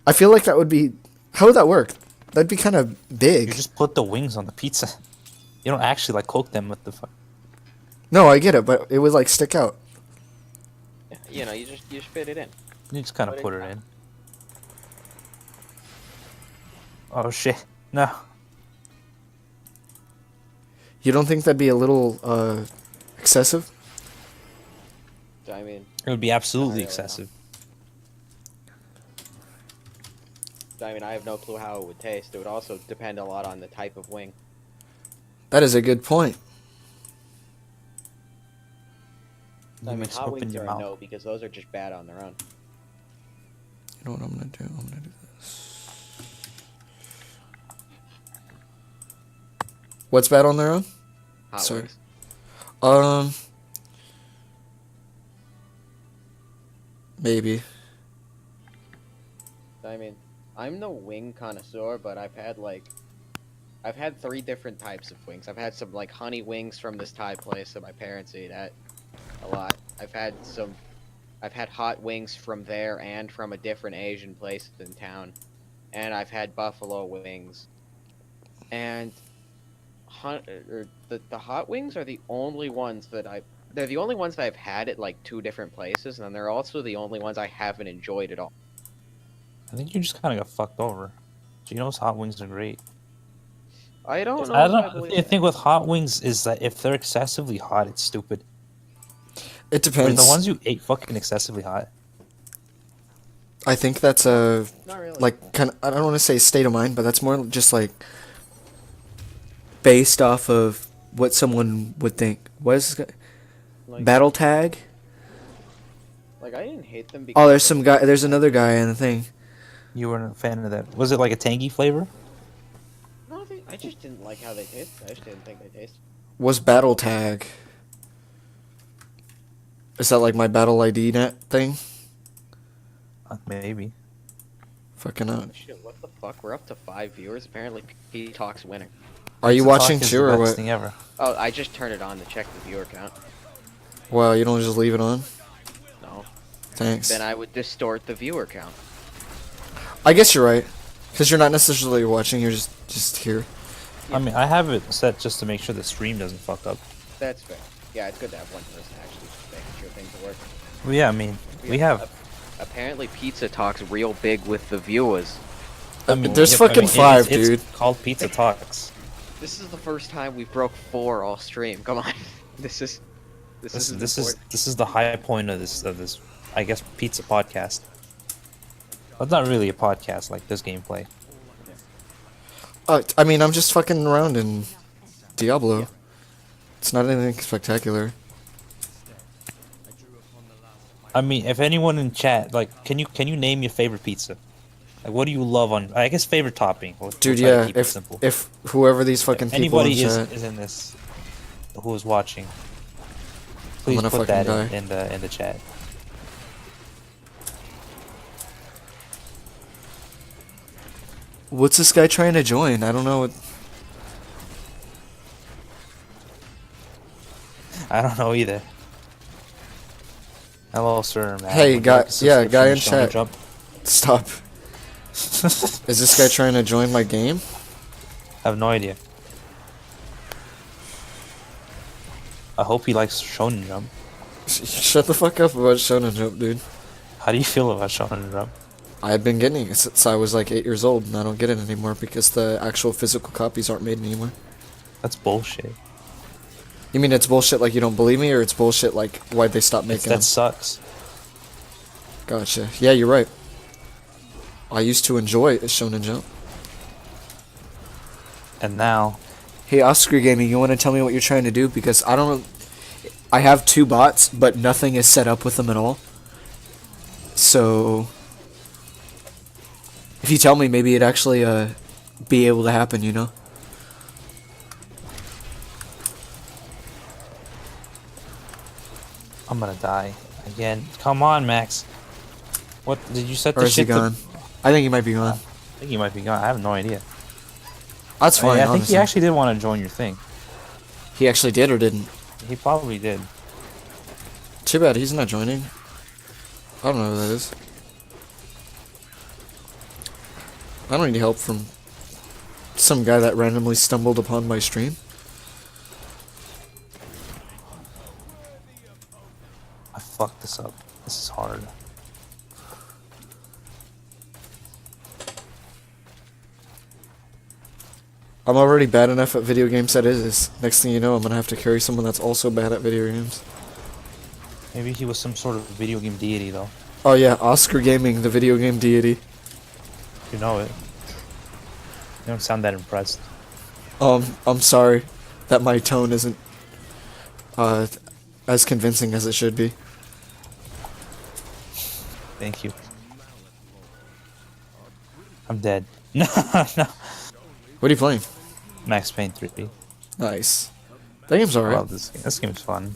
D: I feel like that would be. How would that work? That'd be kind of
B: You
D: big.
B: just put the wings on the pizza. You don't actually like cook them with the fuck.
D: No, I get it, but it would like stick out.
A: Yeah, you know, you just fit it in.
B: You just kind of
A: Put it
B: put it
A: in.
B: in. Oh shit! No.
D: You don't think that'd be a little excessive?
A: I mean,
B: It would be absolutely
A: really
B: excessive.
A: I have no clue how it would taste. It would also depend a lot on the type of wing.
D: That is a good point.
A: I mean,
B: mix
A: hot
B: up in
A: wings
B: your
A: are a
B: mouth.
A: no because those are just bad on their own.
D: You know what I'm gonna do? I'm gonna do this. What's bad on their own?
A: Hot
D: Sorry.
A: wings.
D: Maybe.
A: I mean, I'm no wing connoisseur, but I've had 3 different types of wings. I've had some like honey wings from this Thai place that my parents eat at a lot. I've had hot wings from there and from a different Asian place in town, and I've had buffalo wings. And the hot wings are the only ones they're the only ones that I've had at like 2 different places, and they're also the only ones I haven't enjoyed at all.
B: I think you just kind of got fucked over. Geno's hot wings are great.
A: I don't know.
B: I
A: if
B: don't.
A: believe
B: The
A: that.
B: thing with hot wings is that if they're excessively hot, it's stupid.
D: It
B: But
D: depends.
B: the ones you ate fucking excessively hot.
D: I think that's a
A: Not really.
D: like kind of, I don't want to say state of mind, but that's more just like based off of what someone would think. What is this guy?
A: Like,
D: Battle tag?
A: like I didn't hate them because
D: Oh, there's some guy. There's another guy in the thing.
B: You weren't a fan of that. Was it like a tangy flavor?
A: No, I just didn't like how they taste. I just didn't think they tasted.
D: Was battle tag? Is that like my battle ID net thing?
B: Maybe.
D: Fucking out.
A: Shit, what the fuck? We're up to 5 viewers. Apparently, P Talk's winning.
D: Are you
B: Pizza Talk
D: watching
B: is
D: too
B: the
D: or
B: best
D: what?
B: thing ever.
A: Oh, I just turned it on to check the viewer count.
D: Wow, you don't just leave it on?
A: No,
D: Thanks.
A: then I would distort the viewer count.
D: I guess you're right, because you're not necessarily watching. You're just here.
B: I mean, I have it set just to make sure the stream doesn't fuck up.
A: That's fair. Yeah, it's good to have one person actually just making sure things work.
B: Well, yeah, I mean, we have.
A: Apparently, Pizza Talk's real big with the viewers.
B: I mean,
D: There's
B: yeah,
D: fucking 5,
B: it's
D: dude.
B: called Pizza Talks.
A: This is the first time we broke 4 all stream. Come on, this is
B: This
A: important.
B: is the high point of this I guess pizza podcast. Well, it's not really a podcast like this gameplay.
D: I mean, I'm just fucking around in Diablo. It's not anything spectacular.
B: I mean, if anyone in chat, like, can you name your favorite pizza? Like, what do you love on? I guess favorite topping.
D: Dude,
B: try to
D: yeah,
B: keep it
D: if
B: simple.
D: if whoever these fucking
B: If
D: people in
B: anybody
D: chat,
B: is in this, who is watching, please
D: gonna
B: put that
D: fucking
B: in the chat.
D: what's this guy trying to join? I don't know.
B: I don't know either. Hello, sir. Man.
D: Hey,
B: Would you
D: guy-
B: like a
D: yeah, guy in
B: subscription to
D: chat.
B: Jump?
D: Stop. Is this guy trying to join my game?
B: I have no idea. I hope he likes Shonen Jump.
D: Shut the fuck up about Shonen Jump, dude.
B: How do you feel about Shonen Jump?
D: I've been getting it since I was like 8 years old, and I don't get it anymore because the actual physical copies aren't made anymore.
B: That's bullshit.
D: You mean it's bullshit like you don't believe me, or it's bullshit like why'd they stop making them?
B: That sucks.
D: Gotcha. Yeah, you're right. I used to enjoy Shonen Jump.
B: And now,
D: Hey, Oscar Gaming, you want to tell me what you're trying to do? Because I don't... I have 2 bots, but nothing is set up with them at all. So... if you tell me, maybe it'd actually be able to happen, you know?
B: I'm gonna die again. Come on, Max. What did you set
D: Or
B: the
D: is he
B: shit to?
D: gone? I think he might be gone.
B: I think he might be gone. I have no idea.
D: That's fine,
B: I think
D: honestly.
B: he actually did want to join your thing.
D: He actually did or didn't?
B: He probably did.
D: Too bad he's not joining. I don't know who that is. I don't need help from some guy that randomly stumbled upon my stream.
B: I fucked this up. This is hard.
D: I'm already bad enough at video games that is. Next thing you know, I'm gonna have to carry someone that's also bad at video games.
B: Maybe he was some sort of video game deity, though.
D: Oh yeah, Oscar Gaming, the video game deity.
B: You know it. You don't sound that impressed.
D: I'm sorry that my tone isn't as convincing as it should be.
B: Thank you. I'm dead. No, no.
D: What are you playing?
B: Max Payne 3.
D: Nice. That game's
B: I
D: alright.
B: love this game. This game's fun.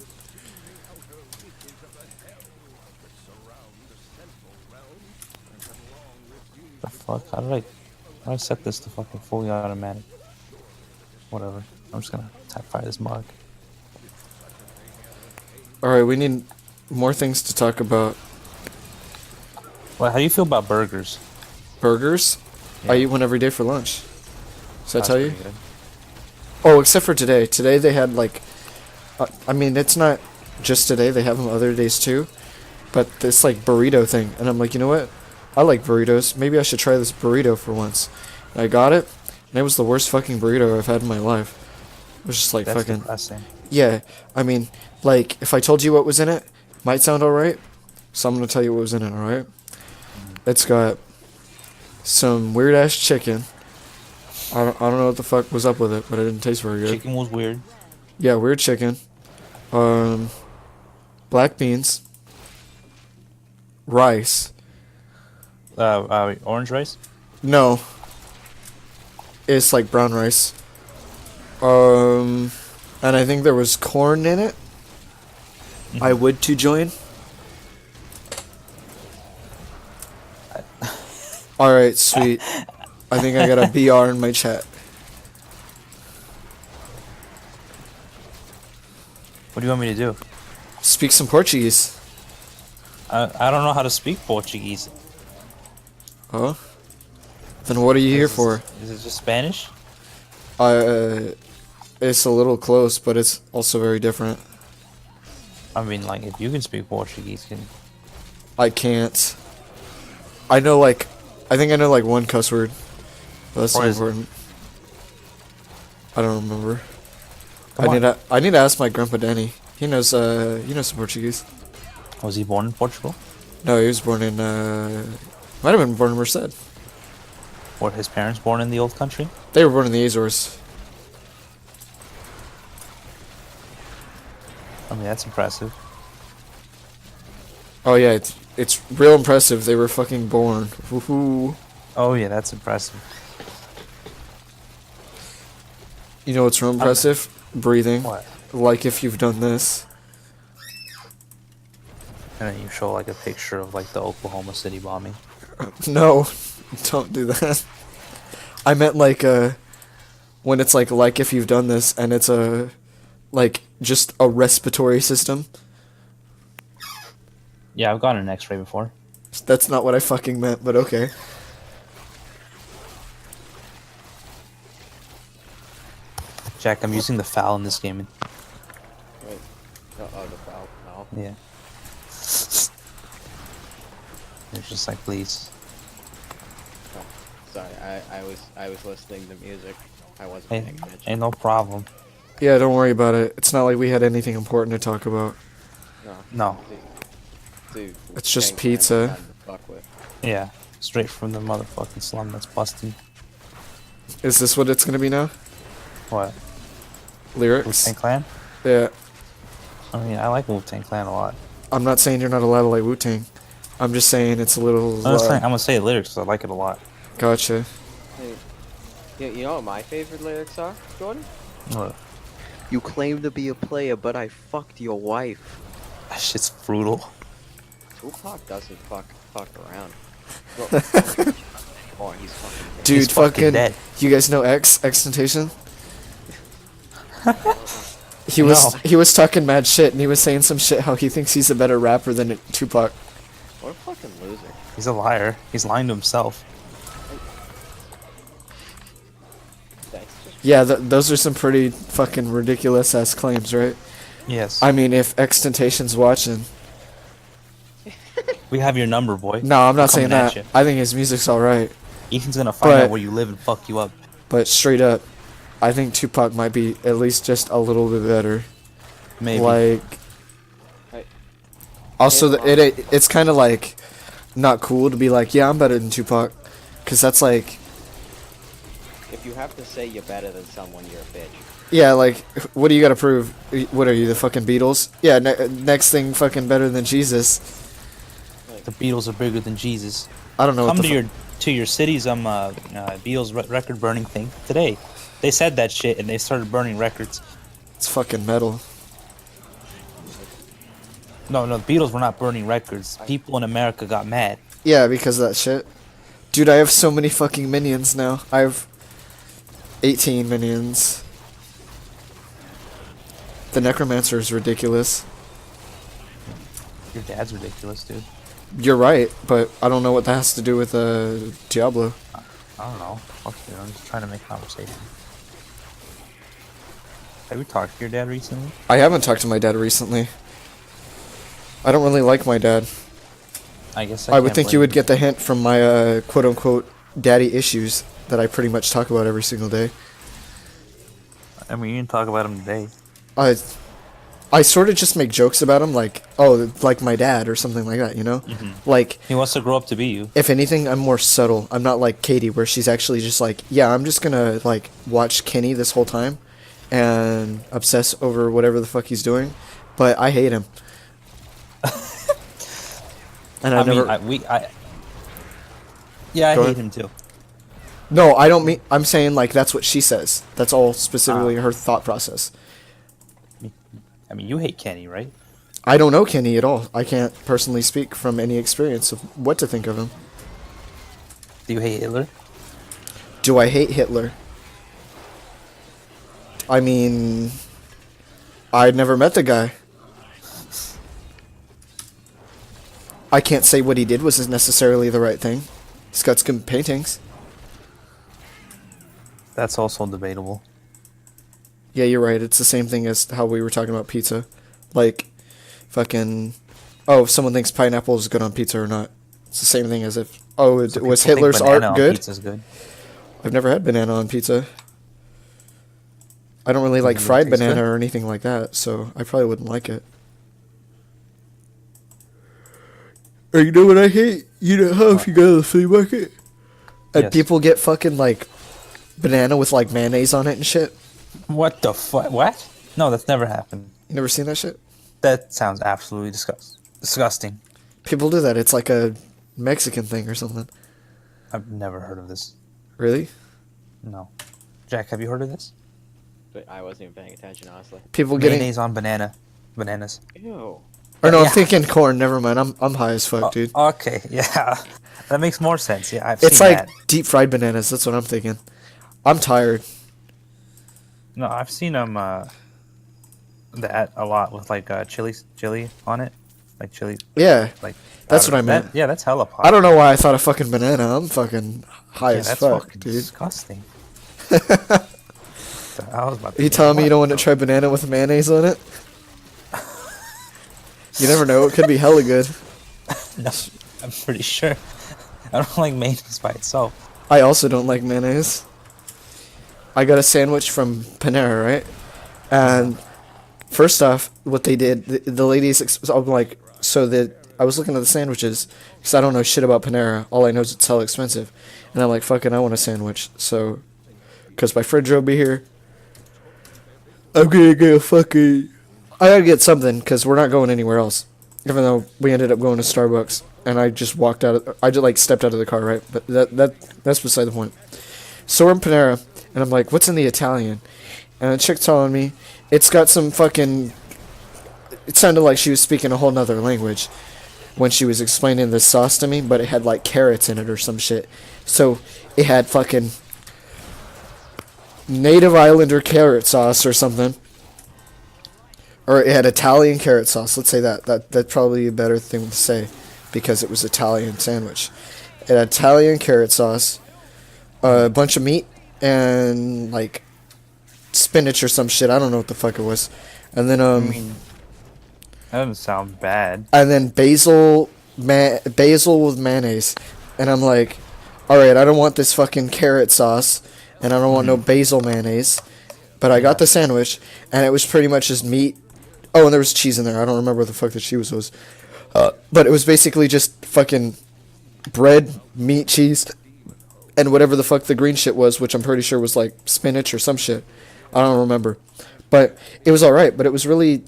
B: The fuck? How did I set this to fucking fully automatic? Whatever. I'm just gonna tap fire this mug.
D: Alright, we need more things to talk about.
B: Well, how do you feel about burgers?
D: Burgers? I
B: Yeah.
D: eat one every day for lunch. Did I
B: That's
D: tell you?
B: pretty good.
D: Oh, except for today. Today they had like, I mean, it's not just today. They have them other days too. But this like burrito thing, and I'm like, you know what? I like burritos. Maybe I should try this burrito for once. And I got it, and it was the worst fucking burrito I've had in my life. It was just like
B: That's
D: fucking.
B: depressing.
D: Yeah, I mean, like if I told you what was in it, might sound alright. So I'm gonna tell you what was in it. Alright? It's got some weird ass chicken. I don't know what the fuck was up with it, but it didn't taste very good.
B: Chicken was weird.
D: Yeah, weird chicken. Black beans. Rice.
B: Orange rice?
D: No. It's like brown rice. And I think there was corn in it. I would to join. Alright, sweet. I think I got a BR in my chat.
B: What do you want me to do?
D: Speak some Portuguese.
B: I don't know how to speak Portuguese.
D: Huh? Then what are you here for?
B: Is it just Spanish?
D: It's a little close, but it's also very different.
B: I mean, like, if you can speak Portuguese, can
D: I can't. I know like, I think I know like one cuss word. But that's
B: What
D: not
B: is it?
D: important. I don't remember.
B: Come
D: I need to ask my grandpa Danny. He knows some Portuguese.
B: was he born in Portugal?
D: No, he was born in might have been born in Merced.
B: Were his parents born in the old country?
D: They were born in the Azores.
B: I mean, that's impressive.
D: Oh yeah, it's real impressive. They were fucking born. Woohoo.
B: Oh yeah, that's impressive.
D: You know what's real impressive? Breathing.
B: What?
D: Like if you've done this.
B: And then you show like a picture of like the Oklahoma City bombing.
D: No, don't do that. I meant like when it's like if you've done this and it's like just a respiratory system.
B: Yeah, I've gotten an X-ray before.
D: That's not what I fucking meant, but okay.
B: Jack, I'm using the foul in this game.
A: Wait. Oh, the foul. No.
B: Yeah. It's just like, please.
A: Sorry, I was listening to music. I wasn't
B: Hey,
A: paying attention.
B: ain't no problem.
D: Yeah, don't worry about it. It's not like we had anything important to talk about.
B: No.
A: Dude,
D: It's just
A: Shang Tsung
D: pizza.
A: had nothing to fuck with.
B: Yeah. Straight from the motherfucking slum that's busting.
D: Is this what it's gonna be now?
B: What?
D: Lyrics?
B: Wu-Tang Clan?
D: Yeah.
B: I mean, I like Wu-Tang Clan a lot.
D: I'm not saying you're not allowed to like Wu-Tang. I'm just saying it's a little.
B: I'm gonna say lyrics because I like it a lot.
D: Gotcha.
A: Hey, you know what my favorite lyrics are, Jordan?
B: What?
A: You claim to be a player, but I fucked your wife.
B: That shit's brutal.
A: Tupac doesn't fuck around. Well, oh, he's fucking dead.
D: Dude,
B: He's fucking
D: fucking.
B: dead.
D: You guys know Xtentation? He was talking mad shit and he was saying some shit how he thinks he's a better rapper than Tupac.
A: What a fucking loser.
B: He's a liar. He's lying to himself.
A: That's just
D: Yeah, those are some pretty fucking ridiculous ass claims, right?
B: Yes.
D: I mean, if Xtentation's watching.
B: We have your number, boy.
D: No, I'm not
B: We're
D: saying
B: coming at
D: that.
B: you.
D: I think his music's alright.
B: Ethan's gonna find
D: But-
B: out where you live and fuck you up.
D: But straight up, I think Tupac might be at least just a little bit better.
B: Maybe.
D: Like,
A: Right.
D: also
A: Yeah,
D: it's kind of like not cool to be like, yeah, I'm better than Tupac, because that's like,
A: If you have to say you're better than someone, you're a bitch.
D: yeah, like, what do you got to prove? What are you, the fucking Beatles? Yeah, next thing, fucking better than Jesus.
B: The Beatles are bigger than Jesus.
D: I don't know.
B: Come
D: what
B: to
D: the
B: your city's Beatles record burning thing today. They said that shit and they started burning records.
D: It's fucking metal.
B: No, the Beatles were not burning records. People in America got mad.
D: Yeah, because of that shit. Dude, I have so many fucking minions now. I have 18 minions. The Necromancer is ridiculous.
B: Your dad's ridiculous, dude.
D: You're right, but I don't know what that has to do with Diablo.
B: I don't know. Fuck you, I'm just trying to make conversation. Have you talked to your dad recently?
D: I haven't talked to my dad recently. I don't really like my dad.
B: I guess
D: I would
B: can't
D: think
B: blame
D: you would get the hint from my quote-unquote daddy issues that I pretty much talk about every single day.
B: I mean, you didn't talk about him today.
D: I sort of just make jokes about him, like, oh, like my dad or something like that, you know? Like,
B: He wants to grow up to be you.
D: if anything, I'm more subtle. I'm not like Katie, where she's actually just like, yeah, I'm just gonna, like, watch Kenny this whole time and obsess over whatever the fuck he's doing. But I hate him. And
B: I
D: never...
B: Yeah, I
D: Go
B: hate
D: ahead.
B: him too.
D: No, I don't mean... I'm saying, like, that's what she says. That's all specifically her thought process.
B: I mean, you hate Kenny, right?
D: I don't know Kenny at all. I can't personally speak from any experience of what to think of him.
B: Do you hate Hitler?
D: Do I hate Hitler? I mean... I'd never met the guy. I can't say what he did was necessarily the right thing. He's got some paintings.
B: That's also debatable.
D: Yeah, you're right. It's the same thing as how we were talking about pizza. Like, fucking... Oh, if someone thinks pineapple is good on pizza or not. It's the same thing as if... Oh, was
B: People think
D: Hitler's
B: banana
D: art
B: on
D: good?
B: Pizza's good.
D: I've never had banana on pizza. I don't really like
B: Does it
D: fried
B: taste
D: banana
B: good?
D: or anything like that, so I probably wouldn't like it. Or you know what I hate? You know how if you go to the flea market and
B: Yes.
D: people get fucking like banana with like mayonnaise on it and shit?
B: What the fuck? What? No, that's never happened.
D: You never seen that shit?
B: That sounds absolutely disgusting.
D: People do that. It's like a Mexican thing or something.
B: I've never heard of this.
D: Really?
B: No. Jack, have you heard of this?
A: But I wasn't even paying attention, honestly.
D: People getting...
B: Mayonnaise on bananas.
A: Ew.
D: Or no,
B: Yeah.
D: I'm thinking corn. Never mind. I'm high as fuck, dude.
B: Okay, yeah. That makes more sense. Yeah, I've
D: It's
B: seen
D: like
B: that.
D: deep fried bananas. That's what I'm thinking. I'm tired.
B: No, I've seen them that a lot with like chili on it. Like chili,
D: Yeah,
B: like
D: that's
B: powder.
D: what I meant.
B: Yeah, that's hella pot.
D: I don't know why I thought of fucking banana. I'm fucking high
B: Yeah,
D: as
B: that's
D: fuck,
B: fucking
D: dude.
B: disgusting. So I was about to
D: You
B: say,
D: telling me you don't
B: what?
D: want to try banana with mayonnaise on it? You never know. It could be hella good.
B: No, I'm pretty sure. I don't like mayonnaise by itself.
D: I also don't like mayonnaise. I got a sandwich from Panera, right? And first off, what they did, the ladies, I'm like, I was looking at the sandwiches because I don't know shit about Panera. All I know is it's hella expensive. And I'm like, fucking, I want a sandwich. So, because my fridge will be here, I'm gonna get a fucking... I gotta get something because we're not going anywhere else. Even though we ended up going to Starbucks. And I just walked out. I just like stepped out of the car, right? But that's beside the point. So we're in Panera, and I'm like, "What's in the Italian?" And the chick telling me, "It's got some fucking." It sounded like she was speaking a whole nother language when she was explaining this sauce to me, but it had like carrots in it or some shit. So it had fucking native islander carrot sauce or something. Or it had Italian carrot sauce. Let's say that. That's probably a better thing to say. Because it was Italian sandwich. It had Italian carrot sauce, a bunch of meat, and like spinach or some shit. I don't know what the fuck it was. And then
B: I mean, that doesn't sound bad.
D: and then basil with mayonnaise. And I'm like, all right, I don't want this fucking carrot sauce. and I don't want no basil mayonnaise. But I got the sandwich, and it was pretty much just meat. Oh, and there was cheese in there. I don't remember what the fuck the cheese was. But it was basically just fucking bread, meat, cheese, and whatever the fuck the green shit was, which I'm pretty sure was like spinach or some shit. I don't remember. But it was alright, but it was really...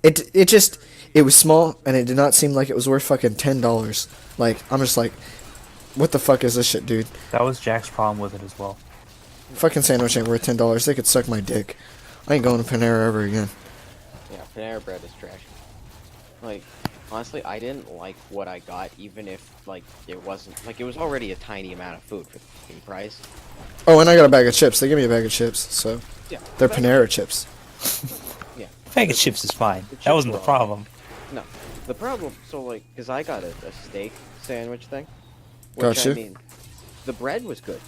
D: It was small, and it did not seem like it was worth fucking $10. Like, I'm just like, what the fuck is this shit, dude?
B: That was Jack's problem with it as well.
D: Fucking sandwich ain't worth $10. They could suck my dick. I ain't going to Panera ever again.
A: Yeah, Panera Bread is trash. Like, honestly, I didn't like what I got, even if, like, it wasn't... Like, it was already a tiny amount of food for the fucking price.
D: Oh, and I got a bag of chips. They gave me a bag of chips, so
A: Yeah.
D: they're Panera chips.
A: Yeah.
B: Bag of chips is fine.
A: The chips
B: That wasn't
A: were
B: the problem.
A: No. The problem... So, like, because I got a steak sandwich thing. Which,
D: Gotcha.
A: I mean, the bread was good.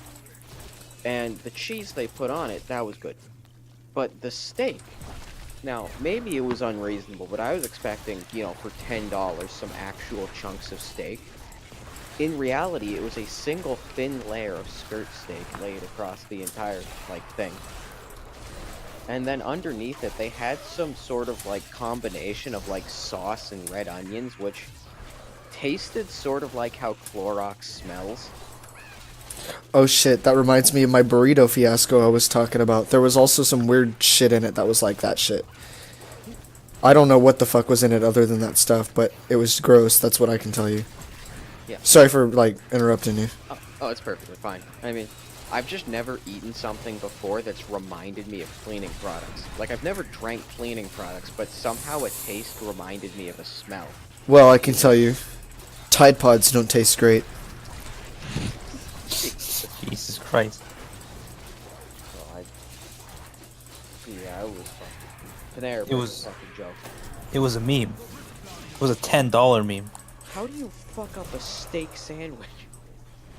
A: And the cheese they put on it, that was good. But the steak... Now, maybe it was unreasonable, but I was expecting, you know, for $10, some actual chunks of steak. In reality, it was a single thin layer of skirt steak laid across the entire, like, thing. And then underneath it, they had some sort of, like, combination of, like, sauce and red onions, which tasted sort of like how Clorox smells.
D: Oh shit, that reminds me of my burrito fiasco I was talking about. There was also some weird shit in it that was like that shit. I don't know what the fuck was in it other than that stuff, but it was gross, that's what I can tell you.
A: Yeah.
D: Sorry for, like, interrupting you.
A: Oh, it's perfectly fine. I mean, I've just never eaten something before that's reminded me of cleaning products. Like, I've never drank cleaning products, but somehow a taste reminded me of a smell.
D: Well, I can tell you, Tide Pods don't taste great.
B: Jesus Christ.
A: So yeah, it was fucking... Panera Bread
B: It
A: was
B: was-
A: a fucking joke.
B: It was a meme. It was a $10 meme.
A: How do you fuck up a steak sandwich?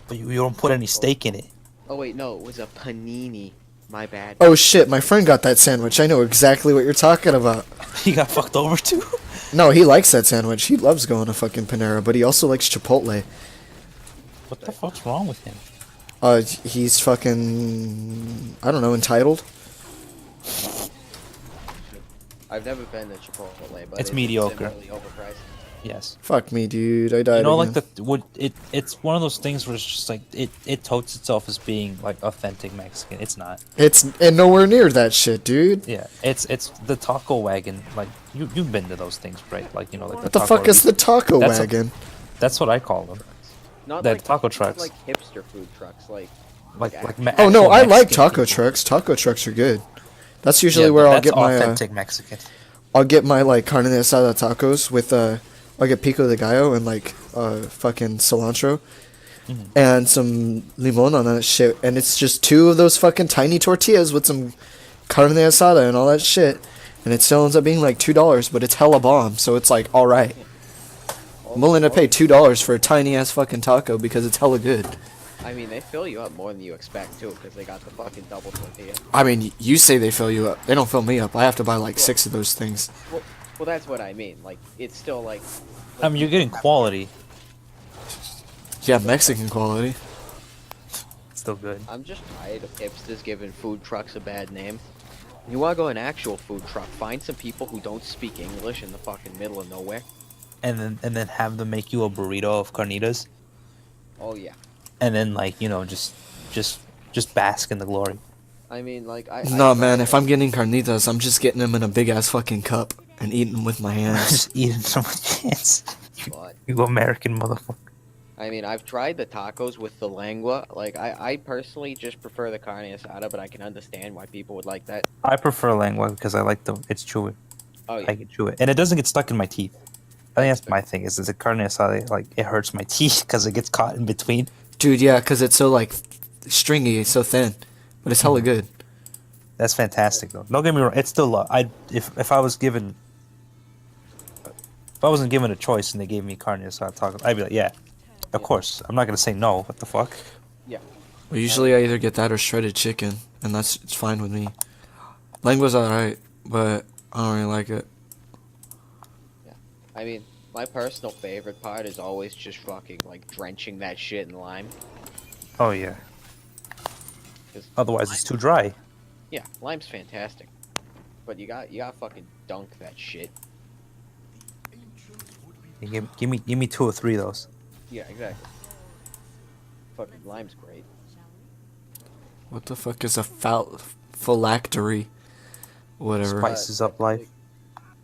B: But you don't put any steak in it.
A: Oh wait, no, it was a panini. My bad.
D: Oh shit, my friend got that sandwich. I know exactly what you're talking about.
B: He got fucked over too?
D: No, he likes that sandwich. He loves going to fucking Panera, but he also likes Chipotle.
B: What the fuck's wrong with him?
D: He's fucking... I don't know, entitled?
A: I've never been to Chipotle, but
B: It's
A: is it
B: mediocre.
A: similarly overpriced?
B: Yes.
D: Fuck me, dude. I died
B: You know,
D: again.
B: like it's one of those things where it's just like it totes itself as being like authentic Mexican. It's not.
D: It's and nowhere near that shit, dude.
B: Yeah, it's the taco wagon. Like you've been to those things, right? Like you know, like
D: What the fuck is the taco
B: That's a-
D: wagon?
B: That's what I call them.
A: Not
B: That
A: like
B: taco
A: not
B: trucks.
A: like hipster food trucks, like
B: Like
D: Oh no,
B: actual
D: I like
B: Mexican
D: taco
B: people.
D: trucks. Taco trucks are good. That's usually
B: Yeah,
D: where
B: but
D: I'll
B: that's
D: get my
B: authentic Mexican.
D: I'll get my like carne asada tacos with I'll get pico de gallo and like fucking cilantro and some limon on that shit, and it's just two of those fucking tiny tortillas with some carne asada and all that shit, and it still ends up being like $2, but it's hella bomb, so it's like all right. I'm willing to pay $2 for a tiny ass fucking taco because it's hella good.
A: I mean, they fill you up more than you expect too, because they got the fucking double tortilla.
D: I mean, you say they fill you up. They don't fill me up. I have to buy like 6 of those things.
A: Well, that's what I mean. Like, it's still like.
B: I mean, you're getting quality.
D: Yeah, Mexican quality.
B: It's still good.
A: I'm just tired of hipsters giving food trucks a bad name. You wanna go an actual food truck? Find some people who don't speak English in the fucking middle of nowhere.
B: And then have them make you a burrito of carnitas,
A: Oh yeah.
B: and then like you know just bask in the glory.
A: I mean, like I.
D: No,
A: I
D: man, if I'm getting carnitas, I'm just getting them in a big ass fucking cup and eating them with my hands.
B: Just eating so much chance.
A: But,
B: You American motherfucker.
A: I mean, I've tried the tacos with the lengua. Like, I personally just prefer the carne asada, but I can understand why people would like that.
B: I prefer lengua because I like it's chewy.
A: Oh yeah.
B: I can chew it, and it doesn't get stuck in my teeth. I think that's my thing. Is the carne asada like it hurts my teeth because it gets caught in between.
D: Dude, yeah, because it's so like stringy, it's so thin, but it's hella good.
B: That's fantastic though. Don't get me wrong. It's still if I was given if I wasn't given a choice and they gave me carne asada tacos, I'd be like, yeah, of course. I'm not gonna say no. What the fuck?
A: Yeah.
D: Well, usually I either get that or shredded chicken, and it's fine with me. Lengua's alright, but I don't really like it.
A: I mean, my personal favorite part is always just fucking like drenching that shit in lime.
B: Oh yeah.
A: Because
B: Otherwise, it's too dry.
A: yeah, lime's fantastic, but you got fucking dunk that shit.
B: Give me 2 or 3 of those.
A: Yeah, exactly. Fucking lime's great.
D: What the fuck is a phylactery? Whatever.
B: Spices up life.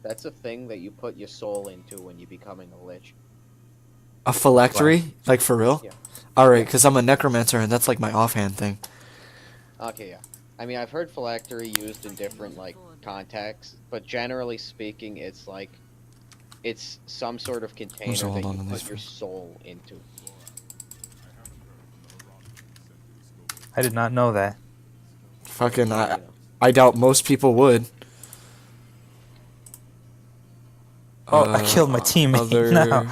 A: That's a thing that you put your soul into when you're becoming a lich.
D: A phylactery? Like for real?
A: Yeah.
D: Alright, because I'm a necromancer and that's like my offhand thing.
A: Okay, yeah. I mean, I've heard phylactery used in different like contexts, but generally speaking, it's like it's some sort of container
D: Where's the
A: that
D: hold on
A: you
D: on
A: put
D: these
A: your
D: ones?
A: soul into.
B: I did not know that.
D: Fucking,
A: You
D: I,
A: know.
D: I doubt most people would.
B: Oh, I killed my teammate. No.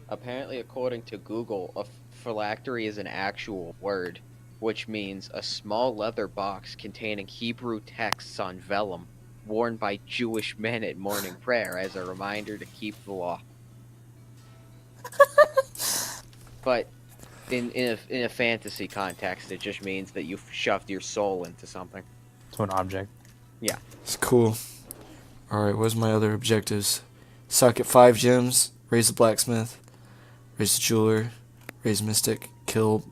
A: Apparently, according to Google, a phylactery is an actual word, which means a small leather box containing Hebrew texts on vellum, worn by Jewish men at morning prayer as a reminder to keep the law. But in a fantasy context, it just means that you've shoved your soul into something.
B: To an object.
D: It's cool. Alright, what's my other objectives? Suck at 5 gems, raise the blacksmith, raise the jeweler, raise mystic, kill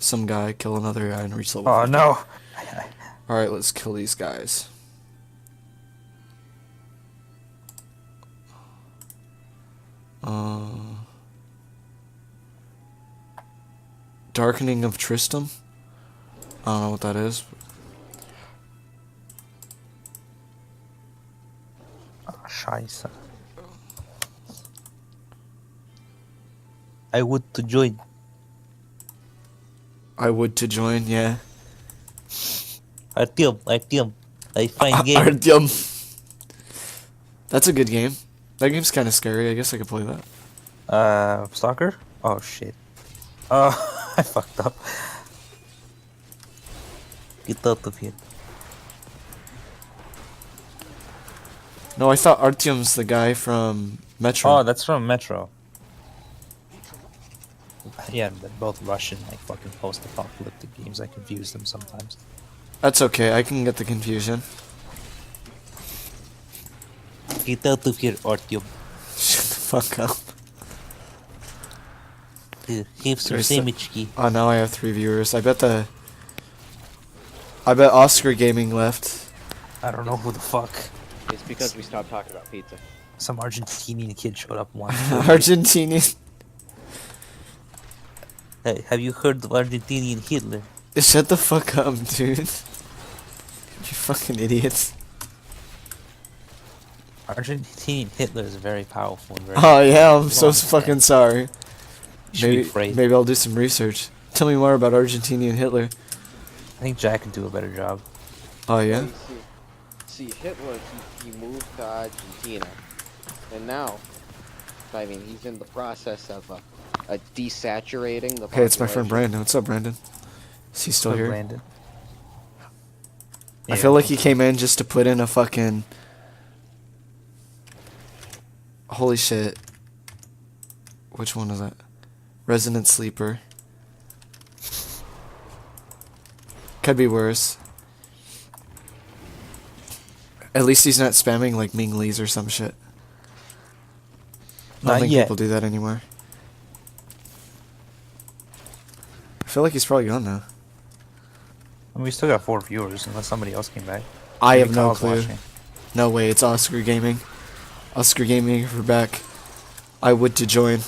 D: some guy, kill another guy, and reach level
B: Oh
D: 50.
B: no.
D: Alright, let's kill these guys. Darkening of Tristram? I don't know what that is.
B: Oh, scheiße. I would to join.
D: I would to join, yeah.
B: Artyom, I find game.
D: Artyom. That's a good game. That game's kind of scary. I guess I could play that.
B: Stalker? Oh shit. Oh, I fucked up. Get out of here.
D: No, I thought Artyom's the guy from Metro.
B: Oh, that's from Metro. Yeah, they're both Russian, like fucking post-apocalyptic games. I confuse them sometimes.
D: That's okay. I can get the confusion.
B: Get out of here, Artyom.
D: Shut the fuck up.
B: Have some
D: There's the-
B: sandwich.
D: Oh, now I have 3 viewers. I bet Oscar Gaming left.
B: I don't know who the fuck.
A: It's because we stopped talking about pizza.
B: Some Argentinian kid showed up once.
D: Argentinian.
B: Hey, have you heard of Argentinian Hitler?
D: Shut the fuck up, dude. You fucking idiots.
B: Argentinian Hitler is very powerful and very.
D: Oh yeah, I'm so
B: Wrong,
D: fucking sorry.
B: You should be
D: Maybe
B: afraid.
D: maybe I'll do some research. Tell me more about Argentinian Hitler.
B: I think Jack could do a better job.
D: Oh yeah.
A: See, Hitler, he moved to Argentina, and now, I mean, he's in the process of desaturating the.
D: Hey, it's my friend
A: population.
D: Brandon. What's up, Brandon? Is he still
B: Poor
D: here?
B: Brandon.
D: I feel like he came in just to put in a fucking. Holy shit. Which one is that? Resident Sleeper. Could be worse. At least he's not spamming like Ming Lee's or some shit. I don't
B: Not
D: think
B: yet.
D: people do that anymore. I feel like he's probably gone now.
B: I mean, we still got 4 viewers, unless somebody else came back.
D: I
B: Maybe
D: have no
B: Kyle's
D: clue.
B: watching.
D: No way, it's Oscar Gaming. Oscar Gaming, if we're back. I would to join.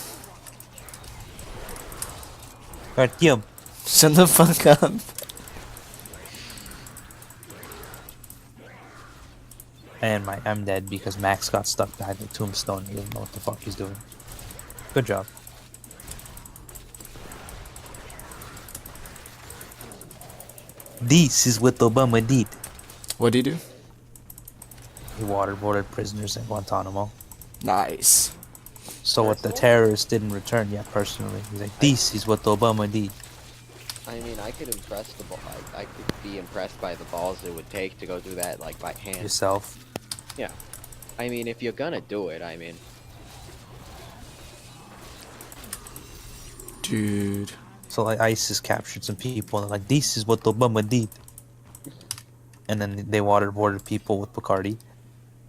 B: Artyom,
D: Shut the fuck up.
B: and I'm dead because Max got stuck behind the tombstone. He doesn't know what the fuck he's doing. Good job. This is what Obama did.
D: What do you do?
B: He waterboarded prisoners in Guantanamo.
D: Nice.
B: So what the terrorists didn't return yet personally. He's like, this is what Obama did.
A: I mean, I could impress the ball. I could be impressed by the balls it would take to go do that, like by hand.
B: Yourself.
A: Yeah. I mean, if you're gonna do it, I mean,
D: Dude.
B: So like ISIS captured some people and like this is what Obama did. And then they waterboarded people with Bacardi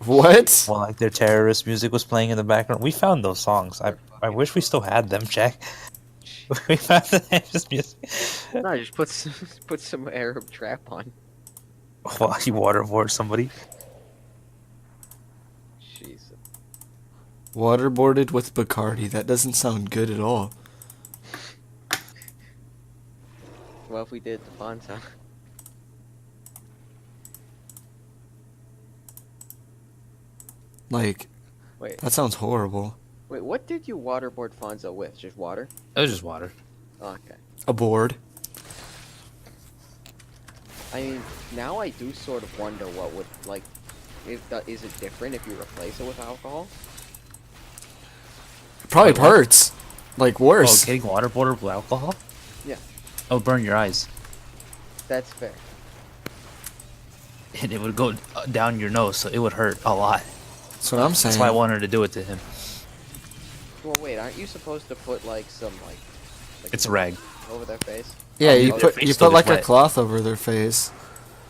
D: What?
B: while like their terrorist music was playing in the background. We found those songs. I wish we still had them, Jack. We found the terrorist music.
A: No, just put some Arab trap on.
B: While you waterboard somebody.
A: Jesus.
D: Waterboarded with Bacardi. That doesn't sound good at all.
A: Well, if we did the Fonzo.
D: Like,
A: Wait,
D: that sounds horrible.
A: wait, what did you waterboard Fonzo with? Just water?
B: It was just water.
A: Oh, okay.
D: A board.
A: I mean, now I do sort of wonder what would, like, is it different if you replace it with alcohol?
D: It probably
B: Wait, what?
D: hurts. Like, worse.
B: Oh, getting waterboarded with alcohol?
A: Yeah.
B: Oh, burn your eyes.
A: That's fair.
B: And it would go down your nose, so it would hurt a lot.
D: That's what I'm saying.
B: That's why I wanted to do it to him.
A: Well, wait, aren't you supposed to put, like, some, like
B: It's a rag.
A: over their face?
D: Yeah,
B: Oh,
D: you
B: their
D: put
B: face
D: you
B: still
D: put like
B: gets
D: a
B: wet.
D: cloth over their face.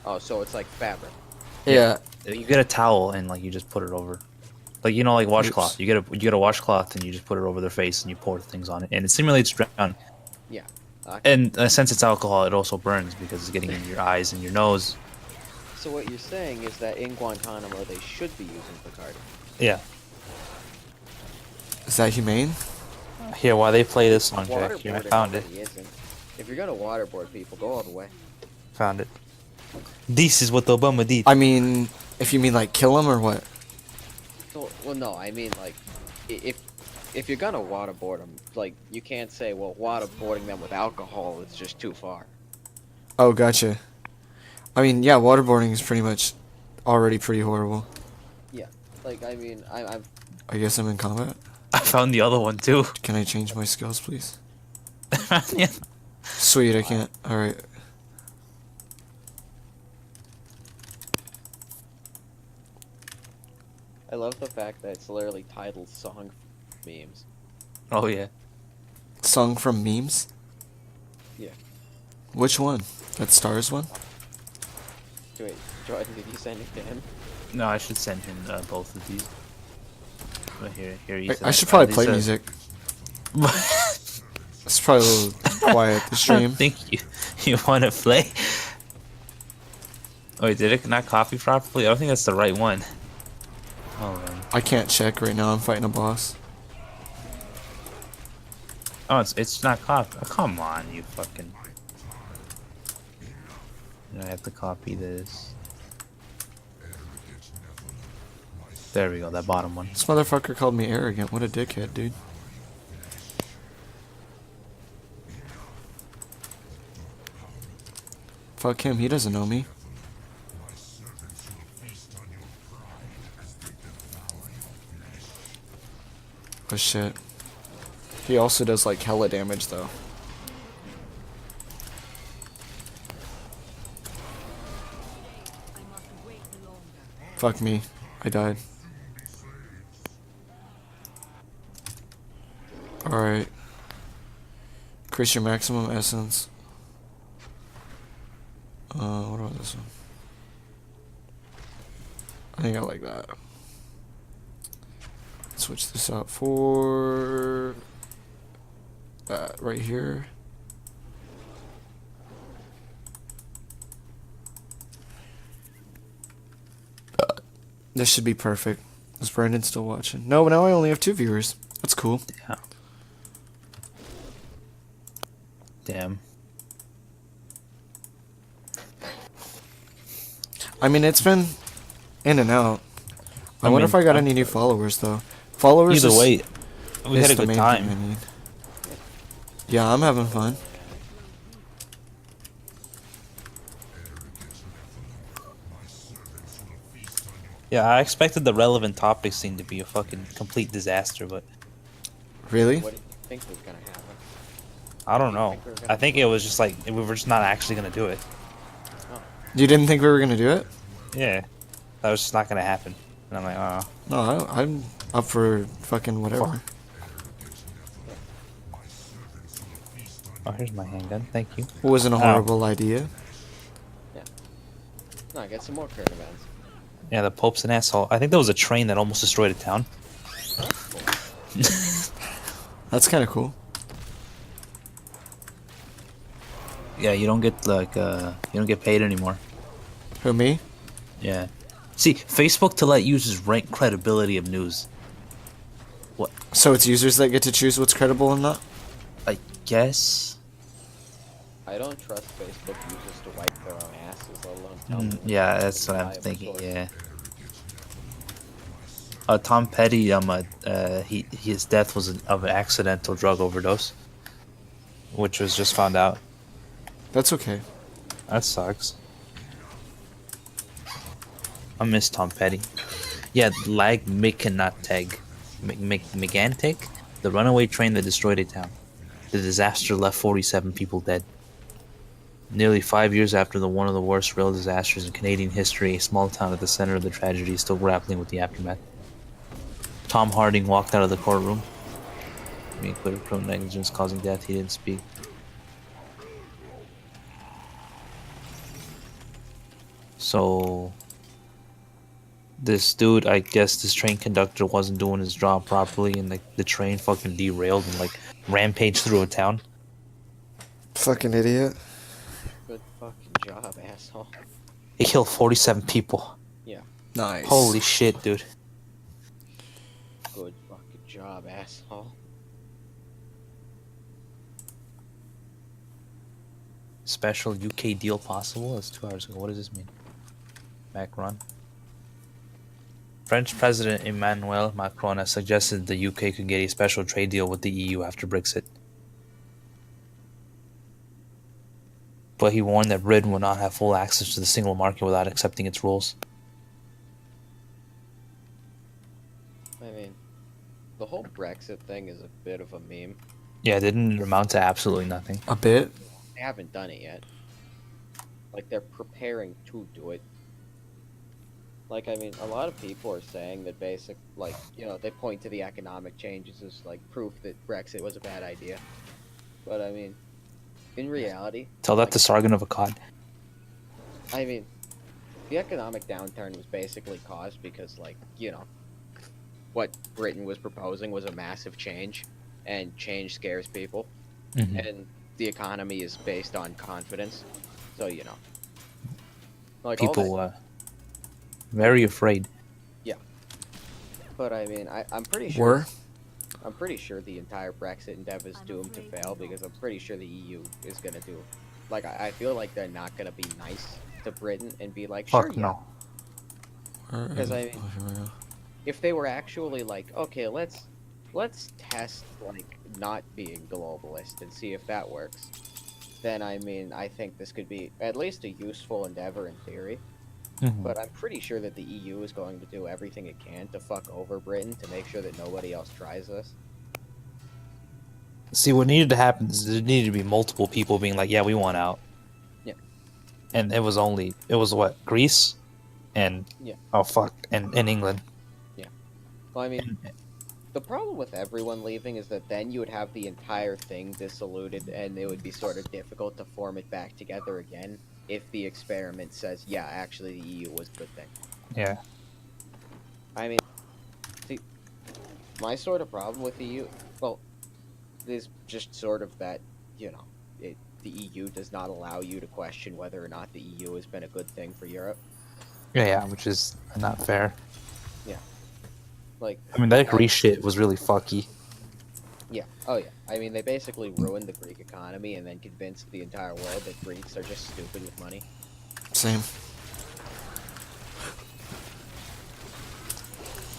A: Oh, so it's like fabric.
D: Yeah.
B: You get a towel and like you just put it over. Like you know, like washcloth.
D: Oops.
B: You get a washcloth and you just put it over their face and you pour things on it, and it simulates drowning.
A: Yeah.
B: And since it's alcohol, it also burns because it's getting in your eyes and your nose.
A: So what you're saying is that in Guantanamo they should be using Bacardi.
B: Yeah.
D: Is that humane?
B: Here, while they play this song, Jack, here, I
A: Waterboarding
B: found it.
A: already isn't. If you're gonna waterboard people, go all the way.
B: Found it. This is what Obama did.
D: I mean, if you mean like kill them or what?
A: Well, no, I mean like, if you're gonna waterboard them, like you can't say, well, waterboarding them with alcohol is just too far.
D: Oh, gotcha. I mean, yeah, waterboarding is pretty much already pretty horrible.
A: Yeah. Like I mean, I'm
D: I guess I'm in combat.
B: I found the other one too.
D: Can I change my skills, please?
B: Yeah.
D: Sweet, I can't. Alright.
A: I love the fact that it's literally titled song memes.
B: Oh yeah.
D: Song from memes?
A: Yeah.
D: Which one? That Stars one?
A: Wait, Jordan, did you send it to him?
B: No, I should send him both of these. But here you
D: I should probably play music. It's probably a little quiet, the
B: I
D: stream.
B: think you want to play. Oh, wait, did it not copy properly? I don't think that's the right one. Hold on.
D: I can't check right now, I'm fighting a boss.
B: Oh, it's not copy. Oh, come on, you fucking. I have to copy this. There we go, that bottom one.
D: This motherfucker called me arrogant, what a dickhead, dude. Fuck him, he doesn't know me. Oh shit. He also does like hella damage though. Fuck me. I died. Alright. Increase your maximum essence. What about this one? I think I like that. Switch this out for that right here. This should be perfect. Is Brandon still watching? No, now I only have 2 viewers. That's cool.
B: Yeah. Damn.
D: I mean, it's been in and out. I
B: I
D: wonder
B: mean,
D: if I got any new followers though. Followers
B: Either
D: is,
B: way, we
D: is
B: had a
D: the
B: good
D: main
B: time.
D: thing I need. Yeah, I'm having fun.
B: Yeah, I expected the relevant topics thing to be a fucking complete disaster, but
D: Really?
A: What do you think was gonna happen?
B: I don't know. I think it was just like we were just not actually gonna do it.
D: You didn't think we were gonna do it?
B: Yeah, that was just not gonna happen. And I'm like, oh,
D: No, I'm up for fucking whatever.
B: Oh, here's my handgun. Thank you.
D: It wasn't a
B: Ow.
D: horrible idea.
A: No, get some more current events.
B: Yeah, the Pope's an asshole. I think there was a train that almost destroyed a town.
D: That's kind of cool.
B: Yeah, you don't get like you don't get paid anymore.
D: Who, me?
B: Yeah. See, Facebook to let users rank credibility of news.
D: So it's users that get to choose what's credible and not?
B: I guess.
A: I don't trust Facebook users to wipe their own asses, let alone tell me.
B: Yeah, that's what I'm
A: reliable
B: thinking.
A: source.
B: Yeah. Tom Petty, his death was of an accidental drug overdose, which was just found out.
D: That's okay.
B: That sucks. I miss Tom Petty. Yeah, Lag Mikanateg. Meganteg? The runaway train that destroyed a town. The disaster left 47 people dead. Nearly 5 years after one of the worst rail disasters in Canadian history, a small town at the center of the tragedy is still grappling with the aftermath. Tom Harding walked out of the courtroom. Being clear of criminal negligence causing death, he didn't speak. So, this dude, I guess this train conductor wasn't doing his job properly, and the train fucking derailed and like rampaged through a town.
D: Fucking idiot.
A: Good fucking job, asshole.
B: It killed 47 people.
D: Nice.
B: Holy shit, dude.
A: Good fucking job, asshole.
B: Special UK deal possible? That's 2 hours ago. What does this mean? Macron. French President Emmanuel Macron has suggested the UK could get a special trade deal with the EU after Brexit. But he warned that Britain would not have full access to the single market without accepting its rules.
A: I mean, the whole Brexit thing is a bit of a meme.
B: Yeah, it didn't amount to absolutely nothing.
D: A bit?
A: They haven't done it yet. Like, they're preparing to do it. Like, I mean, a lot of people are saying that they point to the economic changes as, like, proof that Brexit was a bad idea. But, I mean, in reality,
B: Tell that to Sargon of Akkad.
A: I mean, the economic downturn was basically caused because, like, what Britain was proposing was a massive change, and change scares people, and the economy is based on confidence, so, like, all that-
B: People, very afraid.
A: But I mean, I'm pretty
D: Were?
A: sure the entire Brexit endeavor is doomed to fail because I'm pretty sure the EU is gonna do. Like, I feel like they're not gonna be nice to Britain and be like,
B: Fuck
A: sure,
B: no.
A: Because I mean, if they were actually like, okay, let's test like not being globalist and see if that works, then I mean, I think this could be at least a useful endeavor in theory. But I'm pretty sure that the EU is going to do everything it can to fuck over Britain to make sure that nobody else tries this.
B: See, what needed to happen is there needed to be multiple people being like, yeah, we want out.
A: Yeah.
B: And it was what? Greece? And,
A: Yeah.
B: oh fuck, and England.
A: Well, I mean, the problem with everyone leaving is that then you would have the entire thing dissoluted, and it would be sort of difficult to form it back together again if the experiment says, yeah, actually the EU was a good thing.
B: Yeah.
A: I mean, see, my sort of problem with the EU, well, is just sort of that, the EU does not allow you to question whether or not the EU has been a good thing for Europe.
B: Yeah, which is not fair.
A: Like,
B: I mean, that Greece shit was really fucky.
A: yeah, oh yeah. I mean, they basically ruined the Greek economy and then convinced the entire world that Greeks are just stupid with money.
D: Same.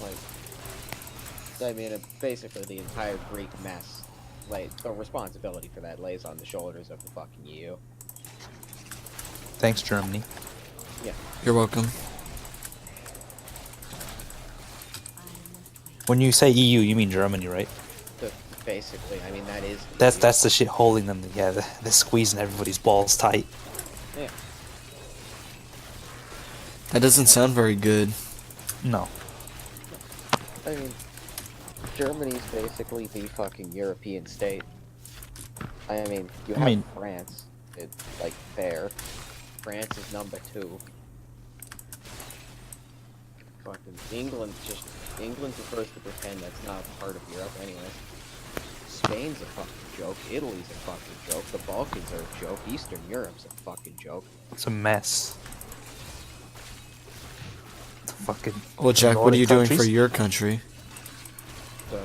A: Like, I mean, basically the entire Greek mess, like, the responsibility for that lays on the shoulders of the fucking EU.
B: Thanks, Germany.
D: You're welcome.
B: When you say EU, you mean Germany, right?
A: Basically, I mean, that is... the EU.
B: That's the shit holding them. Yeah, they're squeezing everybody's balls tight.
A: Yeah.
D: That doesn't sound very good.
B: No.
A: I mean, Germany's basically the fucking European state. I mean, you
B: I
A: have
B: mean-
A: France. It's like there. France is number 2. Fucking England prefers to pretend that's not a part of Europe anyway. Spain's a fucking joke. Italy's a fucking joke. The Balkans are a joke. Eastern Europe's a fucking joke.
B: It's a mess. It's a fucking
D: Well, Jack, what are
B: Nordic
D: you doing for
B: countries?
D: your country?
A: So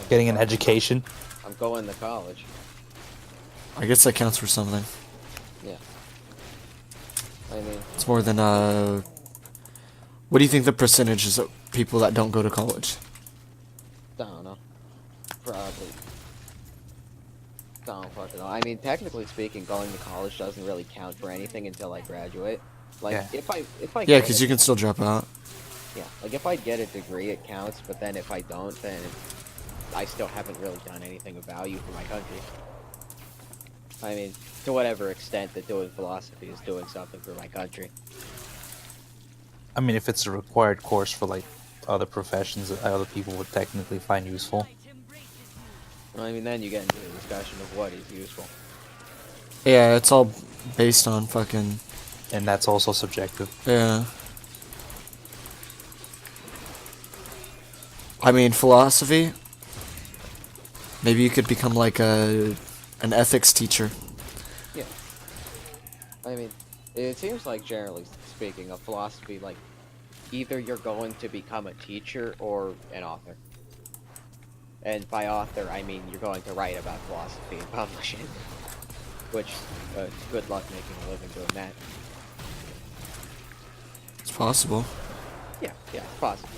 B: Getting an education.
A: I'm going to college.
D: I guess that counts for something.
A: Yeah. I mean,
D: It's more than What do you think the percentage is of people that don't go to college?
A: I don't know. Probably. Don't fucking know. I mean, technically speaking, going to college doesn't really count for anything until I graduate. Like,
B: Yeah.
A: if I
D: Yeah,
A: get
D: because
A: it-
D: you can still drop out.
A: Yeah, like if I get a degree, it counts. But then if I don't, then I still haven't really done anything of value for my country. I mean, to whatever extent that doing philosophy is doing something for my country.
B: I mean, if it's a required course for like other professions that other people would technically find useful.
A: I mean, then you get into the discussion of what is useful.
D: Yeah, it's all based on fucking.
B: And that's also subjective.
D: Yeah. I mean, philosophy. Maybe you could become like an ethics teacher.
A: Yeah. I mean, it seems like generally speaking, of philosophy, like either you're going to become a teacher or an author. And by author, I mean you're going to write about philosophy and publish it. Which, good luck making a living doing that.
D: It's possible.
A: Yeah, it's possible.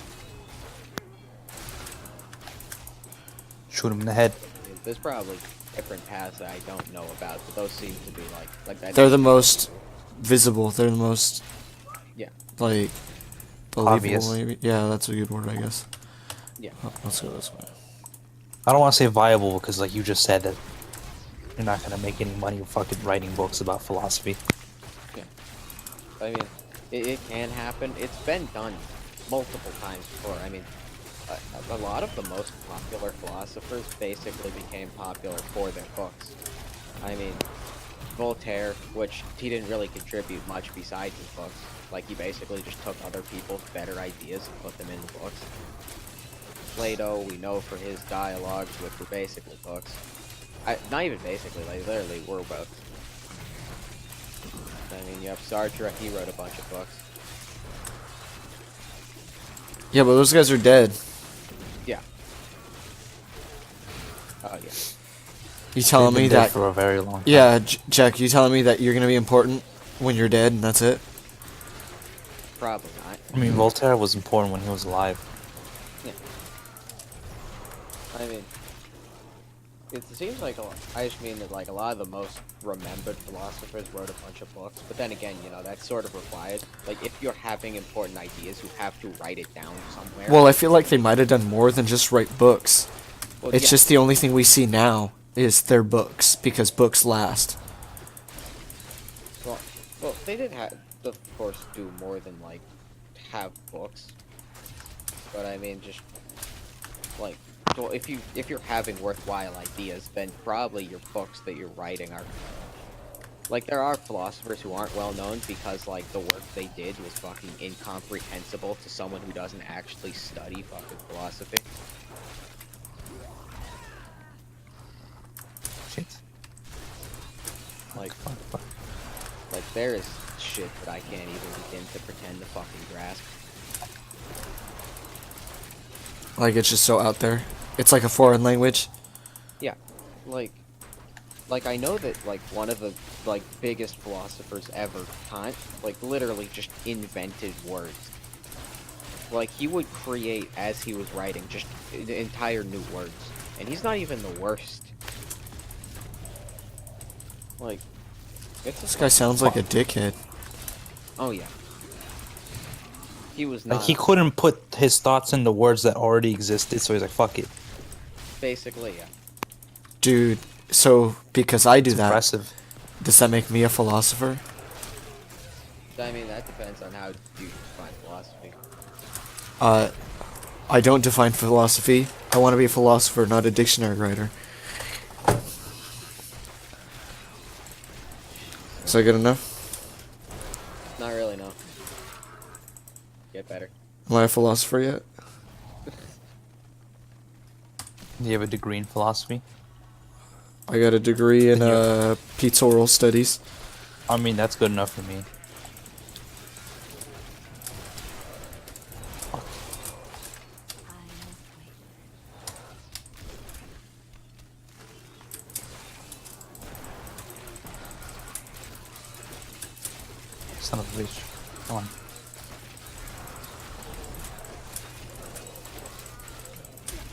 B: Shoot him in the head.
A: I mean, there's probably different paths that I don't know about, but those seem to be like that.
D: They're the most visible. They're the most
A: Yeah.
D: like
B: Obvious.
D: believable. Maybe. Yeah, that's a good word, I guess.
A: Yeah.
D: Oh, let's go this way.
B: I don't want to say viable because, like you just said, that you're not gonna make any money fucking writing books about philosophy.
A: I mean, it can happen. It's been done multiple times before. I mean, a lot of the most popular philosophers basically became popular for their books. I mean, Voltaire, which he didn't really contribute much besides his books. Like, he basically just took other people's better ideas and put them in the books. Plato, we know for his dialogues, which were basically books. Not even basically, like, literally were books. I mean, you have Sartre, he wrote a bunch of books.
D: Yeah, but those guys are dead.
A: Yeah. Oh, yeah.
D: You telling
B: They've
D: me
B: been dead
D: that?
B: for a very long time.
D: Yeah, Jack. You telling me that you're gonna be important when you're dead, and that's it?
A: Probably not.
B: I mean, Voltaire was important when he was alive.
A: Yeah. I mean, it seems like I just mean that like a lot of the most remembered philosophers wrote a bunch of books, but then again, you know, that's sort of required. Like, if you're having important ideas, you have to write it down somewhere.
D: Well, I feel like they might have done more than just write books.
A: Well,
D: It's
A: yeah,
D: just the only thing we see now is their books because books last.
A: well, they did have, of course, do more than like have books. But I mean, just like, well, if you're having worthwhile ideas, then probably your books that you're writing are like, there are philosophers who aren't well known because like the work they did was fucking incomprehensible to someone who doesn't actually study fucking philosophy.
B: Shit.
A: Like there is shit that I can't even begin to pretend to fucking grasp.
D: Like, it's just so out there. It's like a foreign language.
A: Yeah, like I know that like one of the like biggest philosophers ever, Kant, like literally just invented words. Like, he would create as he was writing just entire new words, and he's not even the worst. Like, it's
D: This
A: just
D: guy sounds like a dickhead.
A: oh yeah. He was
B: Like,
A: not
B: he couldn't put his thoughts into words that already existed, so he's like, fuck it.
A: basically, yeah.
D: Dude, so because I do
B: It's
D: that,
B: impressive.
D: does that make me a philosopher?
A: I mean, that depends on how you define philosophy.
D: I don't define philosophy. I want to be a philosopher, not a dictionary writer. that good enough?
A: Not really, no. Get better.
D: Am I a philosopher yet?
B: Do you have a degree in philosophy?
D: I got a degree in
B: Yeah.
D: pictorial studies.
B: I mean, that's good enough for me. Son of a bitch. Come on.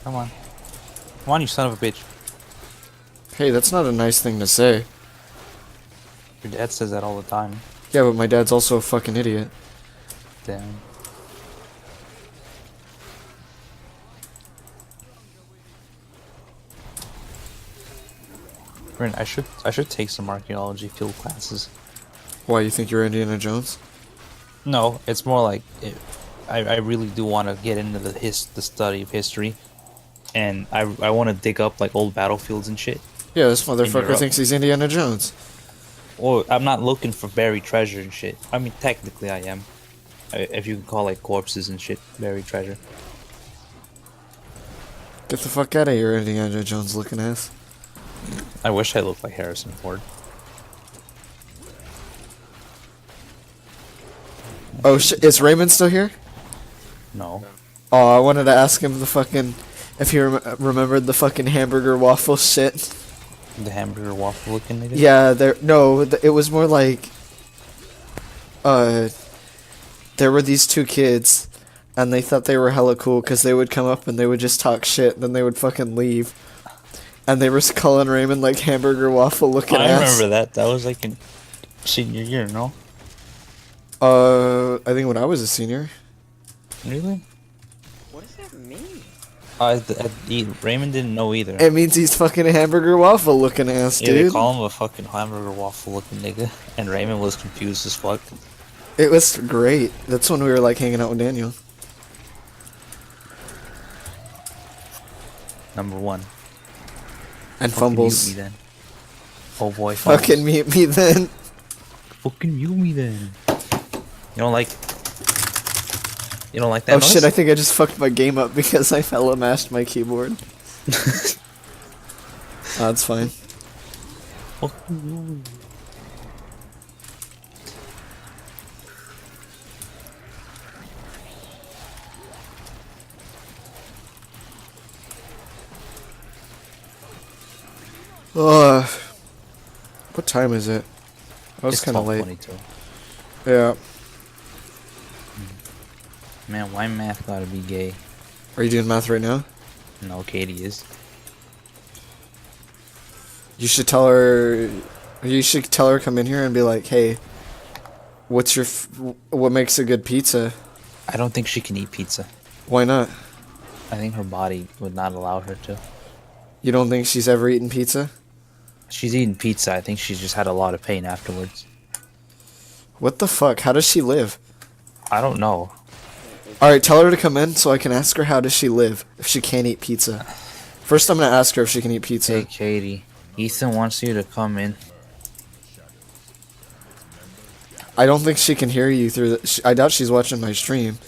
B: Come on. Come on, you son of a bitch.
D: Hey, that's not a nice thing to say.
B: Your dad says that all the time.
D: Yeah, but my dad's also a fucking idiot.
B: Damn. Brent, I should take some archaeology field classes.
D: Why, you think you're Indiana Jones?
B: No, it's more like I really do want to get into the study of history, and I want to dig up like old battlefields and shit.
D: Yeah, this motherfucker
B: Europe.
D: thinks he's Indiana Jones.
B: Well, I'm not looking for buried treasure and shit. I mean, technically I am, if you can call like corpses and shit buried treasure.
D: Get the fuck out of here, Indiana Jones looking ass.
B: I wish I looked like Harrison Ford.
D: Oh shit, is Raymond still here?
B: No.
D: Oh, I wanted to ask him the fucking if he remembered the fucking hamburger waffle shit.
B: The hamburger waffle looking nigga?
D: Yeah, it was more like there were these two kids and they thought they were hella cool because they would come up and they would just talk shit and then they would fucking leave. And they were calling Raymond like hamburger waffle looking
B: I
D: ass.
B: remember that. That was like in senior year, no?
D: I think when I was a senior.
B: Really?
A: What does that mean?
B: Raymond didn't know either.
D: It means he's fucking a hamburger waffle looking ass,
B: Yeah, they
D: dude.
B: call him a fucking hamburger waffle looking nigga, and Raymond was confused as fuck.
D: It was great. That's when we were like hanging out with Daniel.
B: Number one.
D: And
B: Fucking
D: fumbles.
B: mute me then. Oh boy, fumbles.
D: Fucking mute me then.
B: Fucking mute me then. You don't like that
D: Oh
B: noise?
D: shit, I think I just fucked my game up because I fella mashed my keyboard. That's fine.
B: Fucking mute me.
D: What time is it? I was
B: It's
D: kind of late.
B: 12:22.
D: Yeah.
B: Man, why math gotta be gay?
D: Are you doing math right now?
B: No, Katie is.
D: You should tell her. You should tell her come in here and be like, "Hey, what makes a good pizza?
B: I don't think she can eat pizza.
D: Why not?
B: I think her body would not allow her to.
D: You don't think she's ever eaten pizza?
B: She's eaten pizza. I think she's just had a lot of pain afterwards.
D: What the fuck? How does she live?"
B: I don't know.
D: All right, tell her to come in so I can ask her how does she live if she can't eat pizza. First, I'm gonna ask her if she can eat pizza.
B: Hey, Katie. Ethan wants you to come in.
D: I don't think she can hear you through the. I doubt she's watching my stream.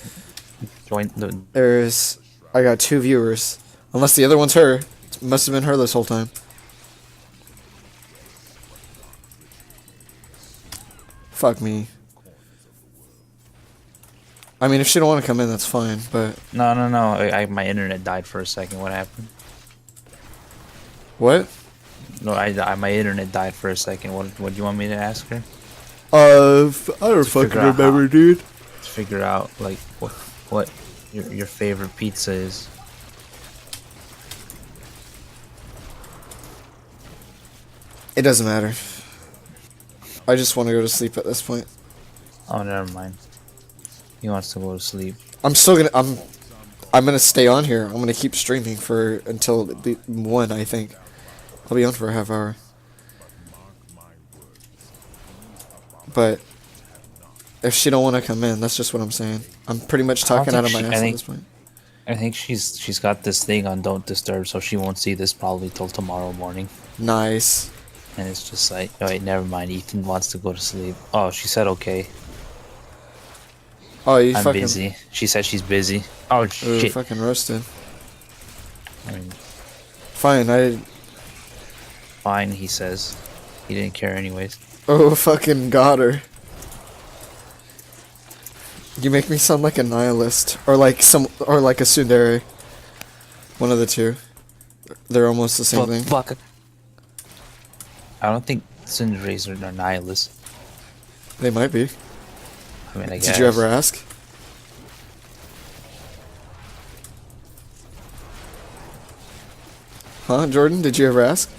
B: Join the.
D: I got 2 viewers, unless the other one's her. It must have been her this whole time. Fuck me. I mean, if she don't want to come in, that's fine. But
B: No. My internet died for a second. What happened?
D: what?
B: No, my internet died for a second. What do you want me to ask her?
D: I don't
B: fucking figure out remember,
D: dude.
B: To figure out like what your favorite pizza is.
D: It doesn't matter. I just want to go to sleep at this point.
B: Oh, never mind. He wants to go to sleep.
D: I'm still gonna. I'm gonna stay on here. I'm gonna keep streaming for until the 1. I think I'll be on for a half hour. But if she don't want to come in, that's just what I'm saying. I'm pretty much talking out of my ass at this point.
B: I think she's got this thing on Don't Disturb, so she won't see this probably till tomorrow morning.
D: Nice.
B: And it's just like, oh wait, never mind. Ethan wants to go to sleep. Oh, she said okay.
D: Oh, you
B: I'm
D: fucking.
B: busy. She said she's busy. Oh
D: Ooh,
B: shit.
D: fucking roasted.
B: I mean,
D: Fine,
B: fine, he says. He didn't care anyways.
D: Oh, fucking got her. You make me sound like a nihilist, or like a tsundere. One of the two. They're almost the same
B: Fuck,
D: thing.
B: fuck. I don't think Cinderella's are nihilists.
D: They might be.
B: I mean, I guess.
D: Did you ever ask? Huh, Jordan? Did you ever ask?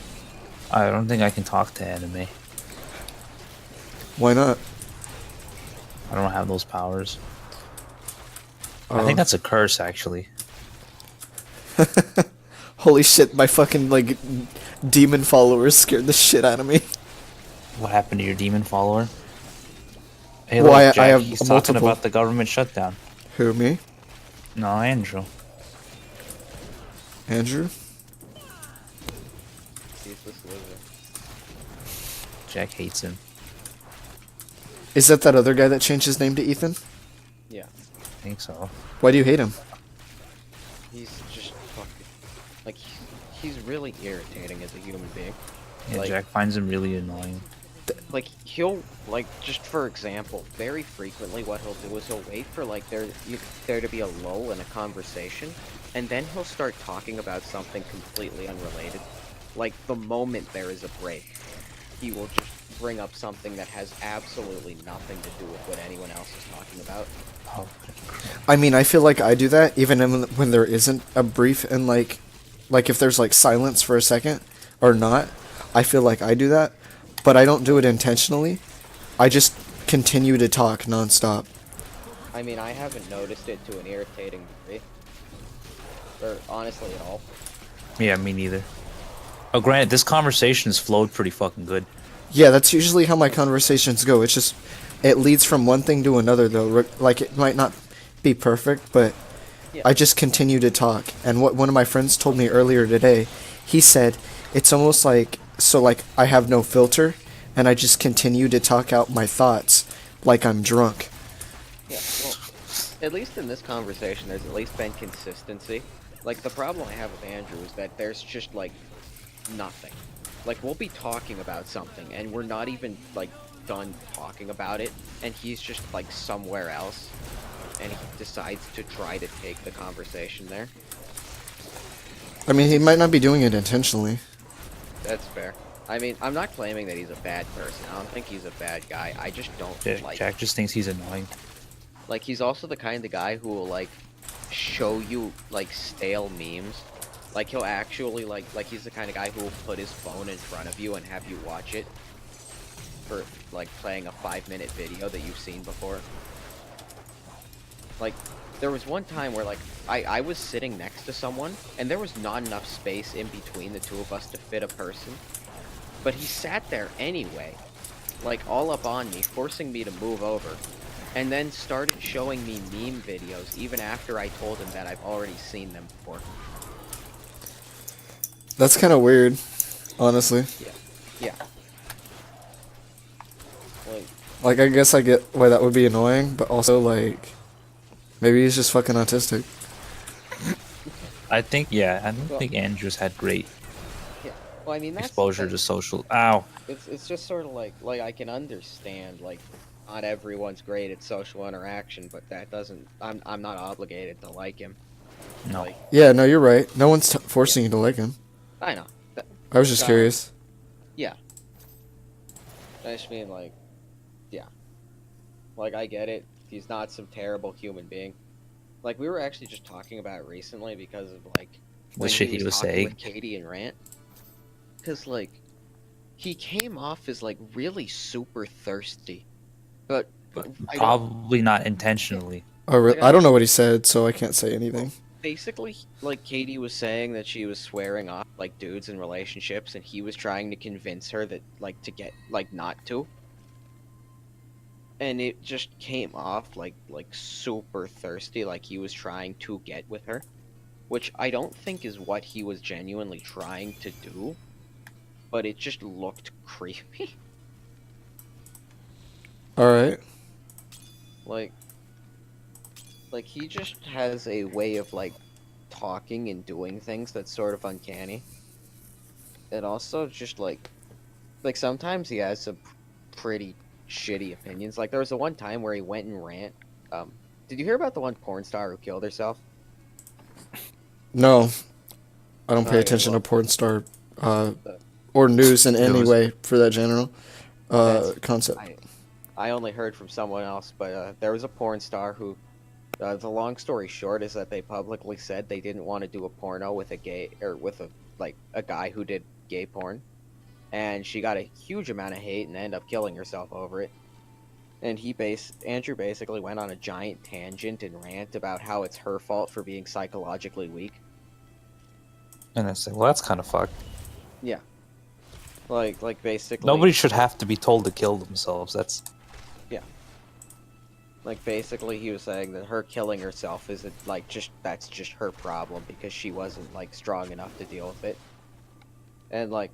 B: I don't think I can talk to anime.
D: Why not?
B: I don't have those powers. I
D: Oh.
B: think that's a curse, actually.
D: Holy shit! My fucking like demon followers scared the shit out of me.
B: What happened to your demon follower? Hey,
D: Well,
B: look,
D: I
B: Jack,
D: have
B: he's talking
D: multiple.
B: about the government shutdown.
D: Who, me?
B: No, Andrew.
D: Andrew?
A: Ceaseless loser.
B: Jack hates him.
D: Is that other guy that changed his name to Ethan?
A: Yeah.
B: I think so.
D: Why do you hate him?
A: He's just fucking like he's really irritating as a human being.
B: Yeah,
A: Like-
B: Jack finds him really annoying.
A: Like he'll like just for example, very frequently what he'll do is he'll wait for like there to be a lull in a conversation, and then he'll start talking about something completely unrelated. Like the moment there is a break, he will just bring up something that has absolutely nothing to do with what anyone else is talking about.
B: Oh,
D: I mean, I feel like I do that even when there isn't a brief and like if there's like silence for a second or not. I feel like I do that, but I don't do it intentionally. I just continue to talk nonstop.
A: I mean, I haven't noticed it to an irritating degree, or honestly at all.
B: yeah, me neither. Oh, granted, this conversation has flowed pretty fucking good.
D: Yeah, that's usually how my conversations go. It's just it leads from one thing to another though. Like it might not be perfect, but
A: Yeah.
D: I just continue to talk. And what one of my friends told me earlier today, he said it's almost like I have no filter and I just continue to talk out my thoughts like I'm drunk.
A: Yeah, well, at least in this conversation, there's at least been consistency. Like, the problem I have with Andrew is that there's just, like, nothing. Like, we'll be talking about something, and we're not even, like, done talking about it, and he's just, like, somewhere else, and he decides to try to take the conversation there.
D: I mean, he might not be doing it intentionally.
A: That's fair. I mean, I'm not claiming that he's a bad person. I don't think he's a bad guy. I just don't like...
B: Jack just thinks he's annoying.
A: Like, he's also the kind of guy who will, like, show you, like, stale memes. Like, he'll actually, like, he's the kind of guy who will put his phone in front of you and have you watch it for, like, playing a 5-minute video that you've seen before. Like, there was one time where, like, I was sitting next to someone, and there was not enough space in between the two of us to fit a person. But he sat there anyway, like, all up on me, forcing me to move over. And then started showing me meme videos even after I told him that I've already seen them before.
D: That's kind of weird, honestly.
A: Yeah.
D: Like, I guess I get why that would be annoying, but also, like, maybe he's just fucking autistic.
B: I think, yeah, I don't
A: Well-
B: think Andrew's had great
A: Yeah. Well, I mean, that's the
B: exposure
A: thing.
B: to social. Ow.
A: It's just sort of like I can understand, like, not everyone's great at social interaction, but that doesn't, I'm not obligated to like him.
B: No.
A: Like,
D: Yeah, no, you're right. No one's forcing you to like him.
A: I know.
D: I was just
A: No.
D: curious.
A: Yeah. I just mean, like, yeah. Like, I get it. He's not some terrible human being. Like, we were actually just talking about it recently because of, like,
B: The shit he was
A: talking
B: saying.
A: with Katie and Rant. Because, like, he came off as, like, really super thirsty. But I don't,
B: Probably not intentionally.
D: Oh,
A: Like,
D: I don't know what he said, so I can't say anything.
A: basically, like, Katie was saying that she was swearing off, like, dudes in relationships, and he was trying to convince her that, like, to get, like, not to. And it just came off like super thirsty, like he was trying to get with her, which I don't think is what he was genuinely trying to do. but it just looked creepy.
D: All right.
A: Like he just has a way of like talking and doing things that's sort of uncanny. And also just like sometimes he has some pretty shitty opinions. Like there was the one time where he went and rant. Did you hear about the one porn star who killed herself?
D: No, I don't pay
A: Oh, yeah,
D: attention
A: well,
D: to porn star or news in any
B: News.
D: way for that general
A: That's-
D: concept.
A: I only heard from someone else, but there was a porn star who. The long story short is that they publicly said they didn't want to do a porno with a gay or with a guy who did gay porn, and she got a huge amount of hate and ended up killing herself over it. And Andrew basically went on a giant tangent and rant about how it's her fault for being psychologically weak.
B: And I say, well, that's kind of fucked.
A: Like basically
B: Nobody should have to be told to kill themselves. That's
A: Like basically he was saying that her killing herself isn't like that's just her problem because she wasn't like strong enough to deal with it. And like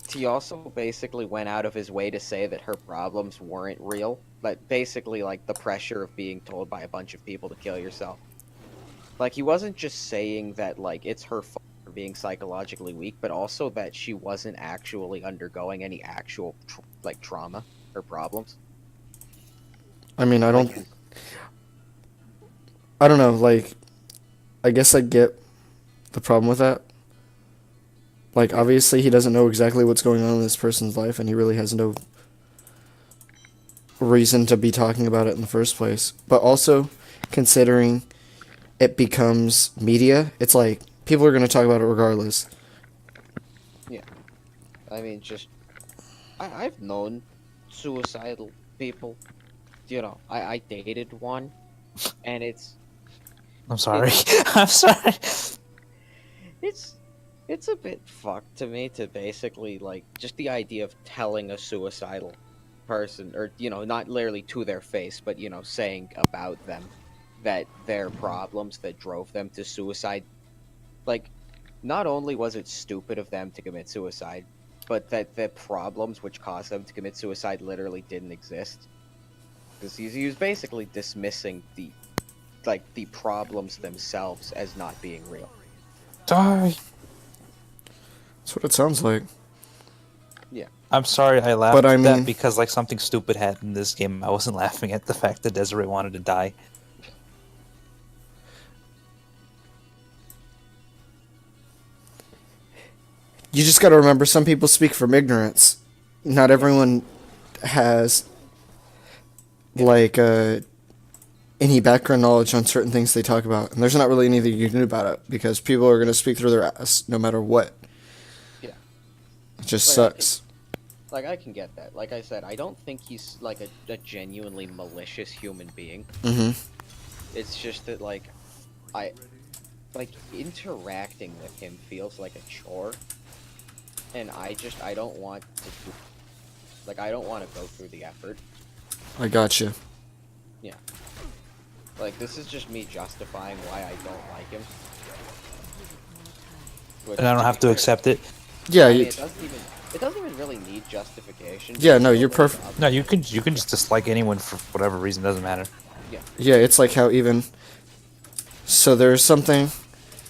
A: he also basically went out of his way to say that her problems weren't real. Like basically like the pressure of being told by a bunch of people to kill yourself. Like he wasn't just saying that like it's her fault for being psychologically weak, but also that she wasn't actually undergoing any actual trauma or problems.
D: I mean, I don't know, like, I guess I get the problem with that. Like, obviously he doesn't know exactly what's going on in this person's life, and he really has no reason to be talking about it in the first place. But also, considering it becomes media, it's like, people are going to talk about it regardless.
A: I mean, just I've known suicidal people. You know, I dated one, and
B: I'm sorry. I'm sorry.
A: it's a bit fucked to me to basically like just the idea of telling a suicidal person, or you know, not literally to their face, but you know, saying about them that their problems that drove them to suicide. Like, not only was it stupid of them to commit suicide, but that the problems which caused them to commit suicide literally didn't exist. Because he was basically dismissing the problems themselves as not being real.
B: Die.
D: That's what it sounds like.
B: I'm sorry I laughed
D: But I
B: at that
D: mean-
B: because like something stupid happened in this game. I wasn't laughing at the fact that Desiree wanted to die.
D: You just got to remember, some people speak from ignorance. Not everyone has like any background knowledge on certain things they talk about, and there's not really anything you can do about it because people are going to speak through their ass no matter what.
A: Yeah.
D: It just
A: Like,
D: sucks.
A: Like, I can get that. Like I said, I don't think he's like a genuinely malicious human being.
D: Mm-hmm.
A: It's just that like interacting with him feels like a chore, and I don't want to I don't want to go through the effort.
D: I got you.
A: Like, this is just me justifying why I don't like him. Which,
B: And I don't have to
A: be fair,
B: accept it.
D: Yeah,
A: I mean,
D: you,
A: it doesn't even really need justification.
D: Yeah, no,
A: It's
D: you're
A: totally
D: perfect.
B: No, you can just dislike anyone for whatever reason. Doesn't matter.
D: yeah, it's like how even. So there's something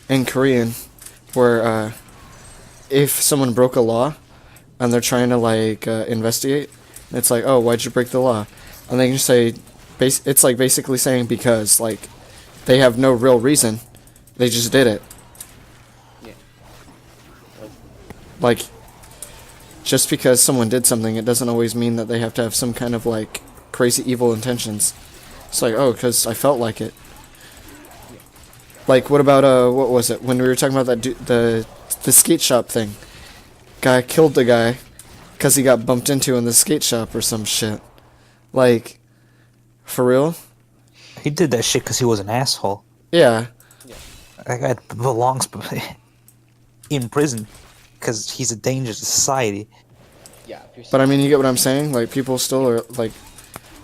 D: in Korean where if someone broke a law and they're trying to like investigate, it's like, oh, why'd you break the law? And they can say, it's like basically saying because like they have no real reason, they just did it.
A: Yeah.
D: Like, just because someone did something, it doesn't always mean that they have to have some kind of like crazy evil intentions. It's like, oh, because I felt like it. Like, what about what was it when we were talking about that the skate shop thing? Guy killed the guy because he got bumped into in the skate shop or some shit. Like, for real?
B: He did that shit because he was an asshole.
D: Yeah.
B: That guy belongs in prison because he's a danger to society.
A: Yeah. If you're
D: But I mean, you get what I'm saying? Like, people still are like,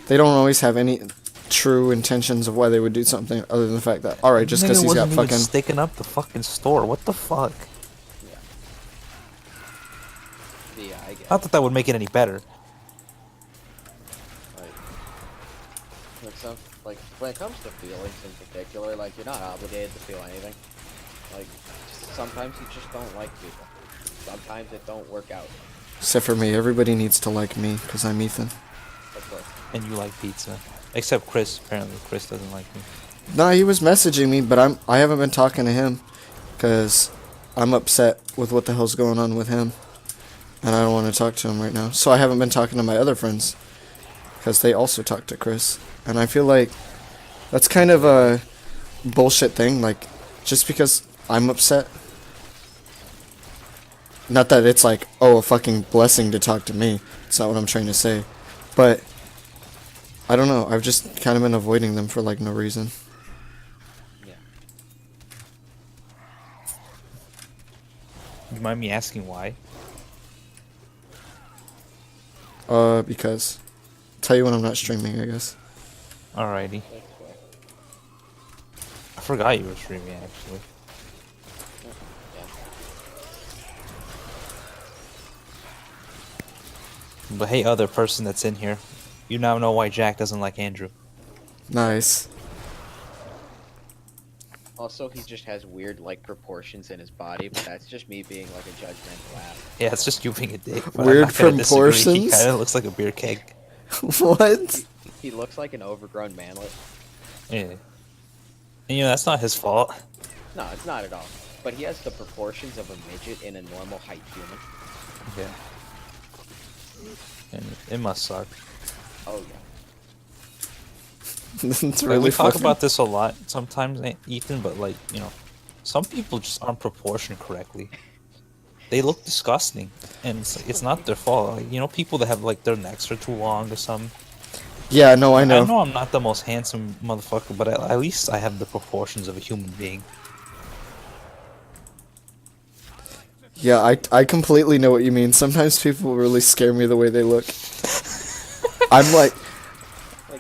D: they don't always have any true intentions of why they would do something other than the fact that, all right, just because
B: Nigga
D: he's got
B: wasn't even
D: fucking.
B: sticking up the fucking store. What the fuck? Not that that would make it any better.
A: Like some, like when it comes to feelings in particular, like you're not obligated to feel anything. Like sometimes you just don't like people. Sometimes it don't work out.
D: Except for me, everybody needs to like me because I'm Ethan.
A: Of course.
B: And you like pizza. Except Chris. Apparently, Chris doesn't like me.
D: No, he was messaging me, but I haven't been talking to him because I'm upset with what the hell's going on with him, and I don't want to talk to him right now. So I haven't been talking to my other friends because they also talk to Chris, and I feel like that's kind of a bullshit thing. Like, just because I'm upset, not that it's like, oh, a fucking blessing to talk to me. It's not what I'm trying to say, but I don't know. I've just kind of been avoiding them for like no reason.
A: Yeah.
B: You mind me asking why?
D: Because tell you when I'm not streaming, I guess.
B: Alrighty.
A: That's why.
B: I forgot you were streaming, actually.
A: Yeah.
B: But hey, other person that's in here, you now know why Jack doesn't like Andrew.
D: Nice.
A: Also, he just has weird like proportions in his body, but that's just me being like a judgmental ass.
B: Yeah, it's just you being a dick. But
D: Weird
B: I'm not gonna disagree. He
D: proportions?
B: kind of looks like a beer keg.
D: What?
A: He looks like an overgrown manlet.
B: Yeah. And you know, that's not his fault.
A: No, it's not at all. But he has the proportions of a midget in a normal height human.
B: Yeah. And it must suck.
A: Oh yeah.
D: It's
B: Like,
D: really
B: we talk
D: fucking-
B: about this a lot sometimes, Ethan, but like, you know, some people just aren't proportioned correctly. They look disgusting, and it's not their fault. Like, you know, people that have like their necks are too long or something.
D: Yeah, no, I
B: I
D: know.
B: know I'm not the most handsome motherfucker, but at least I have the proportions of a human being.
D: Yeah, I completely know what you mean. Sometimes people really scare me the way they look. I'm like,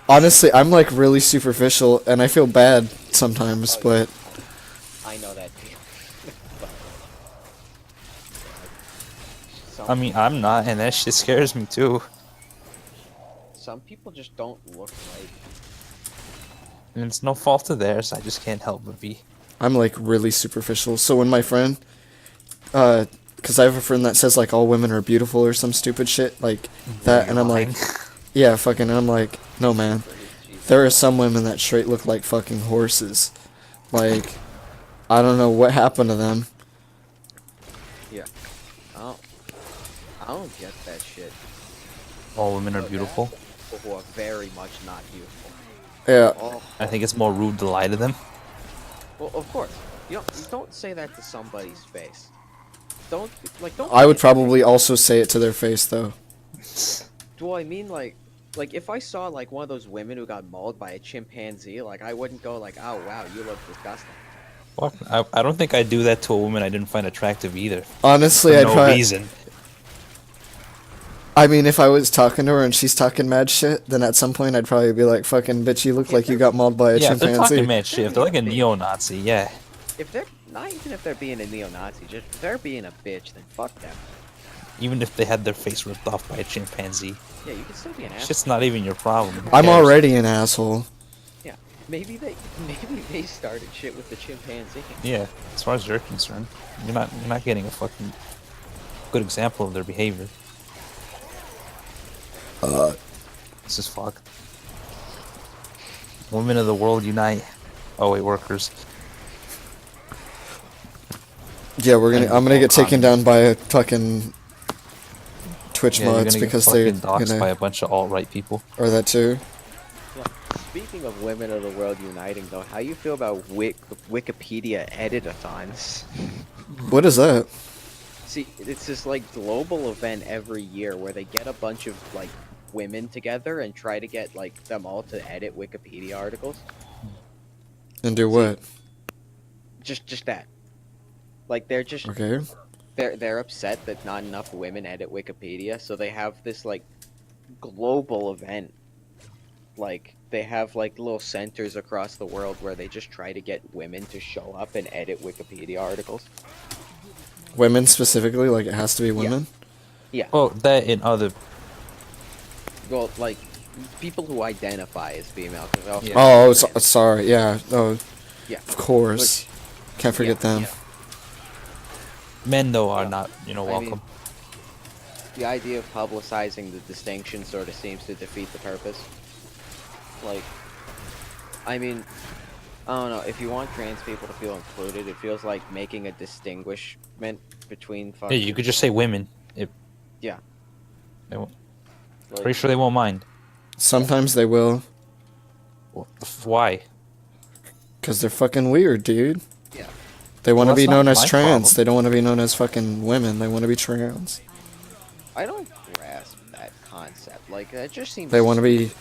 D: honestly, I'm like really superficial, and I feel bad sometimes, but
A: I know that feeling.
B: I mean, I'm not, and that shit scares me too.
A: Some people just don't look right.
B: And it's no fault of theirs. I just can't help but be.
D: I'm like really superficial. So when my friend, because I have a friend that says like all women are beautiful or some stupid shit like that, and I'm like, yeah, fucking, and I'm like, no man, there are some women that straight look like fucking horses. Like, I don't know what happened to them.
A: Yeah. I don't get that shit.
B: All women are beautiful.
A: People who are very much not beautiful.
D: Yeah,
A: Oh,
B: I think it's more rude to lie to them.
A: well, of course. You don't say that to somebody's face. Don't don't.
D: I would probably also say it to their face though.
A: Do I mean like if I saw like one of those women who got mauled by a chimpanzee, like I wouldn't go like, oh wow, you look disgusting.
B: What? I don't think I'd do that to a woman I didn't find attractive either.
D: Honestly,
B: For
D: I'd
B: no
D: probably.
B: reason.
D: I mean, if I was talking to her and she's talking mad shit, then at some point I'd probably be like, "Fucking bitch, you look like you got mauled by a
B: Yeah, if they're
D: chimpanzee."
B: talking mad shit, if they're like a neo-Nazi, yeah.
A: If they're not even if they're being a neo-Nazi, just if they're being a bitch, then fuck them.
B: Even if they had their face ripped off by a chimpanzee.
A: Yeah, you can still be an ass.
B: Shit's not even your problem. Who
D: I'm
B: cares?
D: already an asshole.
A: Yeah, maybe they started shit with the chimpanzee.
B: Yeah, as far as you're concerned, you're not getting a fucking good example of their behavior. This is fucked. Women of the world unite. Oh wait, workers.
D: Yeah, I'm gonna get taken
B: Communist.
D: down by a fucking Twitch
B: Yeah, you're
D: mods
B: gonna
D: because
B: get
D: they're
B: fucking doxxed by
D: gonna
B: a bunch of alt-right people.
D: or that too.
A: Yeah. Speaking of women of the world uniting, though, how you feel about Wikipedia edit-a-thons?
D: What is that?
A: See, it's this like global event every year where they get a bunch of like women together and try to get like them all to edit Wikipedia articles.
D: And do what?
A: Just that. Like they're just
D: Okay.
A: they're upset that not enough women edit Wikipedia, so they have this like global event. Like they have like little centers across the world where they just try to get women to show up and edit Wikipedia articles.
D: Women specifically, like it has to be women.
B: Oh, that and other.
A: Well, like people who identify as female. 'Cause also
B: Yeah.
D: Oh, sorry. Yeah. Oh,
A: Yeah.
D: of course. Can't forget
A: yeah,
D: them.
B: Men though are
A: Yeah.
B: not,
A: I mean,
B: welcome.
A: The idea of publicizing the distinction sort of seems to defeat the purpose. Like, I mean, I don't know. If you want trans people to feel included, it feels like making a distinguishment between
B: Yeah,
A: fucking.
B: you could just say women.
A: Yeah.
B: They won't,
A: Like,
B: pretty sure they won't mind.
D: Sometimes they will,
B: Why?
D: cause they're fucking weird, dude.
A: Yeah.
D: They want to
B: Well,
D: be
B: that's not
D: known as
B: my
D: trans.
B: problem.
D: They don't want to be known as fucking women. They want to be trans.
A: I don't grasp that concept. Like, that just seems.
D: They want to be.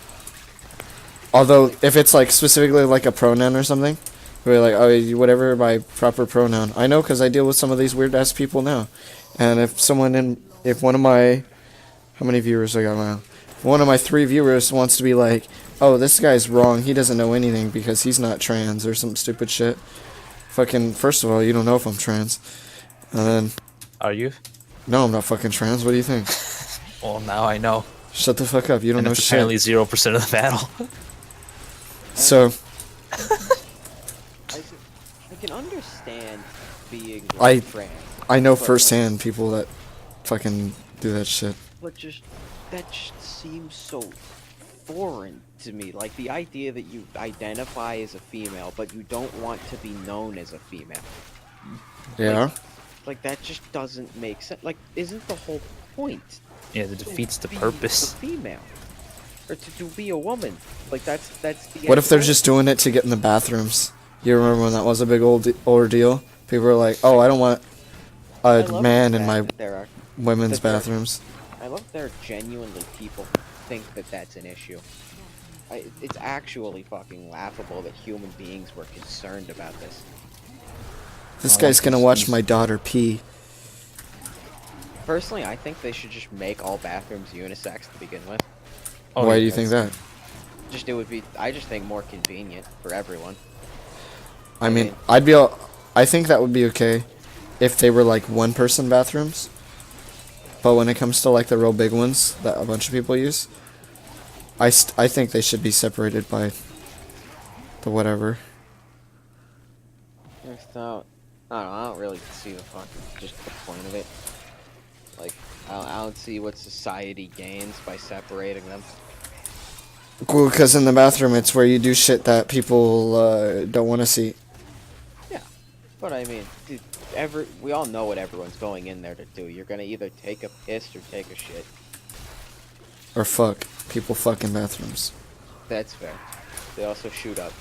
D: Although, if it's like specifically like a pronoun or something, we're like, oh, whatever by proper pronoun. I know because I deal with some of these weird ass people now. And if one of my, how many viewers I got now? If one of my 3 viewers wants to be like, oh, this guy's wrong. He doesn't know anything because he's not trans or some stupid shit. Fucking, first of all, you don't know if I'm trans. And then,
B: Are you?
D: no, I'm not fucking trans. What do you think?
B: Well, now I know.
D: Shut the fuck up. You don't
B: And
D: know
B: it's
D: shit.
B: apparently 0% of the battle.
D: So,
A: I can understand being
D: I-
A: like, trans,
D: I know
A: But, like-
D: firsthand people that fucking do that shit.
A: but just that just seems so foreign to me. Like the idea that you identify as a female, but you don't want to be known as a female.
D: Yeah.
A: Like that just doesn't make sense. Like, isn't the whole point
B: Yeah, that defeats the
A: be
B: purpose.
A: a female, or to be a woman? Like that's the.
D: What if they're
A: end
D: just doing it to get in the bathrooms? You remember when that was a big ordeal? People were like, "Oh, I don't want
A: I
D: a
A: love
D: man
A: the
D: in
A: fact
D: my
A: that there are.
D: women's
A: that there-
D: bathrooms."
A: I love there are genuinely people who think that that's an issue. It's actually fucking laughable that human beings were concerned about this.
D: This
B: I
D: guy's
B: want
D: gonna
B: this
D: watch
B: piece.
D: my daughter pee.
A: Personally, I think they should just make all bathrooms unisex to begin with.
B: Oh,
D: Why
B: yeah,
D: do you think that?
A: It would be. I just think more convenient for everyone.
D: I mean, I think that would be okay if they were like one-person bathrooms. But when it comes to like the real big ones that a bunch of people use, I think they should be separated by the whatever.
A: So, I don't know. I don't really see the point of it. Like, I don't see what society gains by separating them.
D: Well, because in the bathroom, it's where you do shit that people don't want to see.
A: But I mean, dude, we all know what everyone's going in there to do. You're gonna either take a piss or take a shit.
D: Or fuck. People fuck in bathrooms.
A: That's fair. They also shoot up.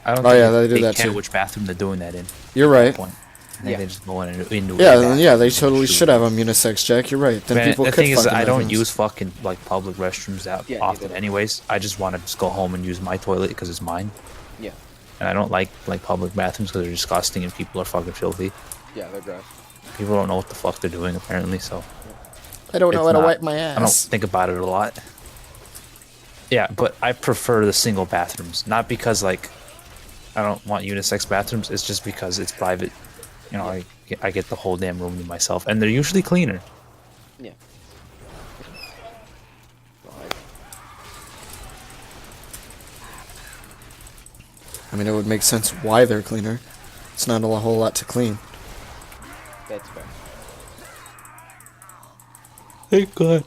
B: I don't
D: Oh,
B: think
D: yeah, they do that
B: care
D: too.
B: which bathroom they're doing that in.
D: You're
B: At that
D: right.
B: point. I think
A: Yeah.
B: they just go in into
D: Yeah,
B: a
D: then, yeah, they
B: bathroom and
D: totally
B: shoot.
D: should have them unisex, Jack. You're right. Then
B: Man,
D: people
B: the
D: could
B: thing
D: fuck
B: is,
D: in
B: I don't
D: bathrooms.
B: use fucking like public restrooms that
A: Yeah,
B: often,
A: neither.
B: anyways. I just want to just go home and use my toilet because it's mine.
A: Yeah.
B: And I don't like public bathrooms because they're disgusting and people are fucking filthy.
A: Yeah, they're gross.
B: People don't know what the fuck they're doing apparently, so
D: I don't know
B: it's
D: how to
B: not-
D: wipe my
B: I don't
D: ass.
B: think about it a lot. Yeah, but I prefer the single bathrooms, not because like I don't want unisex bathrooms. It's just because it's private. You know, I get the whole damn room to myself, and they're usually cleaner.
A: Yeah.
D: I mean, it would make sense why they're cleaner. It's not a whole lot to clean.
A: That's fair.
B: Thank God.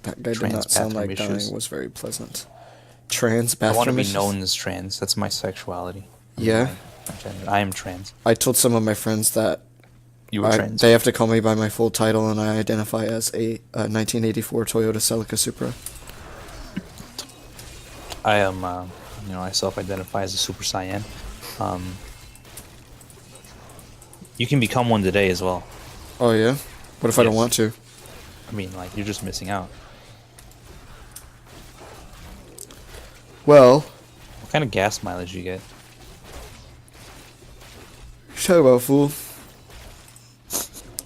D: That guy did
B: Trans
D: not sound like
B: bathroom issues.
D: dying was very pleasant. Trans
B: I want to
D: bathroom
B: be
D: issues?
B: known as trans. That's my sexuality.
D: Yeah?
B: My gender. I am trans.
D: I told some of my friends that
B: You were trans.
D: they have to call me by my full title, and I identify as a 1984 Toyota Celica Supra.
B: I am, I self-identify as a Super Saiyan. You can become one today as well.
D: Oh yeah? What if I don't
B: Yes.
D: want to?
B: I mean, like, you're just missing out.
D: Well,
B: What kind of gas mileage do you get?
D: shut about fool.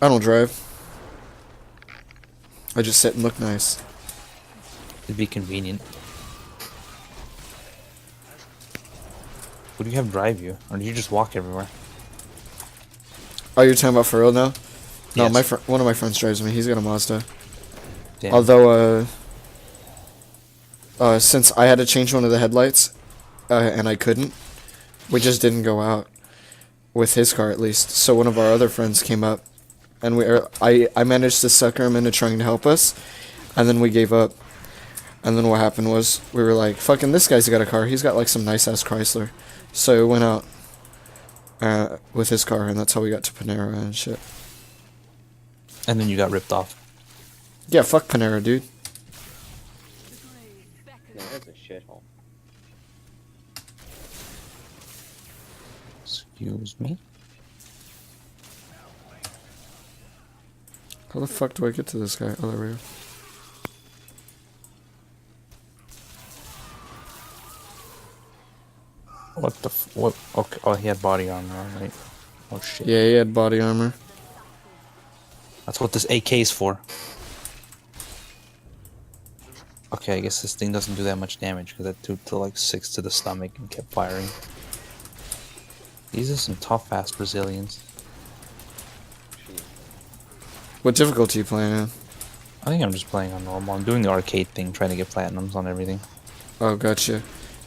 D: I don't drive. I just sit and look nice.
B: It'd be convenient. Who do you have drive you? Or do you just walk everywhere?
D: Oh, you're talking about for real now? No,
B: Yes.
D: one of my friends drives me. He's got a Mazda.
B: Damn.
D: Although, since I had to change one of the headlights, and I couldn't, we just didn't go out with his car at least. So one of our other friends came up, and I managed to sucker him into trying to help us, and then we gave up. And then what happened was we were like, "Fucking this guy's got a car. He's got like some nice ass Chrysler." So we went out with his car, and that's how we got to Panera and shit.
B: And then you got ripped off.
D: Yeah, fuck Panera, dude.
A: No, that's a shithole.
B: Excuse me?
D: How the fuck do I get to this guy? Oh, there we go.
B: What the what? Okay, oh, he had body armor, right? Oh shit.
D: Yeah, he had body armor.
B: That's what this AK is for. Okay, I guess this thing doesn't do that much damage because that took to like 6 to the stomach and kept firing. These are some tough ass Brazilians.
D: What difficulty you playing in?
B: I think I'm just playing on normal. I'm doing the arcade thing, trying to get platinums on everything.
D: Oh, gotcha.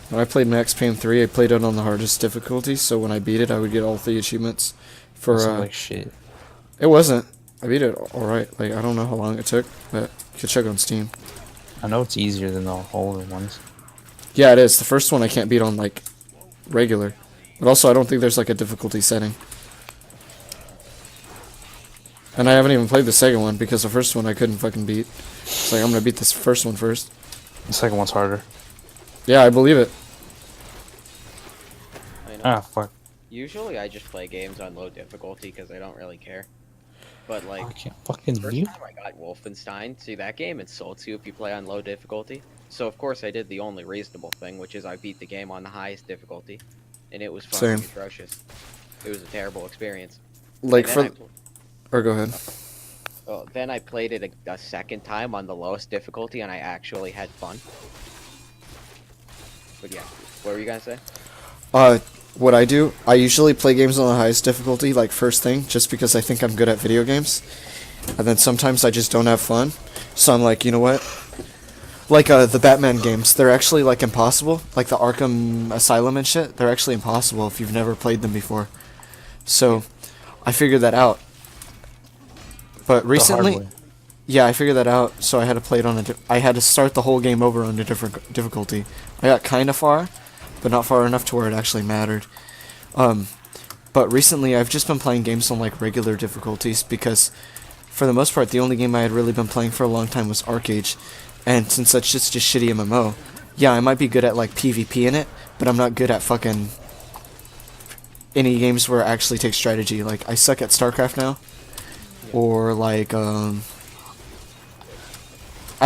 D: When I played Max Payne 3, I played it on the hardest difficulty, so when I beat it, I would get all 3 achievements. For,
B: Sounds like shit.
D: It wasn't. I beat it alright. Like, I don't know how long it took, but you can check on Steam.
B: I know it's easier than the older ones.
D: Yeah, it is. The first one I can't beat on, like, regular. But also, I don't think there's, like, a difficulty setting. And I haven't even played the second one, because the first one I couldn't fucking beat. It's like, I'm gonna beat this first one first.
B: The second one's harder.
D: Yeah, I believe it.
A: I know.
B: Ah, fuck.
A: Usually I just play games on low difficulty because I don't really care. But like,
B: I can't fucking
A: first
B: view.
A: time I got Wolfenstein, see that game insults you if you play on low difficulty. So of course I did the only reasonable thing, which is I beat the game on the highest difficulty, and it was fucking
D: Same.
A: atrocious. It was a terrible experience.
D: Like,
A: And then
D: for... Or go ahead.
A: then I played it a second time on the lowest difficulty, and I actually had fun. But yeah, what were you gonna say?
D: What I do, I usually play games on the highest difficulty, like, first thing, just because I think I'm good at video games. And then sometimes I just don't have fun. So I'm like, you know what? Like, the Batman games, they're actually, like, impossible. Like, the Arkham Asylum and shit, they're actually impossible if you've never played them before. So, I figured that out. But recently... Yeah, I figured that out, so I had to play it on I had to start the whole game over on a different difficulty. I got kinda far, but not far enough to where it actually mattered. But recently I've just been playing games on like regular difficulties because for the most part the only game I had really been playing for a long time was Arcade. And since that's just a shitty MMO, yeah, I might be good at like PvP in it, but I'm not good at fucking any games where it actually takes strategy. Like I suck at StarCraft now. Or like I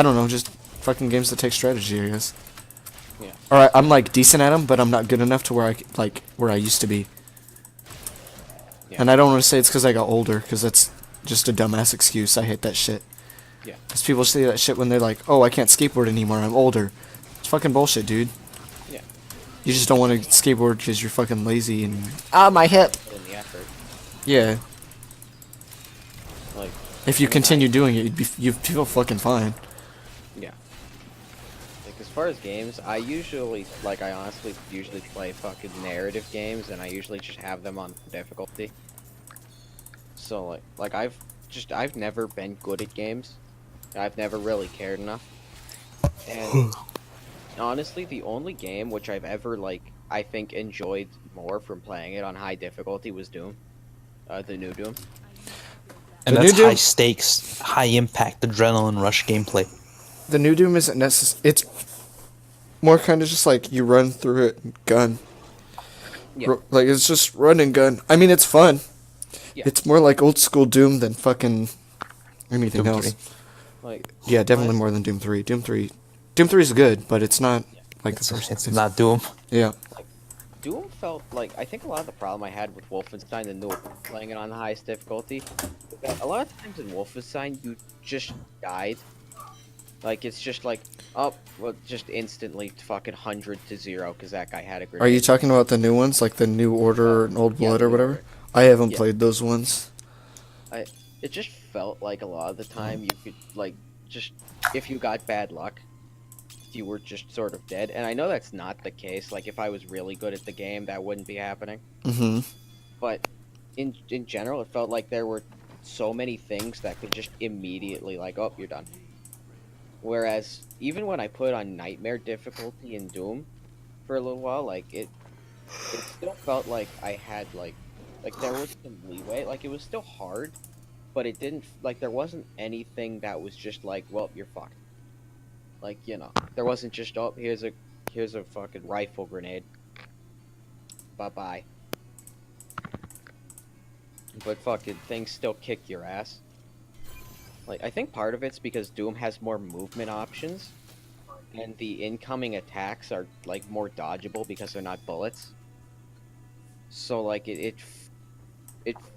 D: don't know, just fucking games that take strategy, I guess.
A: Yeah.
D: Alright, I'm like decent at them, but I'm not good enough to where where I used to be.
A: Yeah.
D: And I don't want to say it's because I got older, because that's just a dumbass excuse. I hate that shit.
A: Yeah.
D: Because people say that shit when they're like, oh, I can't skateboard anymore, I'm older. It's fucking bullshit, dude.
A: Yeah.
D: You just don't want to skateboard because you're fucking lazy and... Ah, my hip!
A: Put in the effort.
D: Yeah.
A: Like,
D: If you
A: I mean,
D: continue doing it, you'd feel fucking fine.
A: yeah. Like, as far as games, I honestly usually play fucking narrative games, and I usually just have them on difficulty. So, I've never been good at games. I've never really cared enough. And, honestly, the only game which I've ever, I think enjoyed more from playing it on high difficulty was Doom. The new Doom.
B: And
D: The
B: that's
D: new Doom-
B: high stakes, high impact, adrenaline rush gameplay.
D: The new Doom isn't necessary. It's more kind of just like you run through it and gun.
A: Yeah.
D: Like, it's just run and gun. I mean, it's fun.
A: Yeah.
D: It's more like old school Doom than fucking anything
B: Doom
D: else.
B: 3.
A: Like,
D: Yeah, definitely more than Doom 3. Doom 3 is good, but it's not like the
B: It's,
D: first.
B: it's not Doom.
D: Yeah.
A: Doom felt like, I think a lot of the problem I had with Wolfenstein, the new playing it on the highest difficulty, that a lot of times in Wolfenstein you just died, Like it's just like, oh, well, just instantly fucking 100 to 0 because that guy had a grenade.
D: Are you talking about the new ones, like the New Order and Old
A: Yeah,
D: Blood
A: the
D: or
A: New
D: whatever?
A: Order.
D: I haven't
A: Yeah.
D: played those ones.
A: It just felt like a lot of the time you could like just if you got bad luck, you were just sort of dead. And I know that's not the case. Like if I was really good at the game, that wouldn't be happening.
D: Mm-hmm.
A: But in general, it felt like there were so many things that could just immediately like, oh, you're done. Whereas even when I put on Nightmare difficulty in Doom for a little while, like it still felt like I had like there was some leeway. Like it was still hard, but it didn't like there wasn't anything that was just like, well, you're fucked. Like, you know, there wasn't just, oh, here's a fucking rifle grenade. Bye bye. But fucking things still kick your ass. Like, I think part of it's because Doom has more movement options, and the incoming attacks are like more dodgeable because they're not bullets. So like it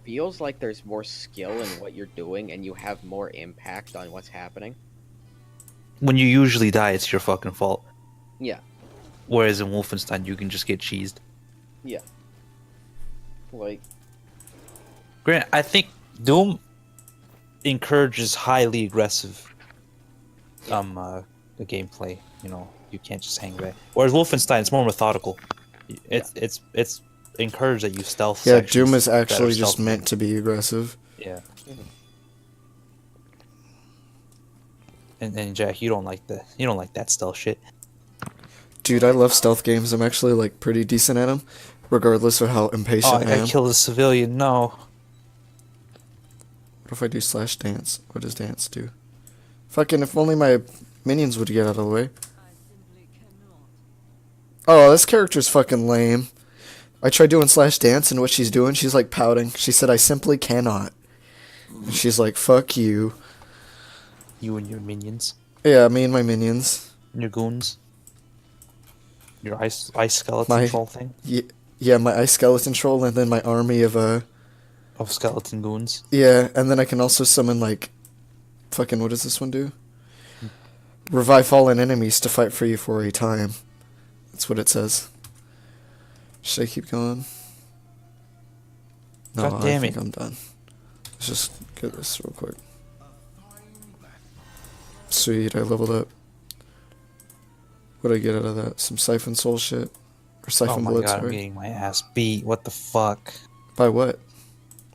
A: feels like there's more skill in what you're doing, and you have more impact on what's happening.
B: When you usually die, it's your fucking fault.
A: Yeah.
B: Whereas in Wolfenstein, you can just get cheesed.
A: Yeah. Like,
B: Grant, I think Doom encourages highly aggressive the gameplay. You know, you can't just hang back. Whereas Wolfenstein, it's more methodical. It's encouraged that you stealth.
D: Yeah,
B: sections
D: Doom is
B: that are
D: actually just
B: stealth-
D: meant to be aggressive.
B: Yeah.
A: Mhm.
B: And Jack, you don't like that stealth shit.
D: Dude, I love stealth games. I'm actually like pretty decent at them, regardless of how impatient
B: Oh, I
D: I am.
B: gotta kill a civilian. No.
D: What if I do slash dance? What does dance do? Fucking, if only my minions would get out of the way. Oh, this character's fucking lame. I tried doing slash dance, and what she's doing, she's like pouting. She said, I simply cannot. And she's like, fuck you.
B: You and your minions,
D: Yeah, me and my minions.
B: your goons, your ice skeleton
D: My-
B: troll thing
D: Yeah, my ice skeleton troll, and then my army of,
B: of skeleton goons.
D: yeah, and then I can also summon, like, fucking, what does this one do? Revive fallen enemies to fight for you for a time. That's what it says. Should I keep going? No,
B: God
D: I
B: damn
D: think
B: it.
D: I'm done. Let's just get this real quick. Sweet, I leveled up. What'd I get out of that? Some Siphon Soul shit? Or
B: Oh
D: Siphon
B: my
D: Blood,
B: god, I'm
D: sorry.
B: getting my ass beat. What the fuck?
D: By what?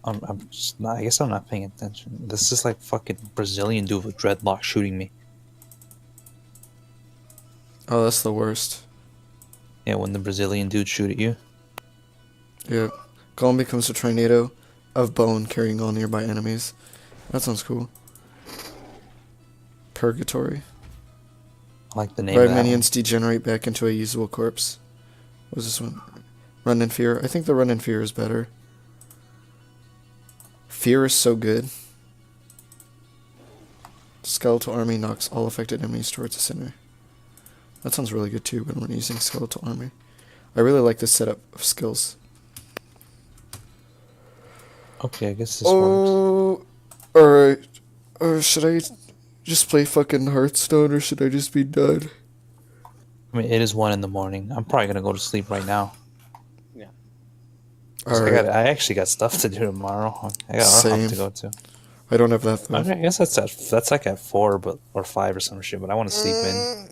B: I'm just not. I guess I'm not paying attention. This is like fucking Brazilian dude with dreadlocks shooting me.
D: Oh, that's the worst.
B: Yeah, when the Brazilian dude shoot at you.
D: Yeah. Golem becomes a tornado of bone carrying all nearby enemies. That sounds cool. Purgatory.
B: I like the name
D: Red
B: of that
D: minions degenerate back into a usable corpse. What was this one? Run in Fear. I think the Run in Fear is better. Fear is so good. Skeletal Army knocks all affected enemies towards the center. That sounds really good too when we're using Skeletal Army. I really like this setup of skills.
B: one. Okay, I guess this works.
D: Oh, alright. Should I just play fucking Hearthstone or should I just be done?
B: I mean, it is 1 in the morning. I'm probably gonna go to sleep right now. 'Cause
D: Alright.
B: I actually got stuff to do tomorrow. I got our
D: Same.
B: hub to go to.
D: I don't have that though.
B: Okay, I guess that's like at 4 or 5 or some shit. But I want to sleep in.